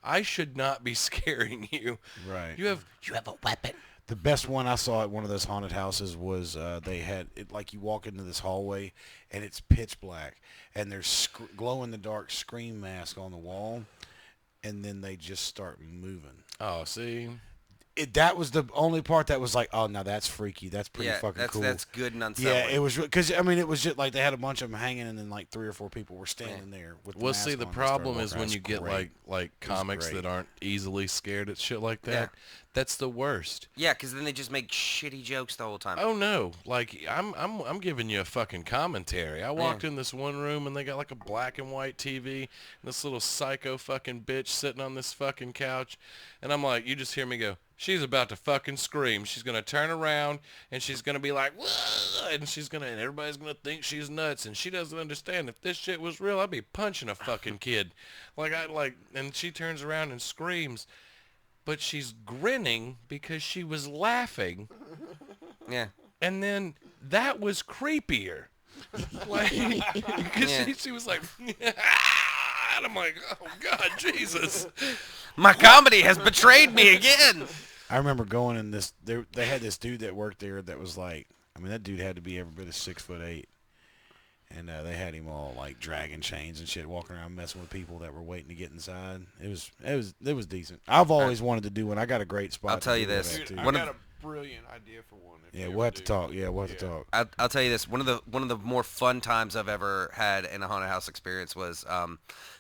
I should not be scaring you. Right. You have a weapon. The best one I saw at one of those haunted houses was they had it like you walk into this hallway and it's pitch black and there's glow in the dark scream mask on the wall, and then they just start moving. Oh, see. That was the only part that was like, oh, now that's freaky. That's pretty fucking cool. That's good and unsettling. Yeah, it was because I mean it was just like they had a bunch of them hanging, and then like 3 or 4 people were standing there with. Well, the see, mask the on. problem is That's when you get great. like comics great. that aren't easily scared at shit like that. Yeah. That's the worst. Yeah, because then they just make shitty jokes the whole time. Oh no! Like I'm giving you a fucking commentary. I walked in this one room and they got like a black and white TV and this little psycho fucking bitch sitting on this fucking couch, and I'm like, you just hear me go, she's about to fucking scream. She's gonna turn around and she's gonna be like, whoa, and and everybody's gonna think she's nuts, and she doesn't understand. If this shit was real, I'd be punching a fucking kid. And she turns around and screams. But she's grinning because she was laughing. Yeah. And then that was creepier. Like, because she was like, and I'm like, oh, God, Jesus. My comedy has betrayed me again. I remember going in this, they had this dude that worked there that was like, I mean, that dude had to be every bit of 6'8". And they had him all like dragging chains and shit, walking around messing with people that were waiting to get inside. It was decent. I've always wanted to do one. I got a great spot. I'll tell you this. Dude, I got a brilliant idea for one. Yeah, we'll have to talk. Yeah, we'll have to talk. I'll tell you this. One of the more fun times I've ever had in a haunted house experience was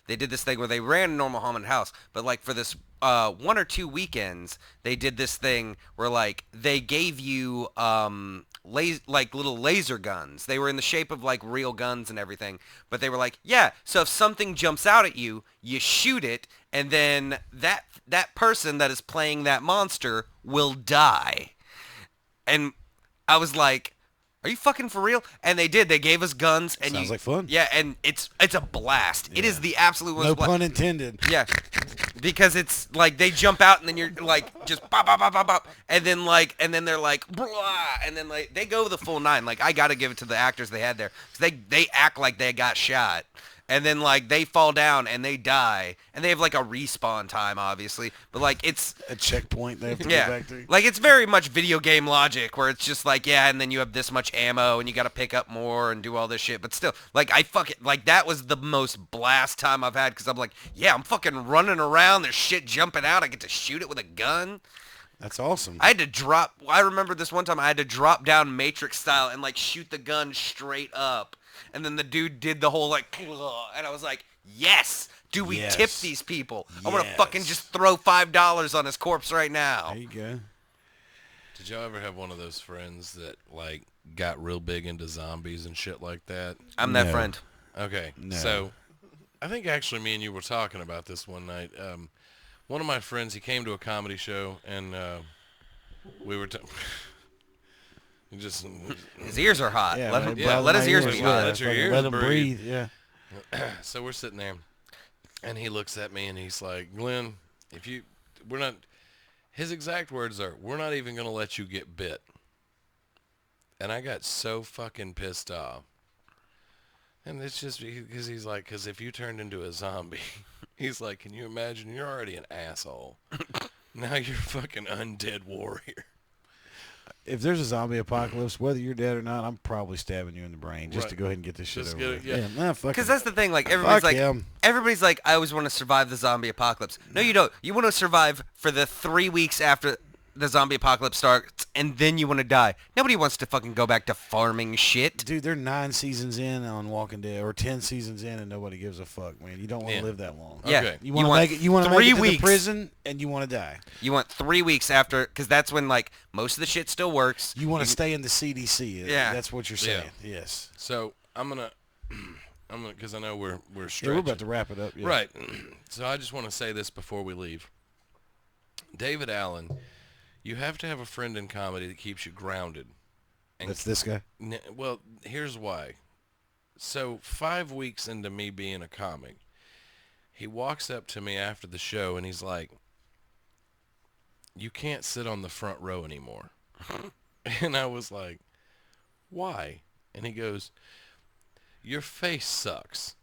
they did this thing where they ran a normal haunted house, but like for this 1 or 2 weekends, they did this thing where like they gave you like little laser guns. They were in the shape of like real guns and everything, but they were like, yeah, so if something jumps out at you, you shoot it, and then that person that is playing that monster will die. And I was like, are you fucking for real? And they did. They gave us guns. And Sounds like fun. Yeah, and it's a blast. Yeah. It is the absolute most No blast. pun intended. Yeah, because it's like they jump out and then you're like just pop, pop, pop, pop, pop, and then they're like blah, and then like they go the full 9. Like I got to give it to the actors they had there, 'cause they act like they got shot. And then, like, they fall down and they die. And they have, like, a respawn time, obviously. But, like, it's... A checkpoint they have to go Yeah. back to. Like, it's very much video game logic where it's just like, yeah, and then you have this much ammo and you got to pick up more and do all this shit. But still, like, like, that was the most blast time I've had because I'm like, yeah, I'm fucking running around. There's shit jumping out. I get to shoot it with a gun. That's awesome. I remember this one time I had to drop down Matrix style and, like, shoot the gun straight up. And then the dude did the whole, like, and I was like, yes, do we tip these people? I want to fucking just throw $5 on his corpse right now. There you go. Did y'all ever have one of those friends that, like, got real big into zombies and shit like that? I'm that friend. Okay. No. So, I think actually me and you were talking about this one night. One of my friends, he came to a comedy show, and we were... His ears are hot. Yeah, let his ears be hot. Let your ears Let him breathe. breathe. Yeah. So we're sitting there, and he looks at me, and he's like, Glenn, his exact words are, we're not even going to let you get bit. And I got so fucking pissed off. And it's just because he's like, because if you turned into a zombie, he's like, can you imagine? You're already an asshole. Now you're a fucking undead warrior. If there's a zombie apocalypse, whether you're dead or not, I'm probably stabbing you in the brain just Right. to go ahead and get this shit Just over get with. it, yeah. Nah, fuck Because it. that's the thing. Like Fuck him. everybody's like, I always want to survive the zombie apocalypse. No, you don't. You want to survive for the 3 weeks after the zombie apocalypse starts, and then you want to die. Nobody wants to fucking go back to farming shit. Dude, they're 9 seasons in on Walking Dead, or 10 seasons in, and nobody gives a fuck, man. You don't want to live that long. Yeah. Okay. You want to make it. You want to make 3 it to weeks. the prison, and you want to die. You want 3 weeks after, because that's when like most of the shit still works. You want to stay in the CDC. Yeah. That's what you're saying. Yes. So I'm gonna, because I know we're stretched. Yeah, we're about to wrap it up. Yeah. Right. So I just want to say this before we leave. David Allen, you have to have a friend in comedy that keeps you grounded. And That's this guy. Well, here's why. So 5 weeks into me being a comic, he walks up to me after the show and he's like, "You can't sit on the front row anymore." And I was like, "Why?" And he goes, "Your face sucks."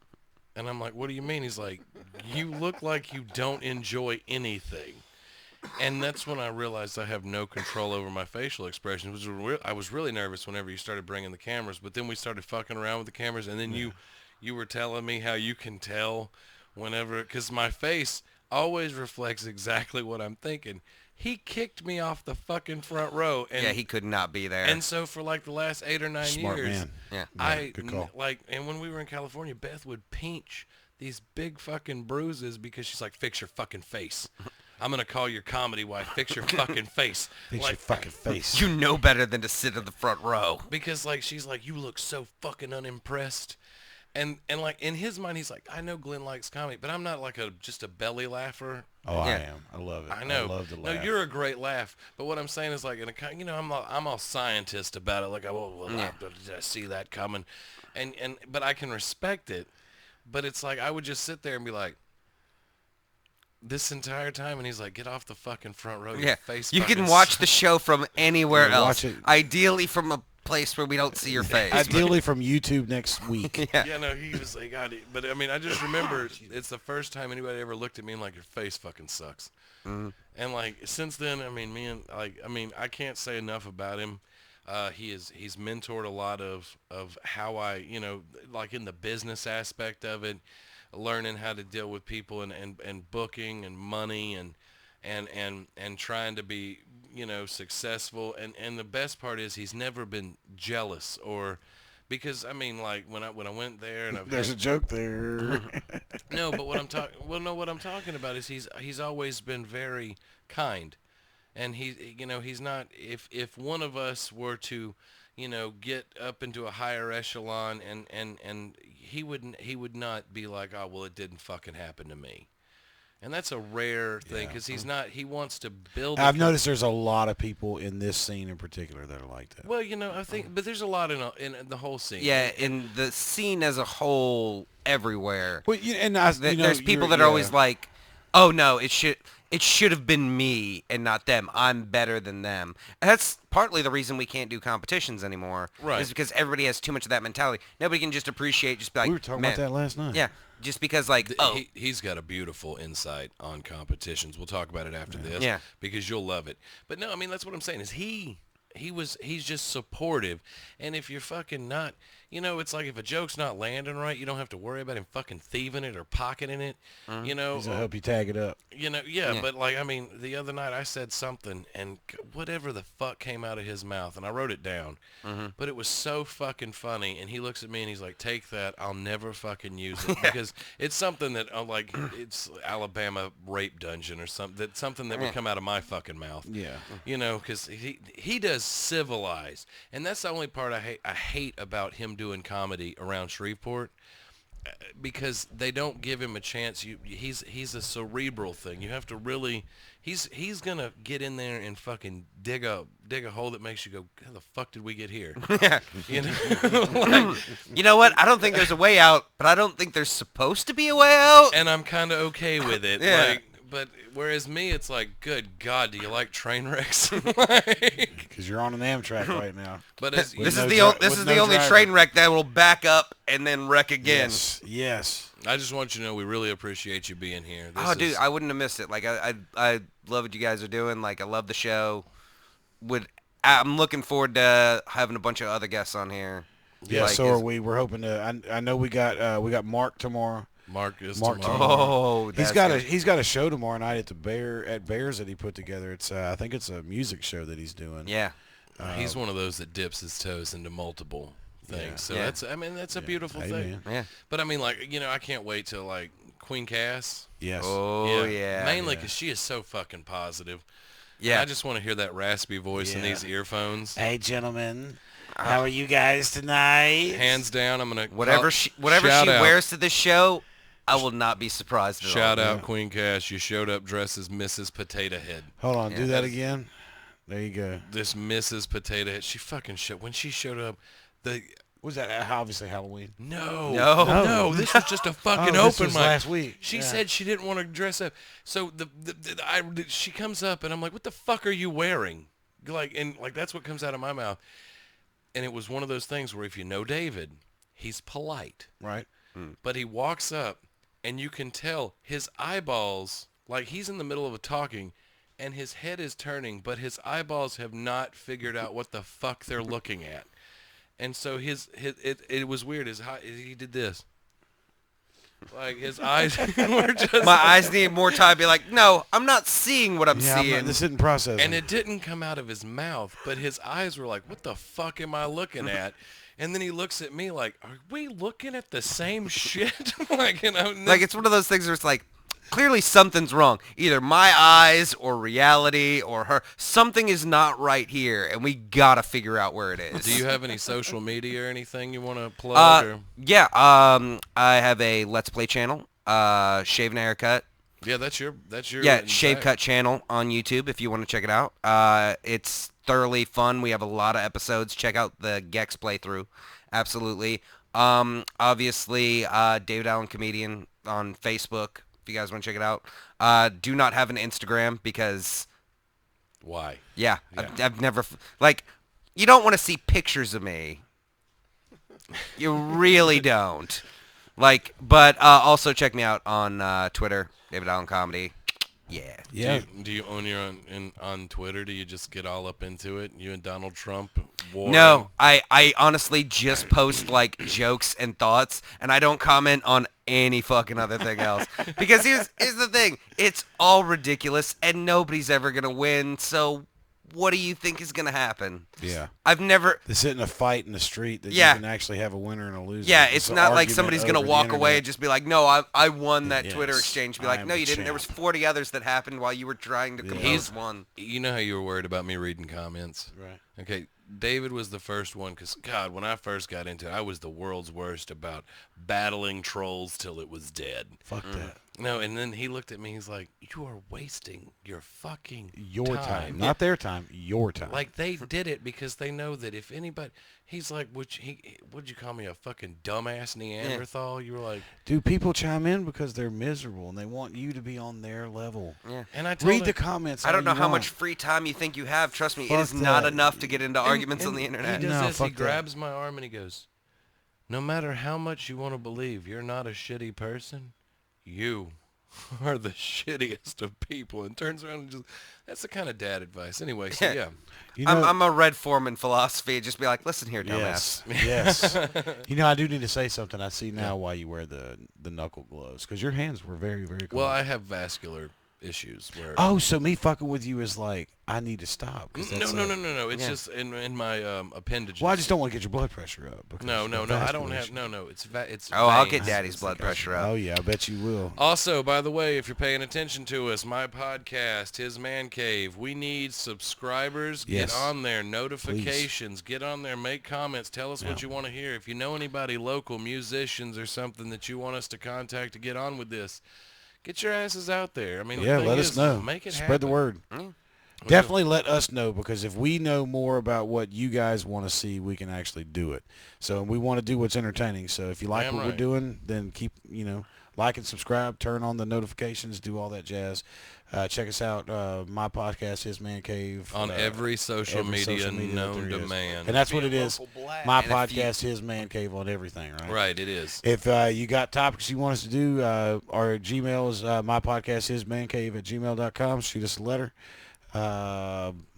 And I'm like, "What do you mean?" He's like, "You look like you don't enjoy anything." And that's when I realized I have no control over my facial expressions. I was really nervous whenever you started bringing the cameras, but then we started fucking around with the cameras, and then you were telling me how you can tell whenever, because my face always reflects exactly what I'm thinking. He kicked me off the fucking front row. And, Yeah, he could not be there. And so for like the last 8 or 9 Smart years, man. Yeah. Good call. and when we were in California, Beth would pinch these big fucking bruises because she's like, "Fix your fucking face. I'm going to call your comedy wife. Fix your fucking face." Fix your fucking face. You know better than to sit in the front row. Because like she's like, "You look so fucking unimpressed." And like in his mind, he's like, "I know Glenn likes comedy, but I'm not like just a belly laugher." Oh, I Yeah. am. I love it. I know. I love to No, laugh. you're a great laugh. But what I'm saying is like, I'm all scientist about it. Like, did I see that coming? But I can respect it. But it's like I would just sit there and be like, this entire time, and he's like, "Get off the fucking front row." Your Yeah. face You can fucking watch the show from anywhere Yeah, else. watch it. Ideally from a place where we don't see your face. Ideally from YouTube next week. Yeah. Yeah, no, he was like, "God," but I mean, I just remember it's the first time anybody ever looked at me and like, "Your face fucking sucks." And like since then, I mean, I can't say enough about him. He's mentored a lot of how I, like in the business aspect of it, learning how to deal with people and booking and money and trying to be, successful. And the best part is he's never been jealous or, because I mean, like when I went there and There's a joke there. no, but what I'm talking about is he's always been very kind, and he's not, if one of us were to, get up into a higher echelon and he would not be like, "Oh, well, it didn't fucking happen to me." And that's a rare thing because he wants to build. I've noticed there's a lot of people in this scene in particular that are like that. Well, I think, but there's a lot in the whole scene. Yeah, in the scene as a whole, everywhere. Well, There's people that are always like, "Oh no, it should have been me and not them. I'm better than them." And that's partly the reason we can't do competitions anymore. Right. Is because everybody has too much of that mentality. Nobody can just appreciate, just be like, we were talking "Man." about that last night. Yeah, just because like, He's got a beautiful insight on competitions. We'll talk about it after this. Yeah. Because you'll love it. But no, I mean, that's what I'm saying is he's just supportive. And if you're fucking not, it's like if a joke's not landing right, you don't have to worry about him fucking thieving it or pocketing it, He's gonna help you tag it up. Yeah, but like, I mean, the other night I said something and whatever the fuck came out of his mouth, and I wrote it down, but it was so fucking funny, and he looks at me and he's like, "Take that, I'll never fucking use it," because it's something that, like, it's Alabama rape dungeon or something that would come out of my fucking mouth. Yeah. Because he does civilize, and that's the only part I hate about him doing comedy around Shreveport, because they don't give him a chance. He's a cerebral thing. You have to really, he's gonna get in there and fucking dig a hole that makes you go, "How the fuck did we get here?" Like, you know what? I don't think there's a way out, but I don't think there's supposed to be a way out. and I'm kind of okay with it. Yeah. Like, but whereas me, it's like, good God, do you like train wrecks? Because you're on an Amtrak right now. But as, This no is the dri- this with is no the only driver. train wreck that will back up and then wreck again. Yes. I just want you to know we really appreciate you being here. Oh, dude, I wouldn't have missed it. Like, I love what you guys are doing. Like, I love the show. I'm looking forward to having a bunch of other guests on here. Yeah, Like, so are we. We're hoping to. I know we got Mark tomorrow. Mark is Mark tomorrow. Oh, He's that's he's got a show tomorrow night at the Bears that he put together. It's I think it's a music show that he's doing. Yeah. He's one of those that dips his toes into multiple things. Yeah. So Yeah. that's a beautiful Hey, thing. man. Yeah. But I mean, like, I can't wait till like Queen Cass. Yes. Oh, yeah. Mainly because she is so fucking positive. Yeah. I just want to hear that raspy voice in Yeah. these earphones. Hey, gentlemen. How are you guys tonight? Hands down, I'm gonna Whatever she shout out. wears to this show, I will not be surprised at Shout all. out Queen Cass. You showed up dressed as Mrs. Potato Head. Hold on. Yeah, Do that that's- again. There you go. This Mrs. Potato Head. She fucking when she showed up. Was that obviously Halloween? No. This was just a fucking this open was mic. last week. She Yeah. said she didn't want to dress up. So she comes up and I'm like, "What the fuck are you wearing?" Like that's what comes out of my mouth. And it was one of those things where if you know David, he's polite, Right. but he walks up and you can tell his eyeballs, like he's in the middle of a talking, and his head is turning, but his eyeballs have not figured out what the fuck they're looking at. And so it was weird. He did this. Like his eyes were just My eyes need more time to be like, no, I'm not seeing what I'm Yeah, seeing. this isn't processing. and it didn't come out of his mouth, but his eyes were like, what the fuck am I looking at? And then he looks at me like, are we looking at the same shit? Like, Like, it's one of those things where it's like, clearly something's wrong. Either my eyes or reality or her. Something is not right here, and we gotta figure out where it is. Do you have any social media or anything you want to plug? Or? Yeah, I have a Let's Play channel, Shave and Haircut. Yeah, that's your Yeah, Shave Cut channel on YouTube if you want to check it out. It's thoroughly fun. We have a lot of episodes. Check out the Gex playthrough. Absolutely. Obviously, David Allen Comedian on Facebook if you guys want to check it out. Do not have an Instagram because, Why? yeah. I've never, like, you don't want to see pictures of me. You really don't. Like, but also check me out on Twitter, David Allen Comedy. Yeah. Yeah. Do you own your own on Twitter? Do you just get all up into it? You and Donald Trump war? No, I honestly just post like jokes and thoughts, and I don't comment on any fucking other thing else. Because here's the thing, it's all ridiculous, and nobody's ever gonna win. So, what do you think is gonna happen? Yeah. I've never. This isn't a fight in the street that Yeah. you can actually have a winner and a loser. Yeah, it's an not like argument somebody's gonna over the walk away internet. and just be like, "No, I won that Yes, Twitter exchange." Be I like, am "No, the you didn't. There was 40 others that happened while you were trying to compose one." You know how you were worried about me reading comments? Right. Okay, David was the first one because, God, when I first got into it, I was the world's worst about battling trolls till it was dead. Fuck that. No, and then he looked at me, he's like, you are wasting your fucking Your time. Not their time. Your time. Like, they did it because they know that if anybody, he's like, would you call me a fucking dumbass Neanderthal? You were like, Do people chime in because they're miserable and they want you to be on their level? Yeah. and I told Read him, the comments. I don't know all you how want. much free time you think you have. Trust me, it Fuck is not that. enough to get into arguments on the and internet. He does No, this, he fuck that. grabs my arm and he goes, no matter how much you want to believe you're not a shitty person, you are the shittiest of people, and turns around and just, that's the kind of dad advice. Anyway, so yeah. You know, I'm a Red Foreman philosophy. Just be like, listen here, dumbass. Yes. Yes. You know, I do need to say something. I see now why you wear the knuckle gloves because your hands were very, very cold. Well, I have vascular issues where. Oh, so me fucking with you is like I need to stop. 'Cause No, that's no, a- no, no, no. It's Yeah. just in my appendages. Well, I just don't want to get your blood pressure up. because No, of no, the no. I don't vascular have. issue. No, no. It's. Oh, I'll veins. get Daddy's blood pressure up. Oh yeah, I bet you will. Also, by the way, if you're paying attention to us, my podcast, His Man Cave, we need subscribers. Yes. Get on there, notifications. Get on there, make comments. Tell us what you want to hear. If you know anybody local, musicians or something that you want us to contact to get on with this, get your asses out there. I mean, the Yeah, thing let is, us know. Make it Spread the happen. word. Definitely let us know because if we know more about what you guys want to see, we can actually do it. So we want to do what's entertaining. So if you like Damn what we're right. doing, then keep, like and subscribe, turn on the notifications, do all that jazz. Check us out. My podcast, His Man Cave. On every social media known there to is. man. And that's what it is. Local black. My And if you- podcast, His Man Cave on everything, right? Right, it is. If you got topics you want us to do, our Gmail is my podcast, His Man Cave at gmail.com. Shoot us a letter.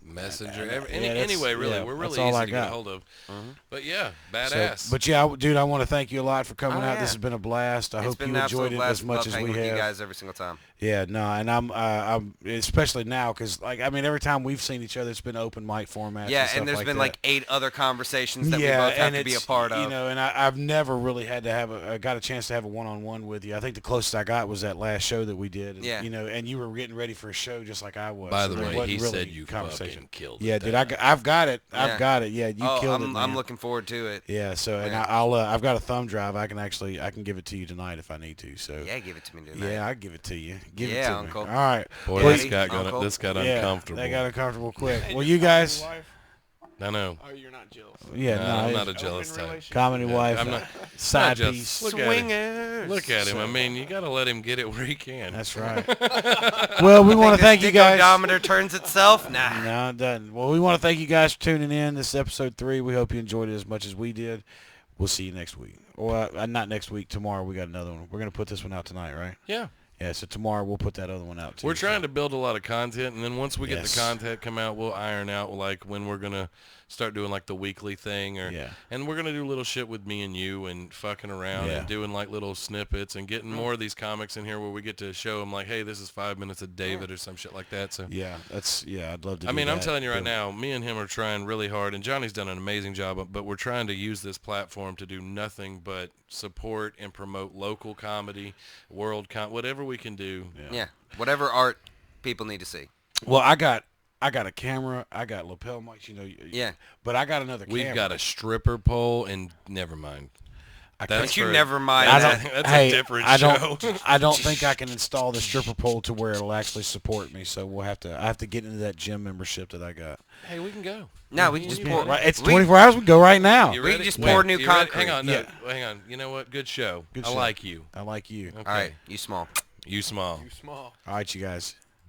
Messenger. that's- Anyway, really, yeah, we're that's really all easy I to get a got. hold of. Mhm. But yeah, So, badass. but yeah, dude, I want to thank you a lot for coming Oh, out. yeah. This has been a blast. I It's hope been you an absolute enjoyed it blast. as much Love as hanging we with have. you guys every single time. Yeah, no, and I'm especially now because like I mean every time we've seen each other, it's been open mic formats. Yeah, and, stuff and there's like been that. like 8 other conversations that yeah, we both have and to be a it's, part of. You know, and I've never really had to have got a chance to have a one-on-one with you. I think the closest I got was that last show that we did. And, Yeah. You know, and you were getting ready for a show just like I was. By so the there way, wasn't he really said you conversation. fucking killed Yeah, it. dude, I've got it. Yeah. I've got it. Yeah, you killed it, man. I'm looking forward to it. Yeah, so and Yeah. I've got a thumb drive. I can give it to you tonight if I need to. So Yeah, give it to me tonight. yeah, I give it to you. Give it Yeah, to Uncle. me. All right. Boy, Daddy, this got Yeah, uncomfortable. they got uncomfortable quick. Hey, Well, your you guys. comedy wife? I know. Oh, you're not jealous. Yeah, No, no, I'm it's not a jealous Open type. relationship. comedy Yeah, wife. I'm not- side not piece. just- Look at him. Swingers. Look at him. I mean, you got to let him get it where he can. That's right. Well, we want to thank you guys. Odometer turns itself. Nah. No, it doesn't. Well, we want to thank you guys for tuning in. This is episode 3. We hope you enjoyed it as much as we did. We'll see you next week. Or not next week. Tomorrow we got another one. We're gonna put this one out tonight, right? Yeah. Yeah. So tomorrow we'll put that other one out too. We're trying to build a lot of content, and then once we get Yes. the content come out, we'll iron out like when we're gonna start doing like the weekly thing, or Yeah. and we're gonna do little shit with me and you and fucking around Yeah. and doing like little snippets and getting more of these comics in here where we get to show them like, hey, this is 5 minutes of David or some shit like that. So Yeah. I'd love to. I do mean, I'm that. telling you right But- now, me and him are trying really hard, and Johnny's done an amazing job, but we're trying to use this platform to do nothing but support and promote local comedy, whatever we can do. Yeah. Whatever art people need to see. Well, I got a camera. I got lapel mics. You know. Yeah. But I got another camera. We've got a stripper pole, and never mind. I That's But you for- never mind I that. don't, That's hey, a different I show. I don't think I can install the stripper pole to where it'll actually support me. So I have to get into that gym membership that I got. Hey, we can go. No, we can just pour. Right, it's we- 24 hours. We can go right now. You We ready? just pour new You ready? concrete. Hang on, no, Yeah. hang on. You know what? Good show. Good I show. like you. I like you. Okay. All right, you small. You small. You small. All right, you guys.